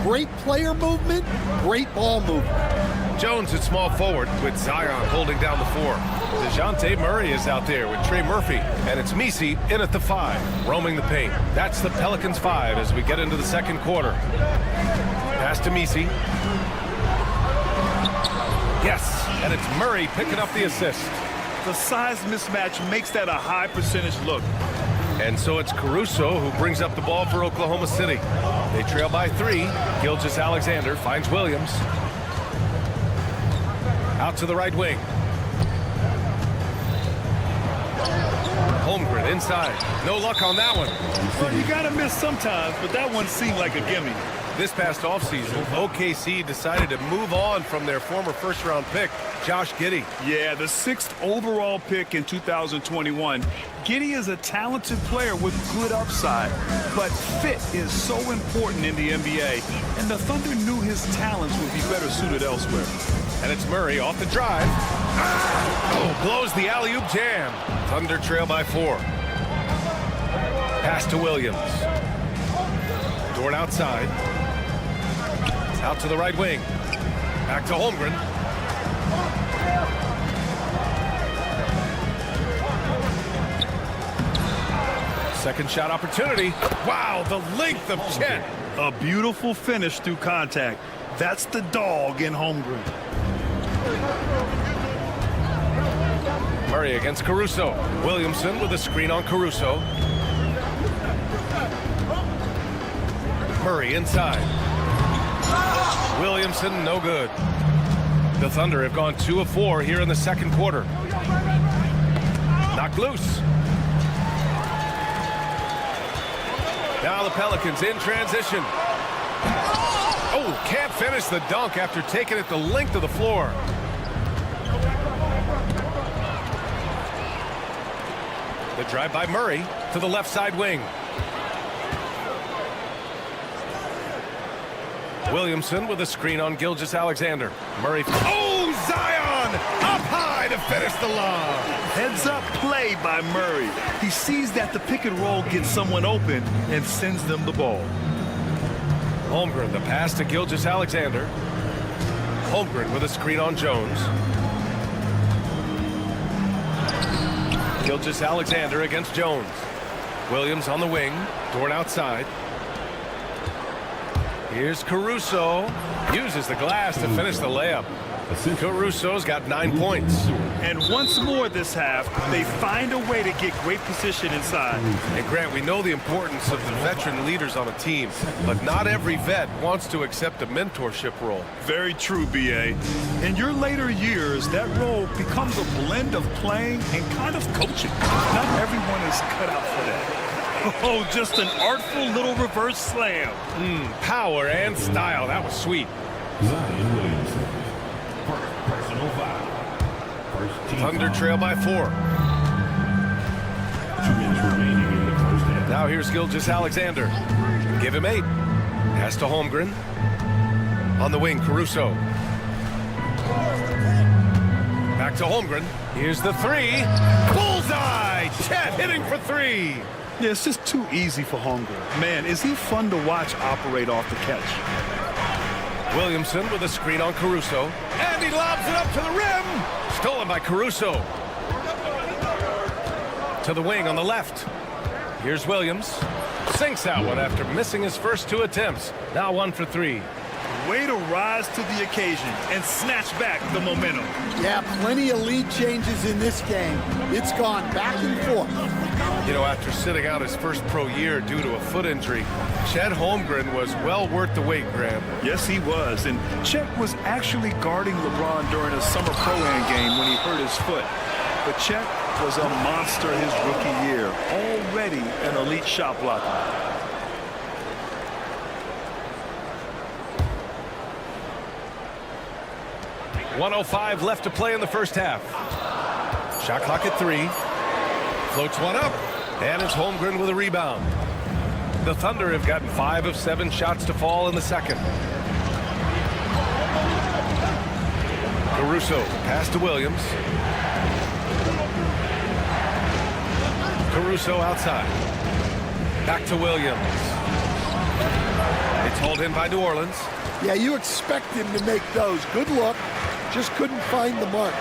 Great player movement, great ball movement. Jones at small forward with Zion holding down the 4. DeJounte Murray is out there with Trey Murphy, and it's Misi in at the 5, roaming the paint. That's the Pelicans 5 as we get into the second quarter. Pass to Misi. Yes, and it's Murray picking up the assist. The size mismatch makes that a high percentage look. And so it's Caruso who brings up the ball for Oklahoma City. They trail by 3. Gilgeous-Alexander finds Williams. Out to the right wing. Holmgren inside. No luck on that one. Well, you got to miss sometimes, but that one seemed like a gimme. This past offseason, OKC decided to move on from their former first-round pick, Josh Giddey. Yeah, the 6th overall pick in 2021. Giddey is a talented player with good upside, but fit is so important in the NBA, and the Thunder knew his talents would be better suited elsewhere. And it's Murray off the drive. Oh, blows the alley-oop jam. Thunder trail by 4. Pass to Williams. Dort outside. Out to the right wing. Back to Holmgren. Second shot opportunity. Wow, the length of Chet. A beautiful finish through contact. That's the dog in Holmgren. Murray against Caruso. Williamson with a screen on Caruso. Murray inside. Williamson, no good. The Thunder have gone 2 of 4 here in the second quarter. Knocked loose. Now the Pelicans in transition. Oh, can't finish the dunk after taking it the length of the floor. The drive by Murray to the left side wing. Williamson with a screen on Gilgeous-Alexander. Murray. Oh, Zion! Up high to finish the lob. Heads-up play by Murray. He sees that the pick and roll gets someone open and sends them the ball. Holmgren, the pass to Gilgeous-Alexander. Holmgren with a screen on Jones. Gilgeous-Alexander against Jones. Williams on the wing. Dort outside. Here's Caruso. Uses the glass to finish the layup. Caruso's got 9 points. And once more this half, they find a way to get great position inside. And Grant, we know the importance of the veteran leaders on a team, but not every vet wants to accept a mentorship role. Very true, B.A. In your later years, that role becomes a blend of playing and kind of coaching. Not everyone is cut out for that. Oh, just an artful little reverse slam. Power and style. That was sweet. Thunder trail by 4. Now here's Gilgeous-Alexander. Give him 8. Pass to Holmgren. On the wing, Caruso. Back to Holmgren. Here's the 3. Bullseye! Chet hitting for 3. Yeah, it's just too easy for Holmgren. Man, is he fun to watch operate off the catch. Williamson with a screen on Caruso. And he lobs it up to the rim. Stolen by Caruso. To the wing on the left. Here's Williams. Sinks that one after missing his first 2 attempts. Now 1 for 3. Way to rise to the occasion and snatch back the momentum. Yeah, plenty of lead changes in this game. It's gone back and forth. You know, after sitting out his first pro year due to a foot injury, Chet Holmgren was well worth the wait, Graham. Yes, he was. And Chet was actually guarding LeBron during a summer pro-am game when he hurt his foot. But Chet was a monster his rookie year, already an elite shot blocker. .105 left to play in the first half. Shot clock at 3. Floats one up, and it's Holmgren with a rebound. The Thunder have gotten 5 of 7 shots to fall in the second. Caruso, pass to Williams. Caruso outside. Back to Williams. It's hauled in by New Orleans. Yeah, you expect him to make those. Good look. Just couldn't find the mark.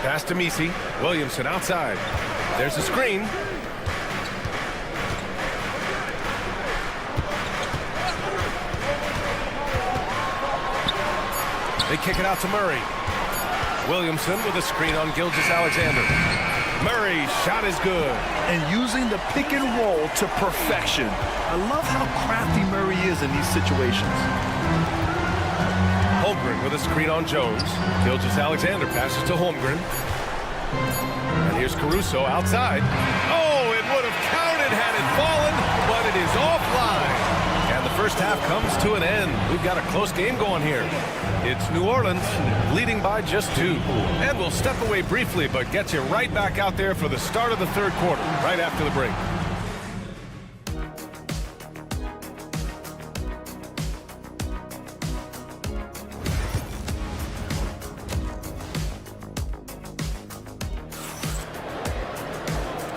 Pass to Messi. Williamson outside. There's a screen. They kick it out to Murray. Williamson with a screen on Gilgeous-Alexander. Murray's shot is good. And using the pick and roll to perfection. I love how crafty Murray is in these situations. Holmgren with a screen on Jones. Gilgeous-Alexander passes to Holmgren. And here's Caruso outside. Oh, it would have counted had it fallen, but it is offline. And the first half comes to an end. We've got a close game going here. It's New Orleans leading by just 2. And we'll step away briefly, but get you right back out there for the start of the third quarter, right after the break.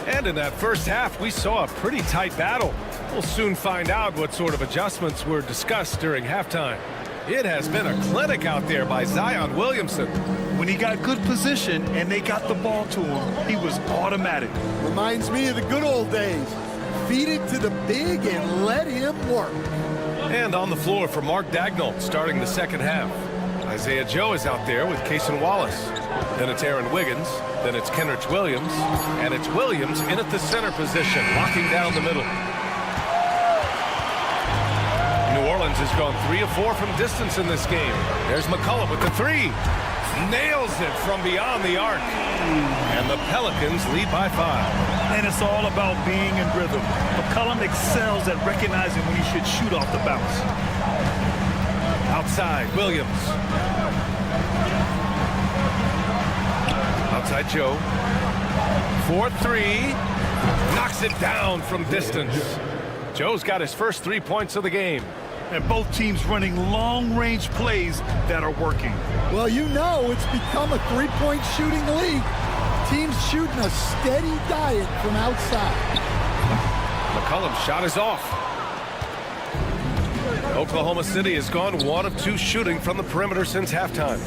And in that first half, we saw a pretty tight battle. We'll soon find out what sort of adjustments were discussed during halftime. It has been a clinic out there by Zion Williamson. When he got good position and they got the ball to him, he was automatic. Reminds me of the good old days. Feed it to the big and let him work. And on the floor for Mark Dagnall starting the second half. Isaiah Joe is out there with Cason Wallace. Then it's Aaron Wiggins. Then it's Kenrich Williams. And it's Williams in at the center position, locking down the middle. New Orleans has gone 3 of 4 from distance in this game. There's McCollum with the 3. Nails it from beyond the arc. And the Pelicans lead by 5. And it's all about being in rhythm. McCollum excels at recognizing when he should shoot off the bounce. Outside, Williams. Outside Joe. 4-3. Knocks it down from distance. Joe's got his first 3 points of the game. And both teams running long-range plays that are working. Well, you know it's become a three-point shooting league. Teams shooting a steady diet from outside. McCollum's shot is off. Oklahoma City has gone 1 of 2 shooting from the perimeter since halftime.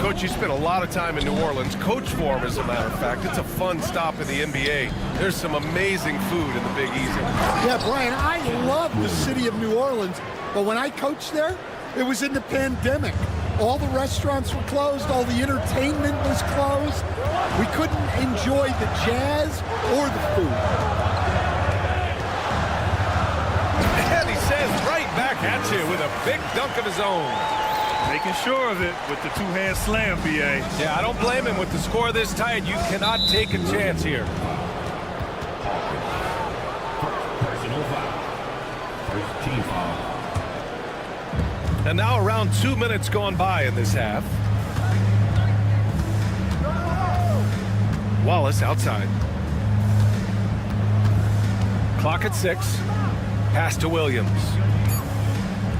Coach, you spent a lot of time in New Orleans. Coach for him, as a matter of fact. It's a fun stop in the NBA. There's some amazing food in the Big Easy. Yeah, Brian, I love the city of New Orleans, but when I coached there, it was in the pandemic. All the restaurants were closed. All the entertainment was closed. We couldn't enjoy the jazz or the food. And he says right back at you with a big dunk of his own. Making sure of it with the two-hand slam, B.A. Yeah, I don't blame him with the score this tight. You cannot take a chance here. Personal foul. First team foul. And now around 2 minutes gone by in this half. Wallace outside. Clock at 6. Pass to Williams.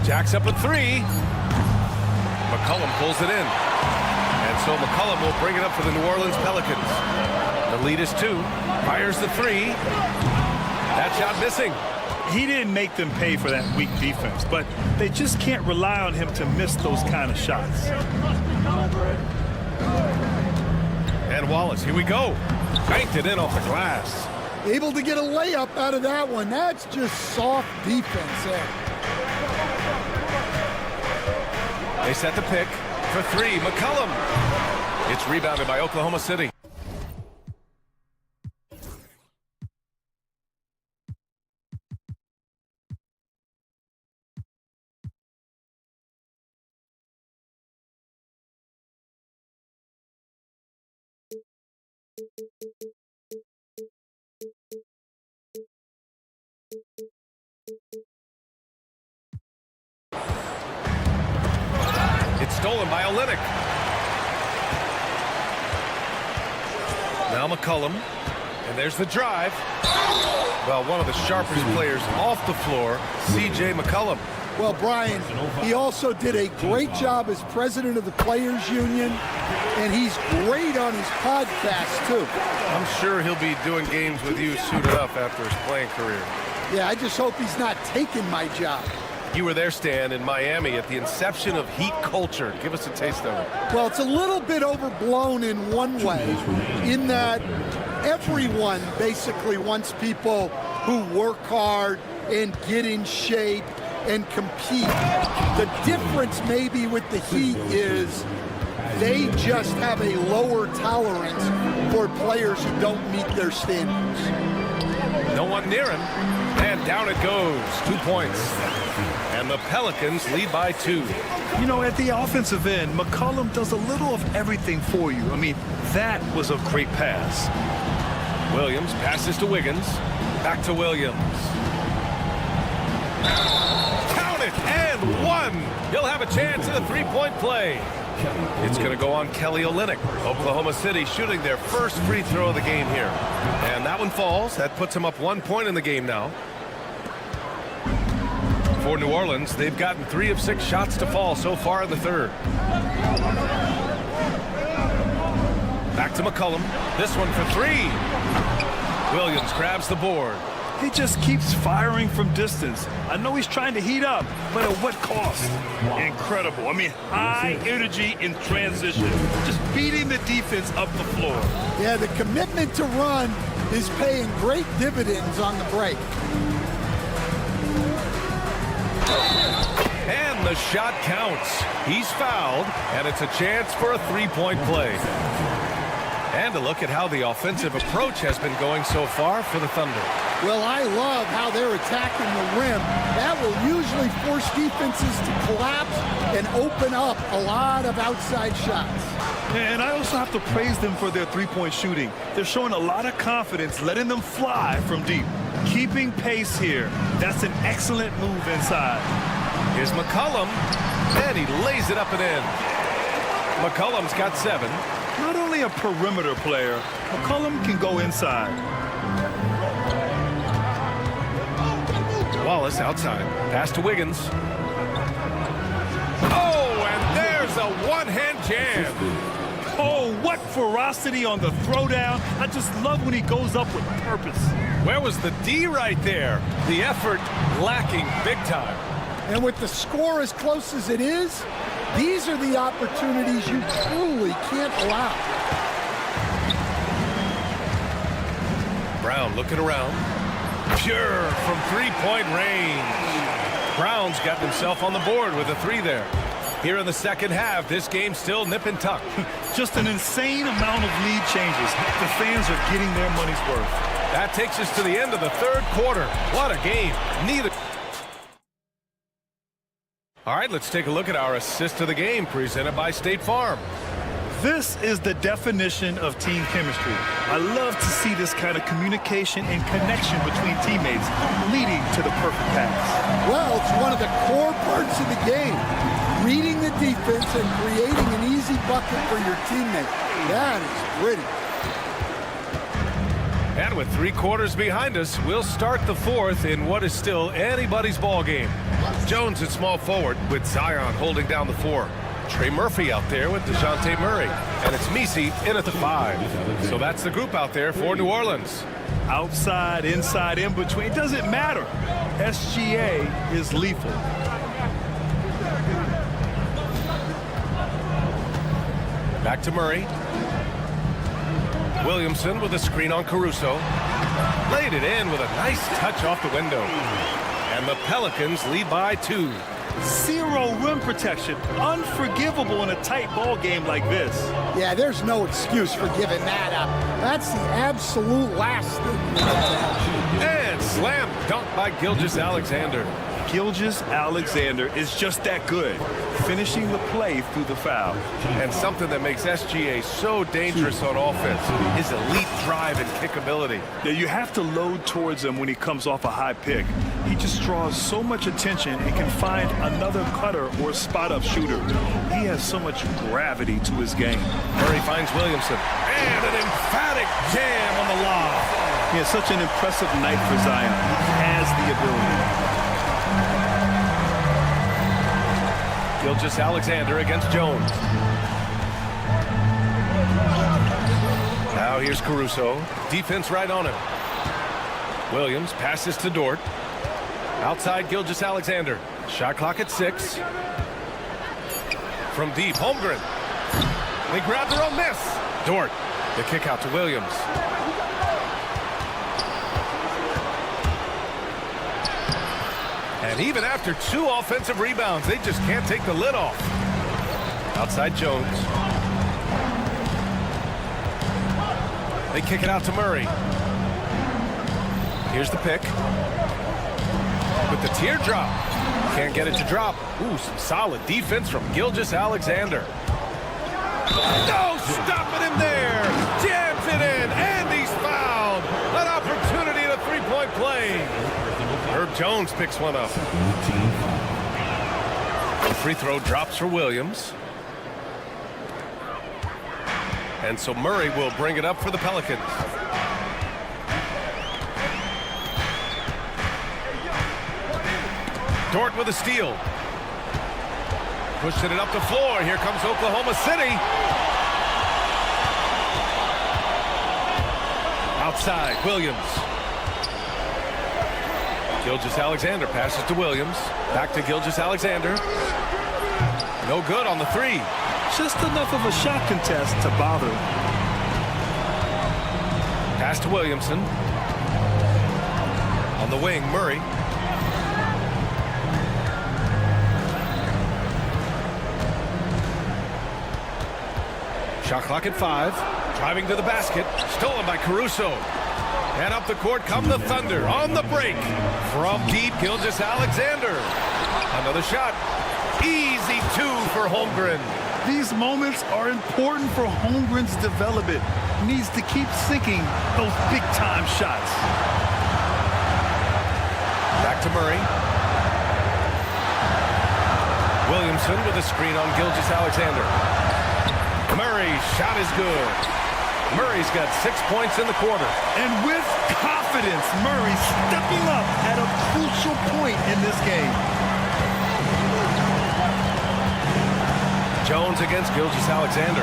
Jacks up a 3. McCollum pulls it in. And so McCollum will bring it up for the New Orleans Pelicans. The lead is 2. Fires the 3. That shot missing. He didn't make them pay for that weak defense, but they just can't rely on him to miss those kind of shots. And Wallace, here we go. Banked it in off the glass. Able to get a layup out of that one. That's just soft defense there. They set the pick for three. McCollum. It's rebounded by Oklahoma City. It's stolen by Olynyk. Now McCollum, and there's the drive. Well, one of the sharpest players off the floor, C.J. McCollum. Well, Brian, he also did a great job as president of the Players Union, and he's great on his podcast, too. I'm sure he'll be doing games with you suited up after his playing career. Yeah, I just hope he's not taking my job. You were there, Stan, in Miami at the inception of Heat culture. Give us a taste of it. Well, it's a little bit overblown in one way, in that everyone basically wants people who work hard and get in shape and compete. The difference maybe with the Heat is they just have a lower tolerance for players who don't meet their standards. No one near him, and down it goes. 2 points. And the Pelicans lead by 2. You know, at the offensive end, McCollum does a little of everything for you. I mean, that was a great pass. Williams passes to Wiggins. Back to Williams. Count it, and one. He'll have a chance in the three-point play. It's going to go on Kelly Olynyk. Oklahoma City shooting their first free throw of the game here. And that one falls. That puts them up 1 point in the game now. For New Orleans, they've gotten 3 of 6 shots to fall so far in the third. Back to McCollum. This one for 3. Williams grabs the board. He just keeps firing from distance. I know he's trying to heat up, but at what cost? Incredible. I mean, high energy in transition. Just beating the defense up the floor. Yeah, the commitment to run is paying great dividends on the break. And the shot counts. He's fouled, and it's a chance for a three-point play. And a look at how the offensive approach has been going so far for the Thunder. Well, I love how they're attacking the rim. That will usually force defenses to collapse and open up a lot of outside shots. And I also have to praise them for their three-point shooting. They're showing a lot of confidence, letting them fly from deep. Keeping pace here. That's an excellent move inside. Here's McCollum, and he lays it up and in. McCollum's got 7. Not only a perimeter player, McCollum can go inside. Wallace outside. Pass to Wiggins. Oh, and there's a one-hand jam. Oh, what ferocity on the throwdown. I just love when he goes up with purpose. Where was the D right there? The effort lacking big time. And with the score as close as it is, these are the opportunities you truly can't allow. Brown looking around. Pure from three-point range. Brown's got himself on the board with a 3 there. Here in the second half, this game's still nip and tuck. Just an insane amount of lead changes. The fans are getting their money's worth. That takes us to the end of the third quarter. What a game. Neither. All right, let's take a look at our assist of the game presented by State Farm. This is the definition of team chemistry. I love to see this kind of communication and connection between teammates leading to the perfect pass. Well, it's one of the core parts of the game. Reading the defense and creating an easy bucket for your teammate. That is pretty. And with 3 quarters behind us, we'll start the fourth in what is still anybody's ball game. Jones at small forward with Zion holding down the 4. Trey Murphy out there with DeJounte Murray. And it's Messi in at the 5. So that's the group out there for New Orleans. Outside, inside, in between, it doesn't matter. SGA is lethal. Back to Murray. Williamson with a screen on Caruso. Laid it in with a nice touch off the window. And the Pelicans lead by 2. Zero rim protection. Unforgivable in a tight ball game like this. Yeah, there's no excuse for giving that up. That's the absolute last thing. And slam dunk by Gilgeous-Alexander. Gilgeous-Alexander is just that good, finishing the play through the foul. And something that makes SGA so dangerous on offense, his elite drive and kickability. Yeah, you have to load towards him when he comes off a high pick. He just draws so much attention and can find another cutter or spot-up shooter. He has so much gravity to his game. Murray finds Williamson. And an emphatic jam on the lob. He has such an impressive night for Zion. He has the ability. Gilgeous-Alexander against Jones. Now here's Caruso. Defense right on him. Williams passes to Dort. Outside Gilgeous-Alexander. Shot clock at 6. From deep, Holmgren. They grab their own miss. Dort, the kick out to Williams. And even after 2 offensive rebounds, they just can't take the lid off. Outside Jones. They kick it out to Murray. Here's the pick. With the teardrop. Can't get it to drop. Ooh, some solid defense from Gilgeous-Alexander. No, stopping him there. Jams it in, and he's fouled. An opportunity at a three-point play. Herb Jones picks one up. The free throw drops for Williams. And so Murray will bring it up for the Pelicans. Dort with a steal. Pushing it up the floor. Here comes Oklahoma City. Outside, Williams. Gilgeous-Alexander passes to Williams. Back to Gilgeous-Alexander. No good on the 3. Just enough of a shot contest to bother. Pass to Williamson. On the wing, Murray. Shot clock at 5. Driving to the basket. Stolen by Caruso. And up the court come the Thunder on the break. From deep, Gilgeous-Alexander. Another shot. Easy 2 for Holmgren. These moments are important for Holmgren's development. He needs to keep sinking those big-time shots. Back to Murray. Williamson with a screen on Gilgeous-Alexander. Murray's shot is good. Murray's got 6 points in the quarter. And with confidence, Murray stepping up at a crucial point in this game. Jones against Gilgeous-Alexander.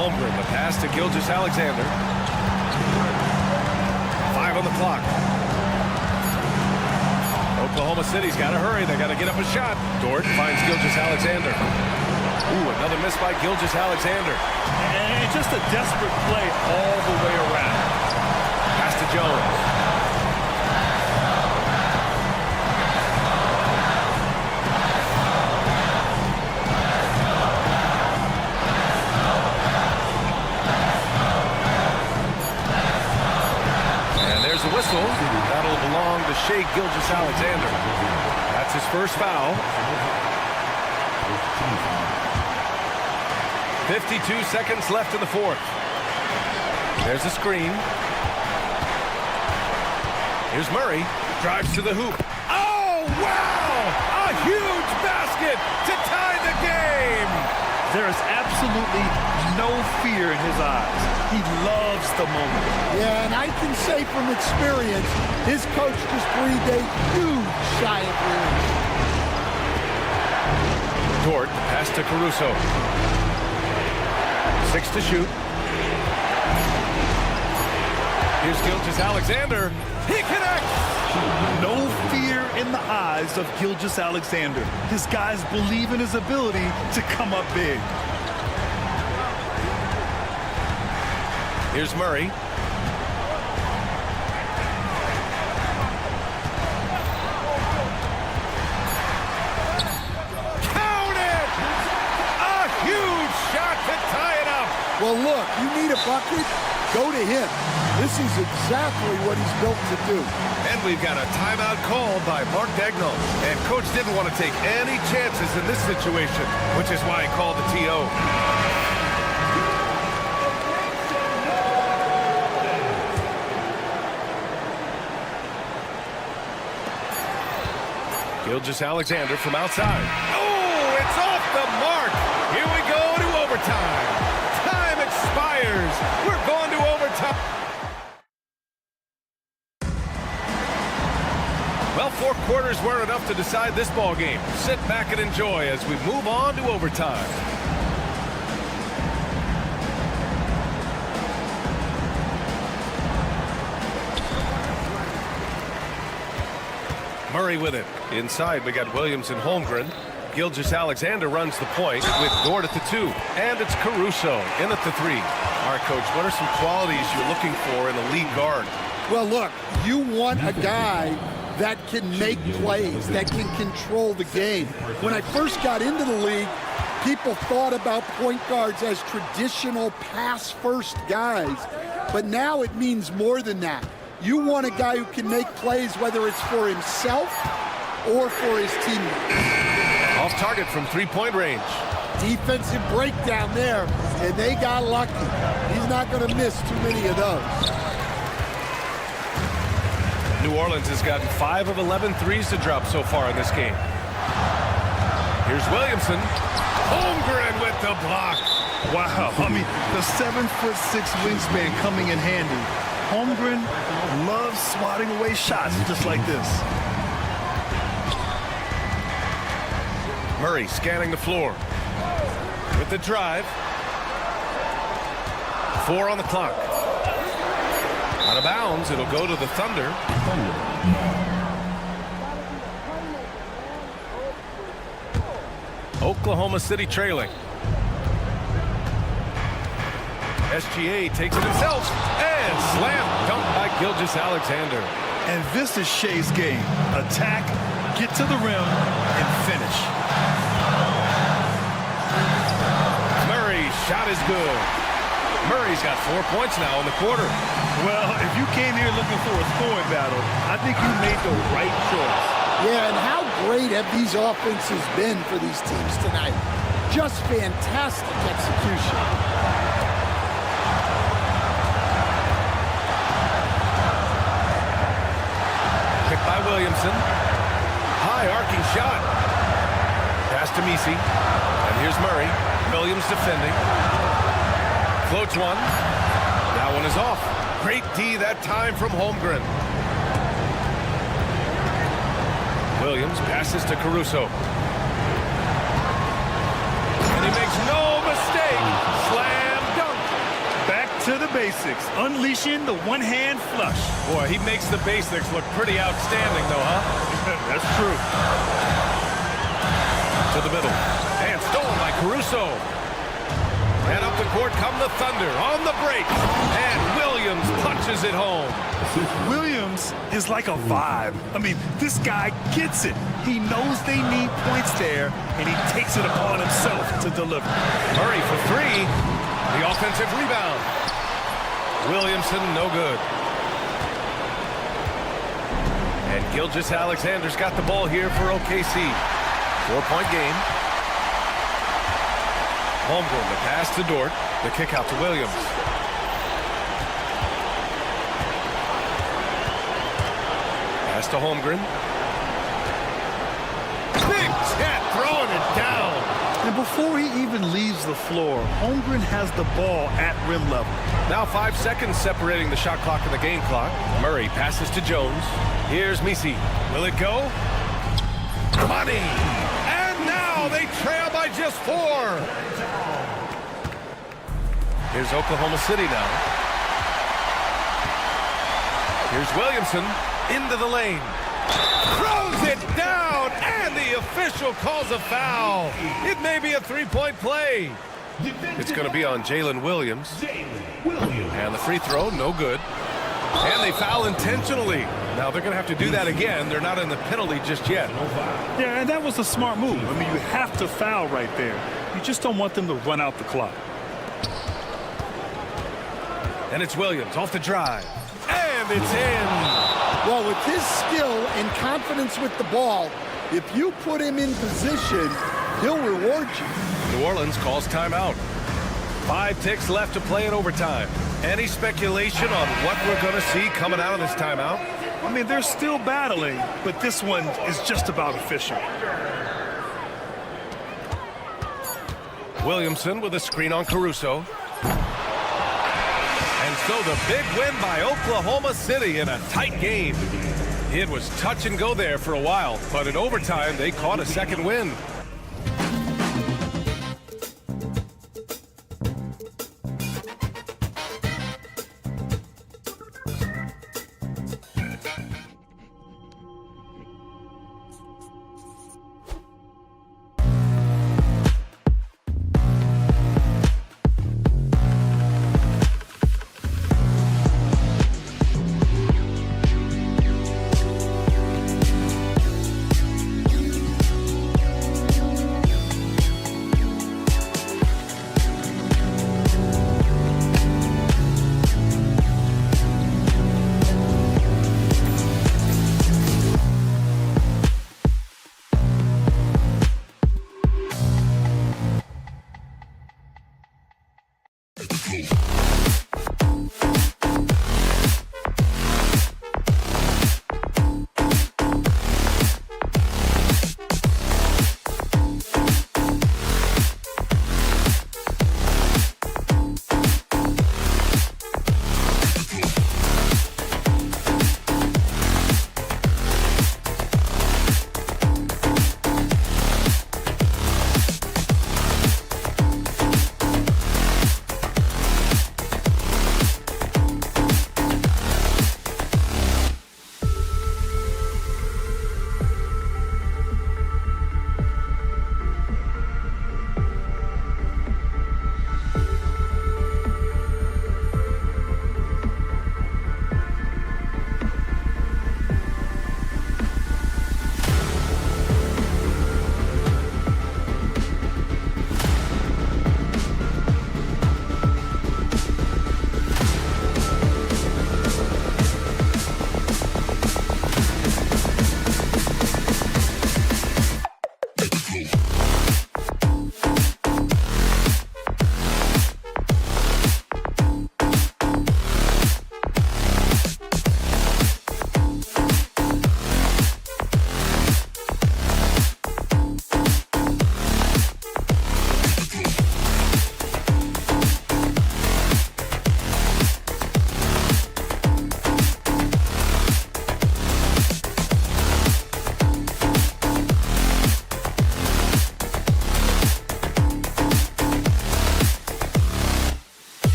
Holmgren, the pass to Gilgeous-Alexander. 5 on the clock. Oklahoma City's got to hurry. They got to get up a shot. Dort finds Gilgeous-Alexander. Ooh, another miss by Gilgeous-Alexander. And just a desperate play all the way around. Pass to Jones. And there's a whistle. That'll belong to Shai Gilgeous-Alexander. That's his first foul. 52 seconds left in the 4th. There's a screen. Here's Murray. Drives to the hoop. Oh, wow! A huge basket to tie the game! There is absolutely no fear in his eyes. He loves the moment. Yeah, and I can say from experience, his coach just breathed a huge sigh of relief. Dort, pass to Caruso. 6 to shoot. Here's Gilgeous-Alexander. He connects! No fear in the eyes of Gilgeous-Alexander. His guys believe in his ability to come up big. Here's Murray. Well, look, you need a bucket, go to him. This is exactly what he's built to do. And we've got a timeout called by Mark Daigneault. And Coach didn't want to take any chances in this situation, which is why he called the TO. Gilgeous-Alexander from outside. Oh, it's off the mark. Here we go to overtime. Time expires. We're going to overtime. Well, 4 quarters weren't enough to decide this ball game. Sit back and enjoy as we move on to overtime. Murray with it. Inside, we got Williams and Holmgren. Gilgeous-Alexander runs the point with Dort at the 2. And it's Caruso in at the 3. All right, Coach, what are some qualities you're looking for in a lead guard? Well, look, you want a guy that can make plays, that can control the game. When I first got into the league, people thought about point guards as traditional pass-first guys. But now it means more than that. You want a guy who can make plays, whether it's for himself or for his teammates. Off target from 3-point range. Defensive breakdown there, and they got lucky. He's not going to miss too many of those. New Orleans has gotten 5 of 11 threes to drop so far in this game. Here's Williamson. Holmgren with the block. Wow, I mean, the 7'6" wingspan coming in handy. Holmgren loves swatting away shots just like this. Murray scanning the floor. With the drive. 4 on the clock. Out of bounds, it'll go to the Thunder. Oklahoma City trailing. SGA takes it himself and slam dunk by Gilgeous-Alexander. And this is Shea's game. Attack, get to the rim, and finish. Murray's shot is good. Murray's got 4 points now in the quarter. Well, if you came here looking for a scoring battle, I think you made the right choice. Yeah, and how great have these offenses been for these teams tonight? Just fantastic execution. Picked by Williamson. High arcing shot. Pass to Messi. And here's Murray. Williams defending. Floats one. That one is off. Great D that time from Holmgren. Williams passes to Caruso. And he makes no mistake. Slam dunk. Back to the basics. Unleashing the one-hand flush. Boy, he makes the basics look pretty outstanding, though, huh? That's true. To the middle. And stolen by Caruso. And up the court come the Thunder on the break. And Williams punches it home. Williams is like a vibe. I mean, this guy gets it. He knows they need points there, and he takes it upon himself to deliver. Murray for 3. The offensive rebound. Williamson, no good. And Gilgeous-Alexander's got the ball here for OKC. 4-point game. Holmgren, the pass to Dort. The kick out to Williams. Pass to Holmgren. Big Chet throwing it down. And before he even leaves the floor, Holmgren has the ball at rim level. Now 5 seconds separating the shot clock and the game clock. Murray passes to Jones. Here's Messi. Will it go? Money. And now they trail by just 4. Here's Oklahoma City now. Here's Williamson into the lane. Throws it down, and the official calls a foul. It may be a 3-point play. It's going to be on Jalen Williams. And the free throw, no good. And they foul intentionally. Now they're going to have to do that again. They're not in the penalty just yet. Yeah, and that was a smart move. I mean, you have to foul right there. You just don't want them to run out the clock. And it's Williams off the drive. And it's in. Well, with his skill and confidence with the ball, if you put him in position, he'll reward you. New Orleans calls timeout. 5 ticks left to play in overtime. Any speculation on what we're going to see coming out of this timeout? I mean, they're still battling, but this one is just about efficient. Williamson with a screen on Caruso. And so the big win by Oklahoma City in a tight game. It was touch and go there for a while, but in overtime, they caught a second win.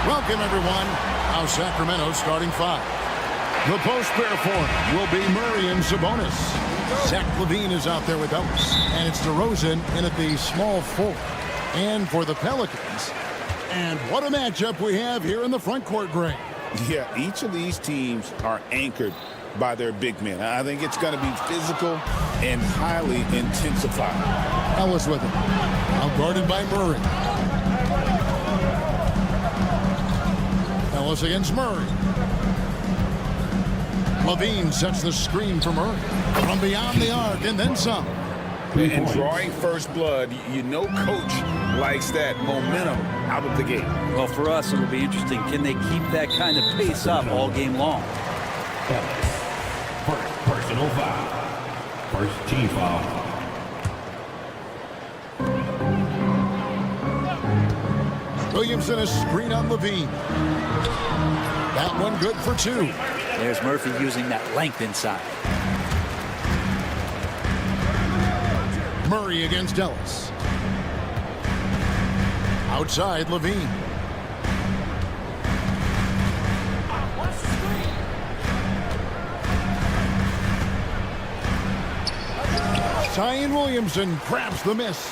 Welcome, everyone. Now Sacramento starting 5. The post pair for him will be Murray and Sabonis. Zach LaVine is out there with Ellis. And it's DeRozan in at the small forward. And for the Pelicans. And what a matchup we have here in the front court, Greg. Yeah, each of these teams are anchored by their big men. I think it's going to be physical and highly intensified. Ellis with him. Now guarded by Murray. Ellis against Murray. LaVine sets the screen for Murray. From beyond the arc and then some. And drawing first blood, you know coach likes that momentum out of the gate. Well, for us, it'll be interesting. Can they keep that kind of pace up all game long? First personal foul. First team foul. Williamson a screen on LaVine. That one good for 2. There's Murphy using that length inside. Murray against Ellis. Outside LaVine. Zion Williamson grabs the miss.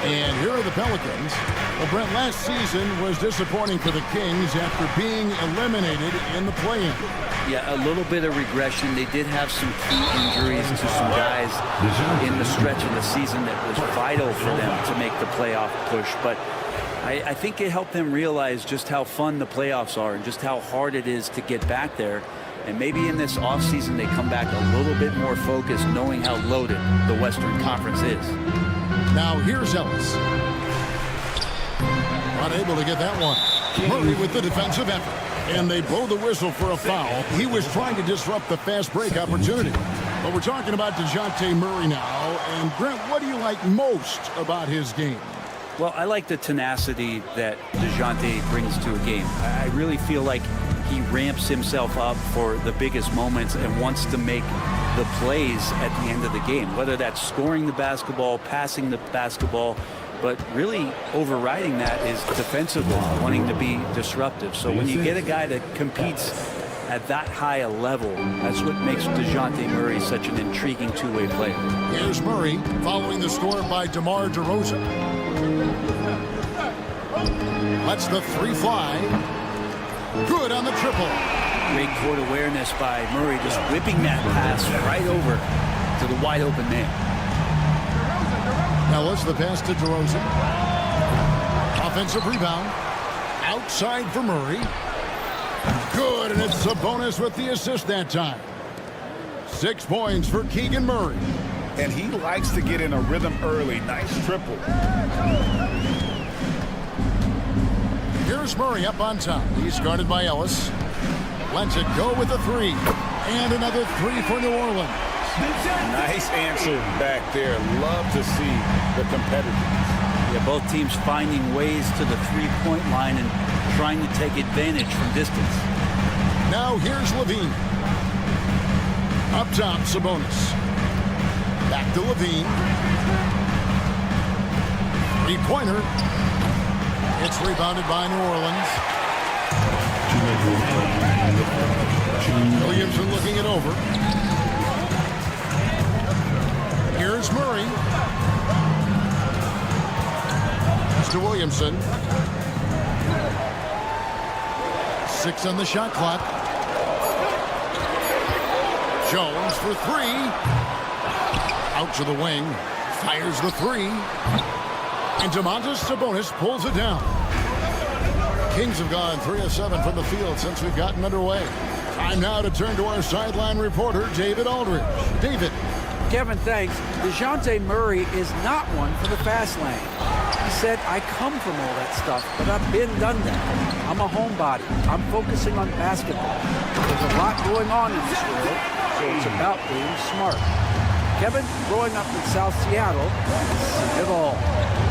And here are the Pelicans. Well, Brent, last season was disappointing for the Kings after being eliminated in the play-in. Yeah, a little bit of regression. They did have some key injuries to some guys in the stretch of the season that was vital for them to make the playoff push. But I think it helped them realize just how fun the playoffs are and just how hard it is to get back there. And maybe in this offseason they come back a little bit more focused, knowing how loaded the Western Conference is. Now here's Ellis. Unable to get that one. Murray with the defensive effort. And they blow the whistle for a foul. He was trying to disrupt the fast break opportunity. But we're talking about DeJounte Murray now. And Brent, what do you like most about his game? Well, I like the tenacity that DeJounte brings to a game. I really feel like he ramps himself up for the biggest moments and wants to make the plays at the end of the game, whether that's scoring the basketball, passing the basketball, but really overriding that is defensively wanting to be disruptive. So when you get a guy that competes at that high a level, that's what makes DeJounte Murray such an intriguing two-way player. Here's Murray following the score by DeMar DeRozan. Lets the 3 fly. Good on the triple. Great court awareness by Murray, just whipping that pass right over to the wide open man. Ellis, the pass to DeRozan. Offensive rebound. Outside for Murray. Good, and it's Sabonis with the assist that time. 6 points for Keegan Murray. And he likes to get in a rhythm early. Nice triple. Here's Murray up on top. He's guarded by Ellis. Lets it go with a 3. And another 3 for New Orleans. Nice answer back there. Love to see the competitors. Yeah, both teams finding ways to the three-point line and trying to take advantage from distance. Now here's LaVine. Up top, Sabonis. Back to LaVine. 3-pointer. It's rebounded by New Orleans. Williamson looking it over. Here's Murray. To Williamson. 6 on the shot clock. Jones for 3. Out to the wing. Fires the 3. And Domantas Sabonis pulls it down. Kings have gone 3 of 7 from the field since we've gotten underway. Time now to turn to our sideline reporter, David Aldridge. David. Kevin, thanks. DeJounte Murray is not one for the fast lane. He said, I come from all that stuff, but I've done that. I'm a homebody. I'm focusing on basketball. There's a lot going on in this world, so it's about being smart. Kevin, growing up in South Seattle, seen it all.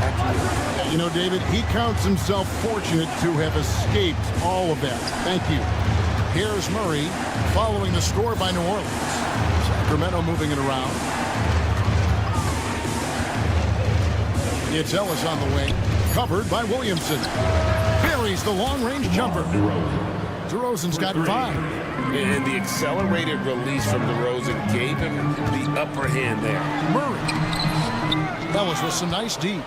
Back to you. You know, David, he counts himself fortunate to have escaped all of that. Thank you. Here's Murray following the score by New Orleans. Sacramento moving it around. It's Ellis on the wing. Covered by Williamson. Buries the long-range jumper. DeRozan's got 5. And the accelerated release from DeRozan gave him the upper hand there. Murray. Ellis with some nice D.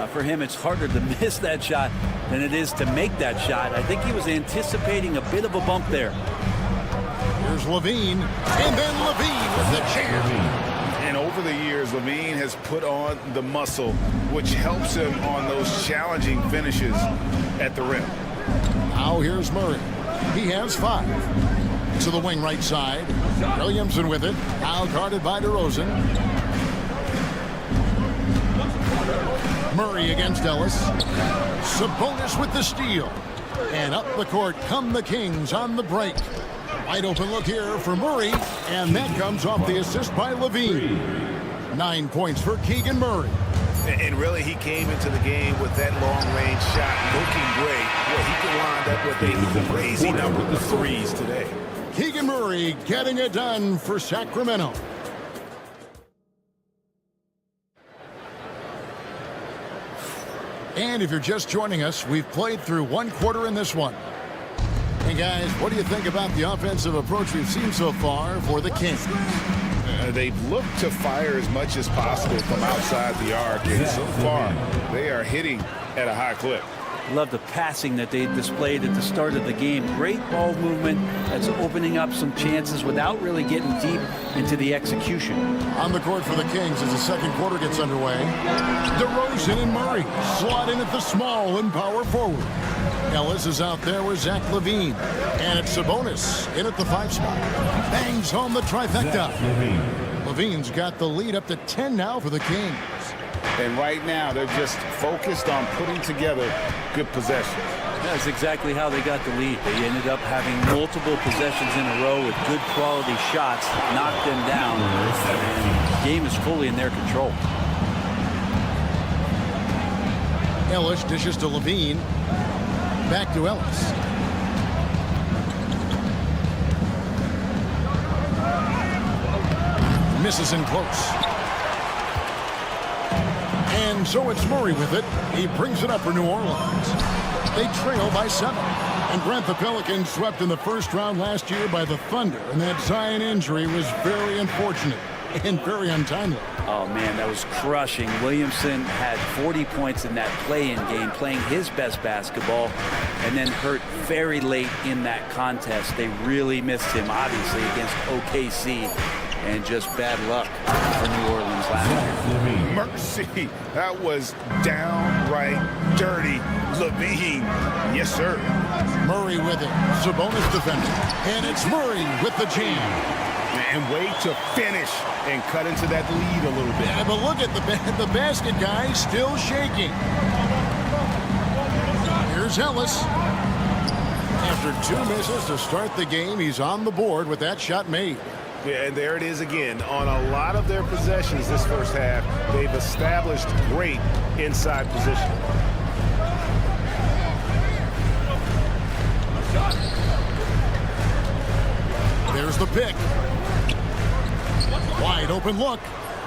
For him, it's harder to miss that shot than it is to make that shot. I think he was anticipating a bit of a bump there. Here's Levine, and then Levine with the jam. And over the years, Levine has put on the muscle, which helps him on those challenging finishes at the rim. Now here's Murray. He has 5. To the wing right side. Williamson with it. Now guarded by DeRozan. Murray against Ellis. Sabonis with the steal. And up the court come the Kings on the break. Wide open look here for Murray. And that comes off the assist by Levine. 9 points for Keegan Murray. And really, he came into the game with that long-range shot looking great. Well, he could wind up with a crazy number of threes today. Keegan Murray getting it done for Sacramento. And if you're just joining us, we've played through 1 quarter in this one. Hey guys, what do you think about the offensive approach we've seen so far for the Kings? They've looked to fire as much as possible from outside the arc, and so far they are hitting at a high clip. Love the passing that they displayed at the start of the game. Great ball movement that's opening up some chances without really getting deep into the execution. On the court for the Kings as the second quarter gets underway. DeRozan and Murray slot in at the small and power forward. Ellis is out there with Zach LaVine. And it's Sabonis in at the 5 spot. Bangs home the trifecta. LaVine's got the lead up to 10 now for the Kings. And right now, they're just focused on putting together good possessions. That's exactly how they got the lead. They ended up having multiple possessions in a row with good quality shots, knocked them down, and the game is fully in their control. Ellis dishes to LaVine. Back to Ellis. Misses in close. And so it's Murray with it. He brings it up for New Orleans. They trail by 7. And Grant, the Pelicans swept in the first round last year by the Thunder. And that Zion injury was very unfortunate and very untimely. Oh, man, that was crushing. Williamson had 40 points in that play-in game, playing his best basketball, and then hurt very late in that contest. They really missed him, obviously, against OKC. And just bad luck for New Orleans last year. Mercy. That was downright dirty. LaVine. Yes, sir. Murray with it. Sabonis defending. And it's Murray with the jam. And way to finish and cut into that lead a little bit. Yeah, but look at the basket guy still shaking. Here's Ellis. After 2 misses to start the game, he's on the board with that shot made. Yeah, and there it is again. On a lot of their possessions this first half, they've established great inside position. There's the pick. Wide open look.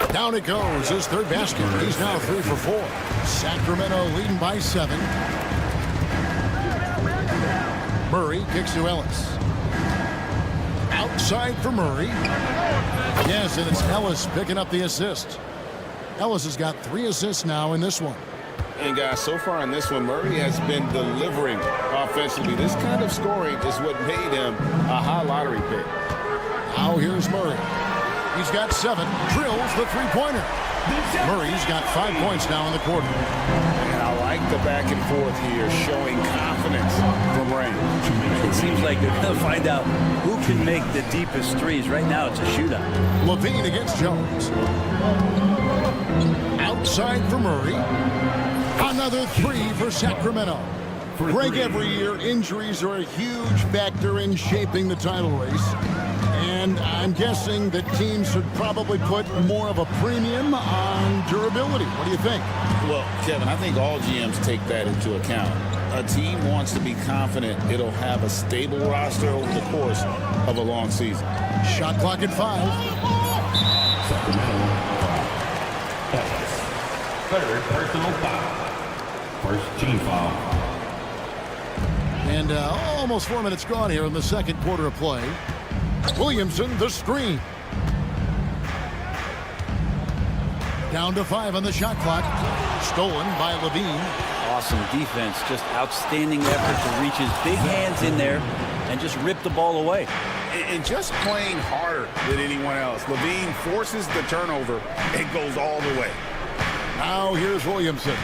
Down it goes. His 3rd basket. He's now 3 for 4. Sacramento leading by 7. Murray kicks to Ellis. Outside for Murray. Yes, and it's Ellis picking up the assist. Ellis has got 3 assists now in this one. And guys, so far in this one, Murray has been delivering offensively. This kind of scoring is what made him a high lottery pick. Now here's Murray. He's got 7. Drills the 3-pointer. Murray's got 5 points now in the quarter. And I like the back and forth here, showing confidence from Ray. It seems like they're going to find out who can make the deepest threes. Right now, it's a shootout. LaVine against Jones. Outside for Murray. Another 3 for Sacramento. Greg, every year, injuries are a huge factor in shaping the title race. And I'm guessing that teams should probably put more of a premium on durability. What do you think? Well, Kevin, I think all GMs take that into account. A team wants to be confident it'll have a stable roster over the course of a long season. Shot clock at 5. Third personal foul. First team foul. And almost 4 minutes gone here in the second quarter of play. Williamson, the screen. Down to 5 on the shot clock. Stolen by Levine. Awesome defense. Just outstanding effort to reach his big hands in there and just rip the ball away. And just playing harder than anyone else. Levine forces the turnover and goes all the way. Now here's Williamson.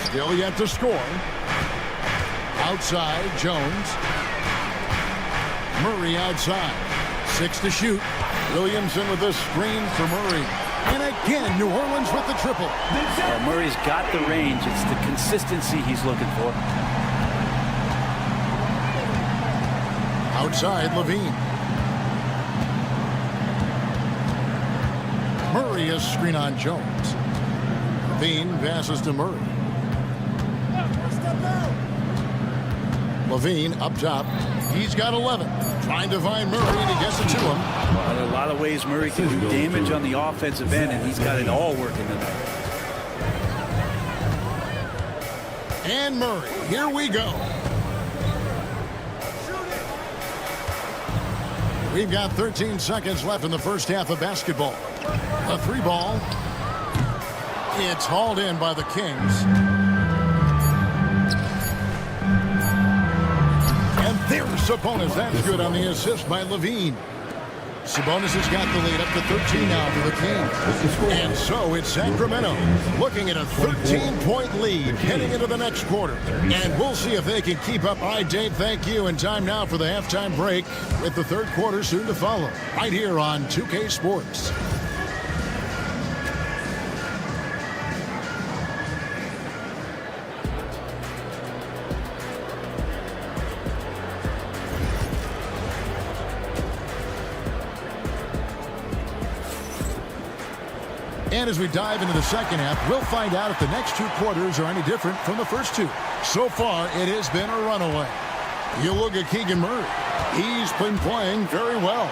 Still yet to score. Outside, Jones. Murray outside. 6 to shoot. Williamson with the screen for Murray. And again, New Orleans with the triple. Well, Murray's got the range. It's the consistency he's looking for. Outside, Levine. Murray is screen on Jones. Levine passes to Murray. Levine up top. He's got 11. Trying to find Murray, and he gets it to him. Well, there are a lot of ways Murray can do damage on the offensive end, and he's got it all working tonight. And Murray, here we go. We've got 13 seconds left in the first half of basketball. A 3 ball. It's hauled in by the Kings. And there's Sabonis. That's good on the assist by Levine. Sabonis has got the lead up to 13 now for the Kings. And so it's Sacramento looking at a 13-point lead heading into the next quarter. And we'll see if they can keep up. All right, Dave, thank you. And time now for the halftime break with the third quarter soon to follow. Right here on 2K Sports. And as we dive into the second half, we'll find out if the next 2 quarters are any different from the first 2. So far, it has been a runaway. You look at Keegan Murray. He's been playing very well.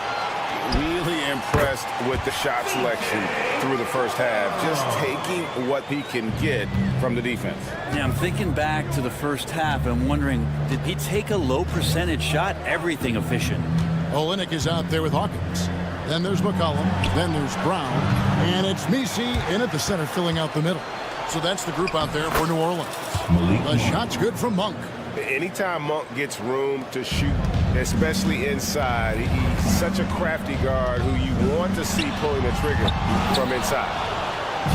Really impressed with the shot selection through the first half. Just taking what he can get from the defense. Yeah, I'm thinking back to the first half and wondering, did he take a low percentage shot? Everything efficient. Olynyk is out there with Hawkins. Then there's McCollum. Then there's Brown. And it's Messi in at the center filling out the middle. So that's the group out there for New Orleans. The shot's good from Monk. Anytime Monk gets room to shoot, especially inside, he's such a crafty guard who you want to see pulling the trigger from inside.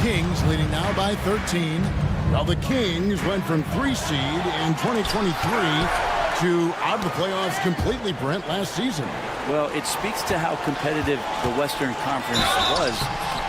Kings leading now by 13. Well, the Kings went from 3 seed in 2023 to out of the playoffs completely, Brent, last season. Well, it speaks to how competitive the Western Conference was.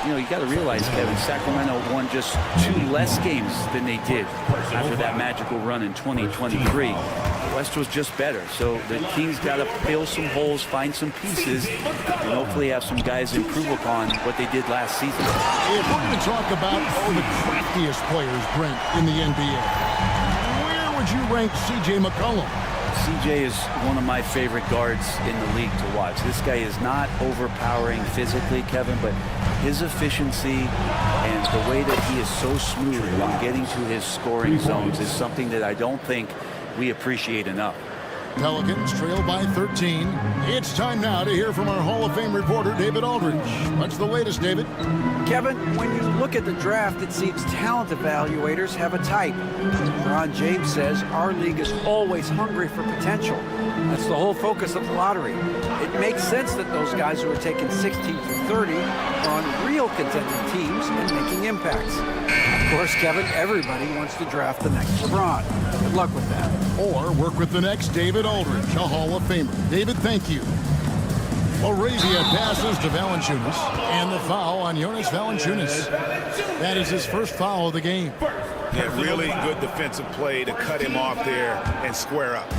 You know, you got to realize, Kevin, Sacramento won just 2 less games than they did after that magical run in 2023. The West was just better, so the Kings got to fill some holes, find some pieces, and hopefully have some guys improve upon what they did last season. If we're going to talk about the craftiest players, Brent, in the NBA, where would you rank C.J. McCollum? CJ is one of my favorite guards in the league to watch. This guy is not overpowering physically, Kevin, but his efficiency and the way that he is so smooth when getting to his scoring zones is something that I don't think we appreciate enough. Pelicans trail by 13. It's time now to hear from our Hall of Fame reporter, David Aldridge. What's the latest, David? Kevin, when you look at the draft, it seems talent evaluators have a type. LeBron James says our league is always hungry for potential. That's the whole focus of the lottery. It makes sense that those guys who are taken 16 through 30 are on real contending teams and making impacts. Of course, Kevin, everybody wants to draft the next LeBron. Good luck with that. Or work with the next David Aldridge, a Hall of Famer. David, thank you. Arabia passes to Valanciunas, and the foul on Jonas Valanciunas. That is his first foul of the game. Yeah, really good defensive play to cut him off there and square up.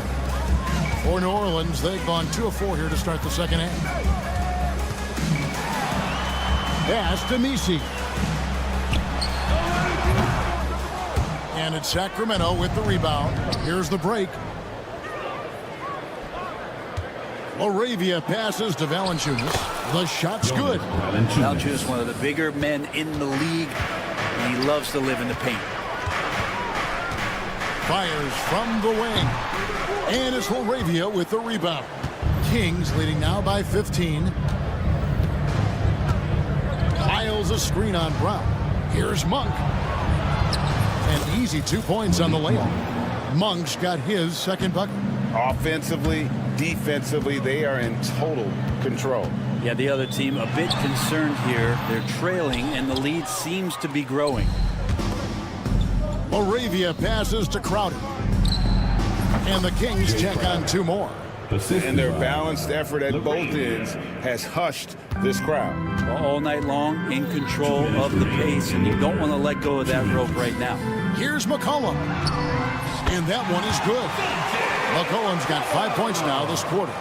For New Orleans, they've gone 2 of 4 here to start the second half. Pass to Messi. And it's Sacramento with the rebound. Here's the break. Arabia passes to Valanciunas. The shot's good. Valanciunas, one of the bigger men in the league, and he loves to live in the paint. Fires from the wing. And it's Laravia with the rebound. Kings leading now by 15. Miles a screen on Brown. Here's Monk. An easy 2 points on the layup. Monk's got his second bucket. Offensively, defensively, they are in total control. Yeah, the other team a bit concerned here. They're trailing, and the lead seems to be growing. Laravia passes to Crowder. And the Kings check on 2 more. And their balanced effort at both ends has hushed this crowd. All night long, in control of the pace, and you don't want to let go of that rope right now. Here's McCollum. And that one is good. McCollum's got 5 points now this quarter.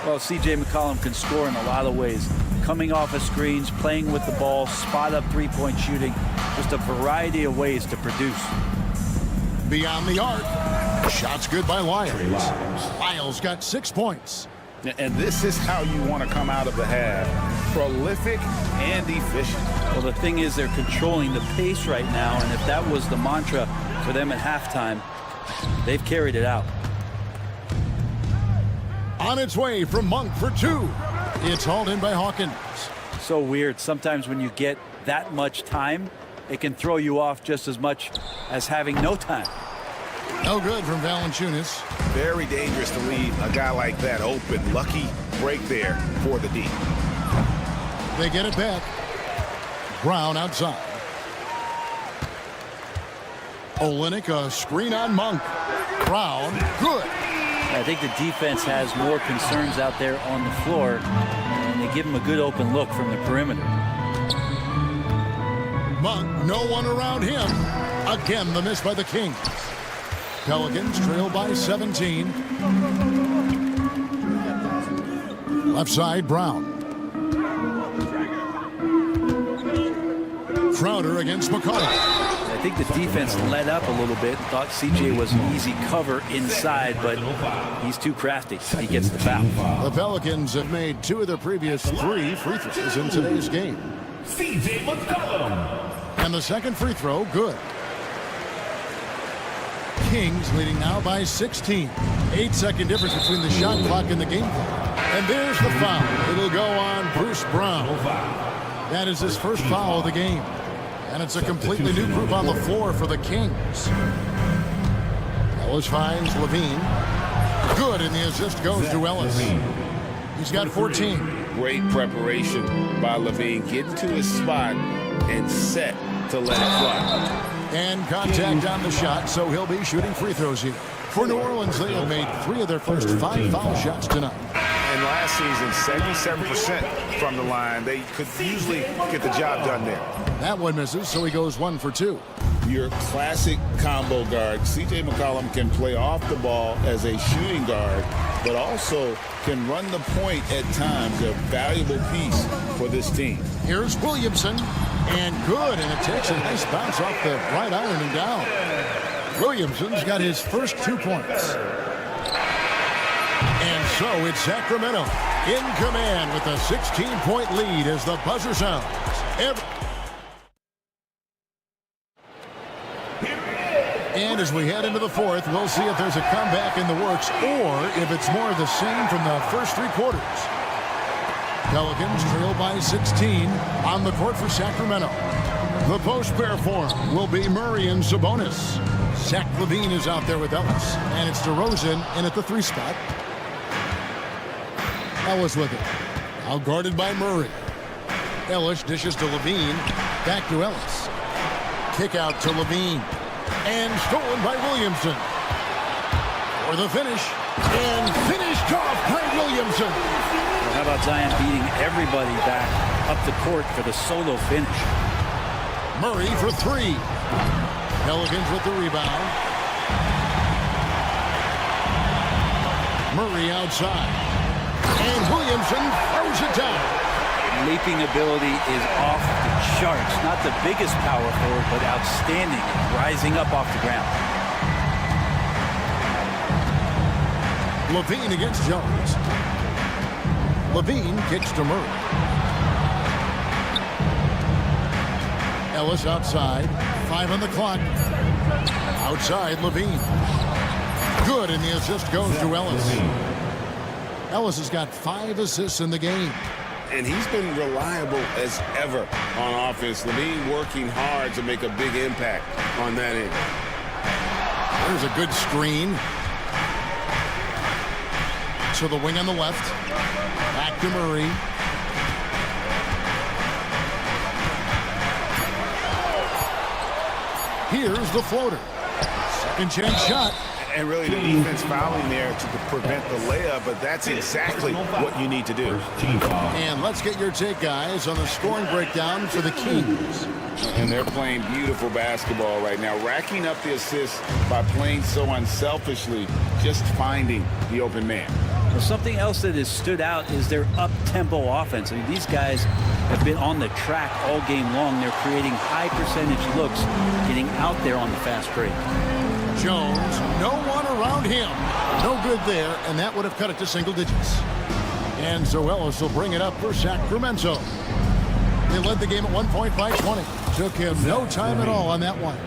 Well, C.J. McCollum can score in a lot of ways. Coming off of screens, playing with the ball, spot-up three-point shooting. Just a variety of ways to produce. Beyond the arc. Shots good by Lyles. Lyles got 6 points. And this is how you want to come out of the half. Prolific and efficient. Well, the thing is they're controlling the pace right now, and if that was the mantra for them at halftime, they've carried it out. On its way from Monk for 2. It's hauled in by Hawkins. So weird. Sometimes when you get that much time, it can throw you off just as much as having no time. No good from Valanciunas. Very dangerous to leave a guy like that open. Lucky break there for the D. They get it back. Brown outside. Olynyk a screen on Monk. Brown, good. I think the defense has more concerns out there on the floor, and they give him a good open look from the perimeter. Monk, no one around him. Again, the miss by the Kings. Pelicans trail by 17. Left side, Brown. Crowder against McCollum. I think the defense let up a little bit. Thought CJ was an easy cover inside, but he's too crafty. He gets the foul. The Pelicans have made 2 of their previous 3 free throws in today's game. CJ McCollum. And the second free throw, good. Kings leading now by 16. 8-second difference between the shot clock and the game clock. And there's the foul. It'll go on Bruce Brown. That is his first foul of the game. And it's a completely new group on the floor for the Kings. Ellis finds Levine. Good, and the assist goes to Ellis. He's got 14. Great preparation by Levine. Getting to his spot and set to let it fly. And contact on the shot, so he'll be shooting free throws here. For New Orleans, they have made 3 of their first 5 foul shots tonight. And last season, 77% from the line. They could usually get the job done there. That one misses, so he goes 1 for 2. Your classic combo guard. C.J. McCollum can play off the ball as a shooting guard, but also can run the point at times. A valuable piece for this team. Here's Williamson, and good, and it takes a nice bounce off the right iron and down. Williamson's got his first 2 points. And so it's Sacramento in command with a 16-point lead as the buzzer sounds. And as we head into the 4th, we'll see if there's a comeback in the works or if it's more of the same from the first 3 quarters. Pelicans trail by 16 on the court for Sacramento. The post pair form will be Murray and Sabonis. Zach LaVine is out there with Ellis, and it's DeRozan in at the 3 spot. Ellis with it. Now guarded by Murray. Ellis dishes to LaVine. Back to Ellis. Kick out to LaVine. And stolen by Williamson. For the finish. And finished off by Williamson. Well, how about Zion beating everybody back up the court for the solo finish? Murray for 3. Pelicans with the rebound. Murray outside. And Williamson throws it down. Leaping ability is off the charts. Not the biggest power forward, but outstanding. Rising up off the ground. LaVine against Jones. LaVine kicks to Murray. Ellis outside. 5 on the clock. Outside, Levine. Good, and the assist goes to Ellis. Ellis has got 5 assists in the game. And he's been reliable as ever on offense. Levine working hard to make a big impact on that end. There's a good screen. To the wing on the left. Back to Murray. Here's the floater. Second chance shot. And really the defense fouling there to prevent the layup, but that's exactly what you need to do. And let's get your take, guys, on the scoring breakdown for the Kings. And they're playing beautiful basketball right now, racking up the assists by playing so unselfishly, just finding the open man. Well, something else that has stood out is their up-tempo offense. I mean, these guys have been on the track all game long. They're creating high-percentage looks, getting out there on the fast break. Jones, no one around him. No good there, and that would have cut it to single digits. And so Ellis will bring it up for Sacramento. They led the game at 1 point by 20. Took him no time at all on that one.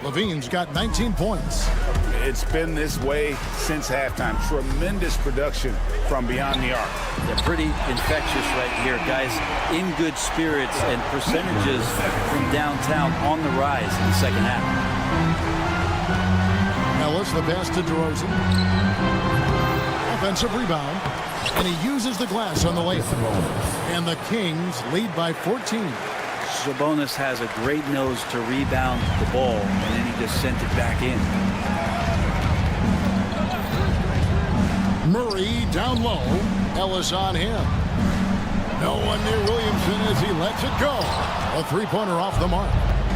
Levine's got 19 points. It's been this way since halftime. Tremendous production from beyond the arc. They're pretty infectious right here, guys. In good spirits and percentages from downtown on the rise in the second half. Ellis, the pass to DeRozan. Offensive rebound. And he uses the glass on the layup. And the Kings lead by 14. Sabonis has a great nose to rebound the ball, and then he just sent it back in. Murray down low. Ellis on him. No one near Williamson as he lets it go. A three-pointer off the mark.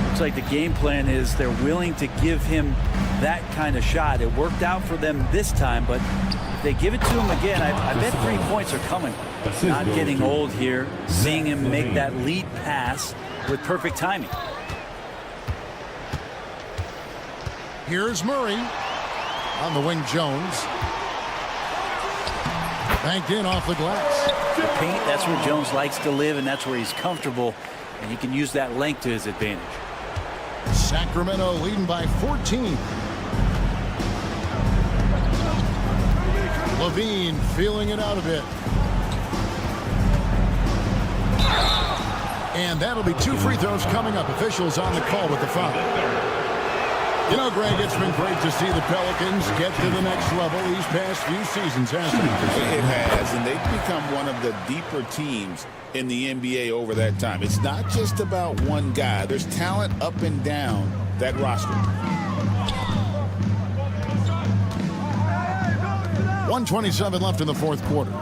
Looks like the game plan is they're willing to give him that kind of shot. It worked out for them this time, but if they give it to him again, I bet 3 points are coming. Not getting old here. Seeing him make that lead pass with perfect timing. Here's Murray. On the wing, Jones. Banked in off the glass. The paint, that's where Jones likes to live, and that's where he's comfortable, and he can use that length to his advantage. Sacramento leading by 14. Levine feeling it out a bit. And that'll be 2 free throws coming up. Officials on the call with the foul. You know, Greg, it's been great to see the Pelicans get to the next level these past few seasons, hasn't it? It has, and they've become one of the deeper teams in the NBA over that time. It's not just about one guy. There's talent up and down that roster. 1:27 left in the fourth quarter.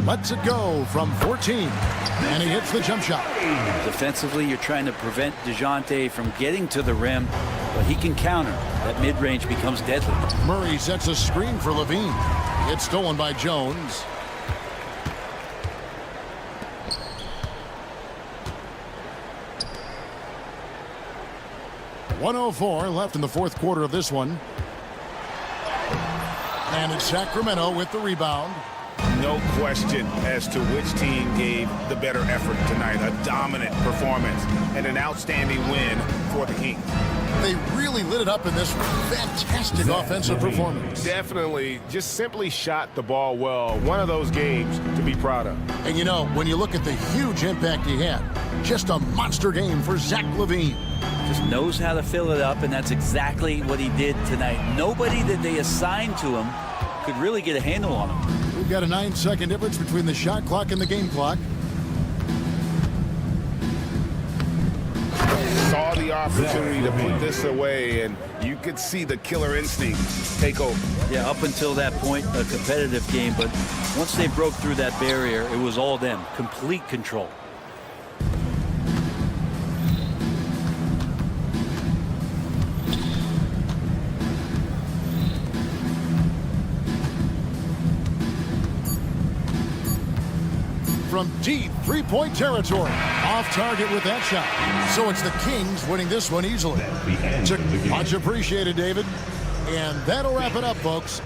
Lets it go from 14. And he hits the jump shot. Defensively, you're trying to prevent DeJounte from getting to the rim, but he can counter. That mid-range becomes deadly. Murray sets a screen for Levine. It's stolen by Jones. .104 left in the fourth quarter of this one. And it's Sacramento with the rebound. No question as to which team gave the better effort tonight. A dominant performance and an outstanding win for the Kings. They really lit it up in this fantastic offensive performance. Definitely just simply shot the ball well. One of those games to be proud of. And you know, when you look at the huge impact he had, just a monster game for Zach LaVine. Just knows how to fill it up, and that's exactly what he did tonight. Nobody that they assigned to him could really get a handle on him. We've got a 9-second difference between the shot clock and the game clock. Saw the opportunity to put this away, and you could see the killer instinct take over. Yeah, up until that point, a competitive game, but once they broke through that barrier, it was all them. Complete control. From deep three-point territory. Off target with that shot. So it's the Kings winning this one easily. Much appreciated, David. And that'll wrap it up, folks.